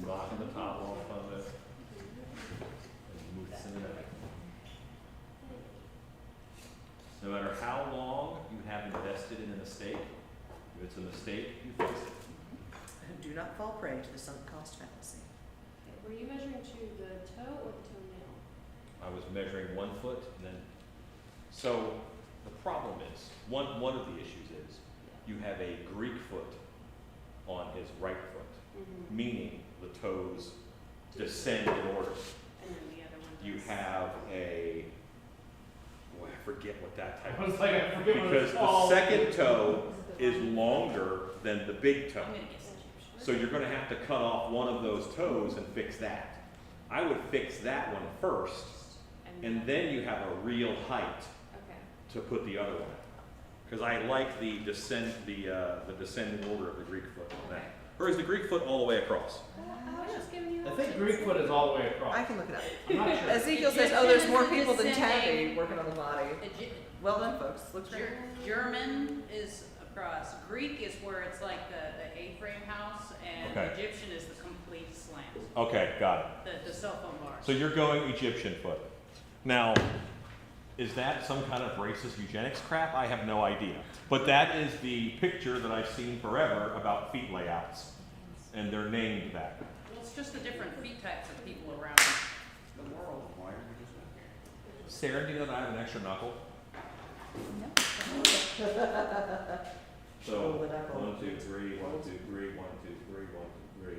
S1: Blocking the top off of it. And move this in the middle. No matter how long you have invested in a mistake, if it's a mistake, you fix it.
S2: Do not fall prey to the sunk cost fallacy.
S5: Okay, were you measuring to the toe or the toenail?
S1: I was measuring 1 foot and then, so the problem is, one of the issues is, you have a Greek foot on his right foot,
S5: Mm-hmm.
S1: meaning the toes descend in order.
S5: And then the other one
S1: You
S5: does.
S1: have a, boy, I forget what that type
S6: I
S1: of
S6: was like, I forget what
S1: because
S6: it's
S1: the
S6: called.
S1: second toe is longer than the big toe.
S5: I'm gonna guess it's
S1: So you're gonna have to cut off one of those toes and fix that. I would fix that one first, and then you have a real height
S5: Okay.
S1: to put the other one at. Because I like the descending order of the Greek foot on that. Or is the Greek foot all the way across?
S5: I was just giving you
S9: I think
S5: options.
S9: Greek foot is all the way across.
S2: I can look it up.
S9: I'm not sure.
S2: Ezekiel says, oh,
S4: Egyptian
S2: there's
S4: is
S2: more
S4: the
S2: people than Tabby
S4: descending.
S2: working on the body. Well done, folks. Looks great.
S4: German is across. Greek is where it's like the A-frame house, and
S1: Okay.
S4: Egyptian is the complete slant,
S1: Okay, got it.
S4: the cell phone bars.
S1: So you're going Egyptian foot. Now, is that some kind of racist eugenics crap? I have no idea. But that is the picture that I've seen forever about feet layouts. And they're named that.
S4: Well, it's just the different feet types of people around the world.
S1: Sarah, do you know that I have an extra knuckle? So,
S2: Oh, the knuckle.
S1: 1, 2, 3, 1, 2, 3, 1, 2, 3, 1, 2, 3,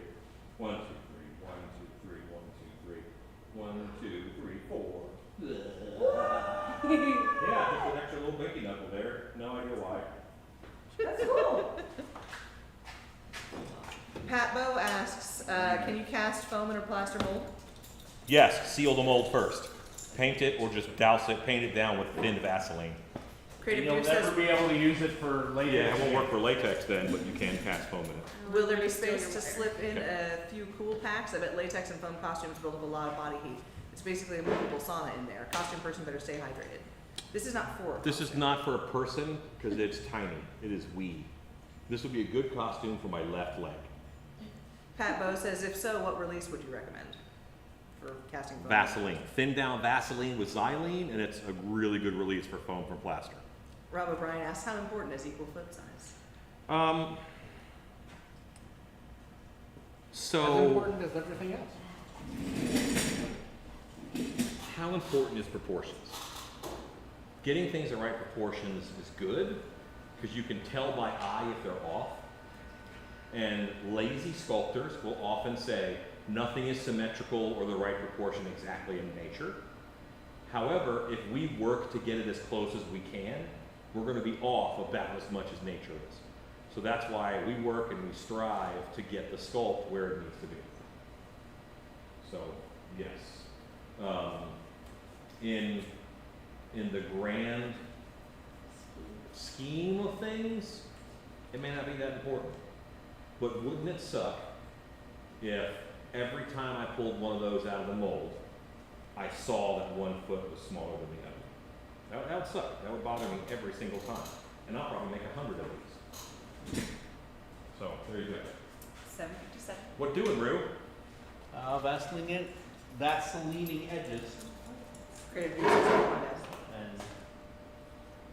S1: 1, 2, 3, 1, 2, 3, 1, 2, 3, 4. Yeah, just an extra little pinky knuckle there. No idea why.
S2: That's cool. Pat Bow asks, can you cast foam in a plaster mold?
S1: Yes, seal the mold first. Paint it or just douse it, paint it down with thin Vaseline.
S2: Creative
S6: You'll
S2: Dude
S6: never
S2: says,
S6: be able to use it for later.
S1: Yeah, it won't work for latex then, but you can cast foam in it.
S2: will there be space to slip in a few cool packs? I bet latex and foam costumes build up a lot of body heat. It's basically a movable sauna in there. Costume person better stay hydrated. This is not for.
S1: This is not for a person because it's tiny. It is wee. This would be a good costume for my left leg.
S2: Pat Bow says, if so, what release would you recommend for casting foam?
S1: Vaseline. Thin down Vaseline with xylene, and it's a really good release for foam from plaster.
S2: Rob O'Brien asks, how important is equal foot size?
S9: As
S1: So,
S9: important as everything else.
S1: how important is proportions? Getting things in right proportions is good because you can tell by eye if they're off. And lazy sculptors will often say nothing is symmetrical or the right proportion exactly in nature. However, if we work to get it as close as we can, we're going to be off about as much as nature is. So that's why we work and we strive to get the sculpt where it needs to be. So, yes. In the grand scheme of things, it may not be that important. But wouldn't it suck if every time I pulled one of those out of the mold, I saw that 1 foot was smaller than the other? That would suck. That would bother me every single time. And I'll probably make 100 of these. So, there you go.
S2: 757.
S1: What doing, Rue?
S9: Vaselining edges
S2: Creative Dude says, oh my God.
S9: and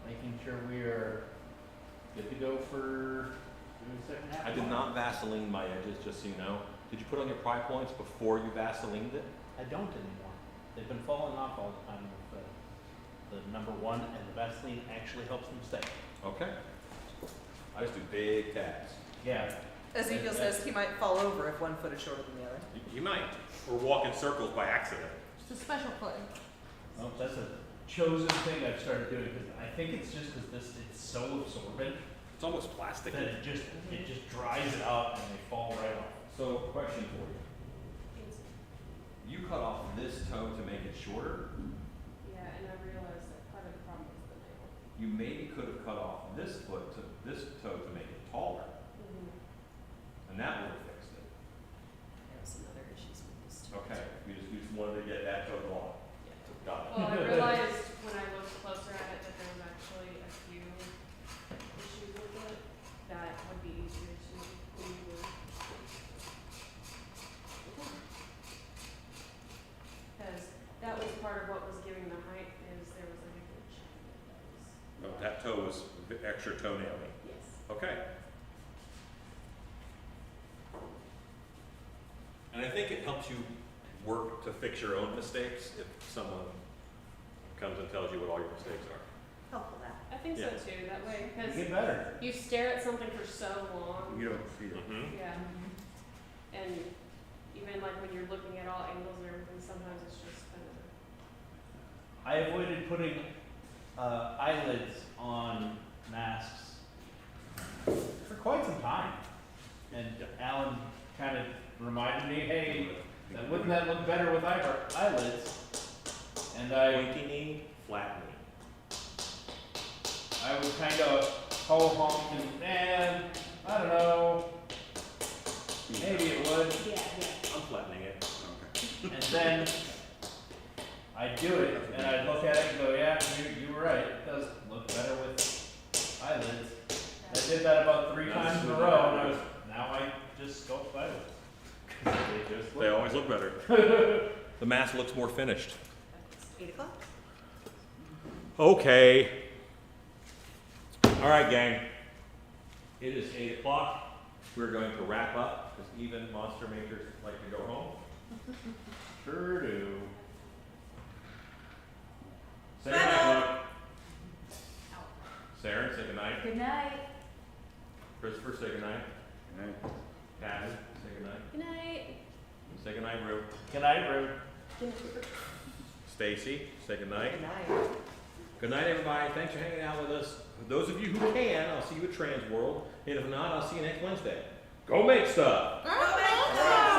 S9: making sure we are good to go for doing the second half.
S1: I did not Vaseline my edges, just so you know. Did you put on your pry points before you Vaselined it?
S9: I don't anymore.
S6: they've been falling off all the time with the number one, and the Vaseline actually helps them stay.
S1: Okay. I just do big tabs.
S6: Yeah.
S2: Ezekiel says he might fall over if one foot is shorter than the other.
S1: You might, or walk in circles by accident.
S8: It's a special foot.
S6: Well, that's a chosen thing I've started doing, because I think it's just because it's so absorbent
S1: It's almost plastic.
S6: that it just dries it out and they fall right off.
S1: So, question for you. You cut off this toe to make it shorter.
S8: Yeah, and I realized that part of the problem was the nail.
S1: You maybe could have cut off this foot to this toe to make it taller, and that would have fixed it.
S2: There was some other issues with this too.
S1: Okay, you just wanted to get that toe gone. Got it.
S8: Well, I realized when I looked closer at it that there was actually a few issues with it that would be easier to remove. Because that was part of what was giving the height, is there was like a good chunk that was.
S1: No, that toe was extra toenail-y.
S8: Yes.
S1: Okay. And I think it helps you work to fix your own mistakes if someone comes and tells you what all your mistakes are.
S2: Helpful that.
S8: I think so
S1: Yeah.
S8: too, that way,
S6: You
S8: because
S6: get better.
S8: you stare at something for so long.
S7: You don't see it.
S1: Mm-hmm.
S8: Yeah. And even like when you're looking at all angles and everything, sometimes it's just kind of.
S6: I avoided putting eyelids on masks for quite some time. And Alan kind of reminded me, hey, wouldn't that look better with eyelids? And
S1: Pointy knee, flat knee.
S6: I would kind of ho hum and I don't know, maybe it would.
S8: Yeah.
S1: I'm flattening it.
S7: Okay.
S6: And then I'd do it and I'd look at it and go, yeah, you were right. It does look better with eyelids. I did that about 3 times in a row and now I just sculpt eyelids.
S1: They always look better. The mask looks more finished.
S2: 8 o'clock?
S1: Okay. All right, gang. It is 8 o'clock. We're going to wrap up because even monster makers like to go home.
S6: Sure do.
S1: Say goodnight, Luke. Sarah, say goodnight.
S5: Good night.
S1: Christopher, say goodnight.
S7: Right.
S1: Patty, say goodnight.
S8: Good night.
S1: Say goodnight, Rue.
S6: Good night, Rue.
S1: Stacy, say goodnight.
S2: Good night.
S1: Good night, everybody. Thanks for hanging out with us. For those of you who can, I'll see you at Transworld. And if not, I'll see you next Wednesday. Go make stuff.
S2: Go back.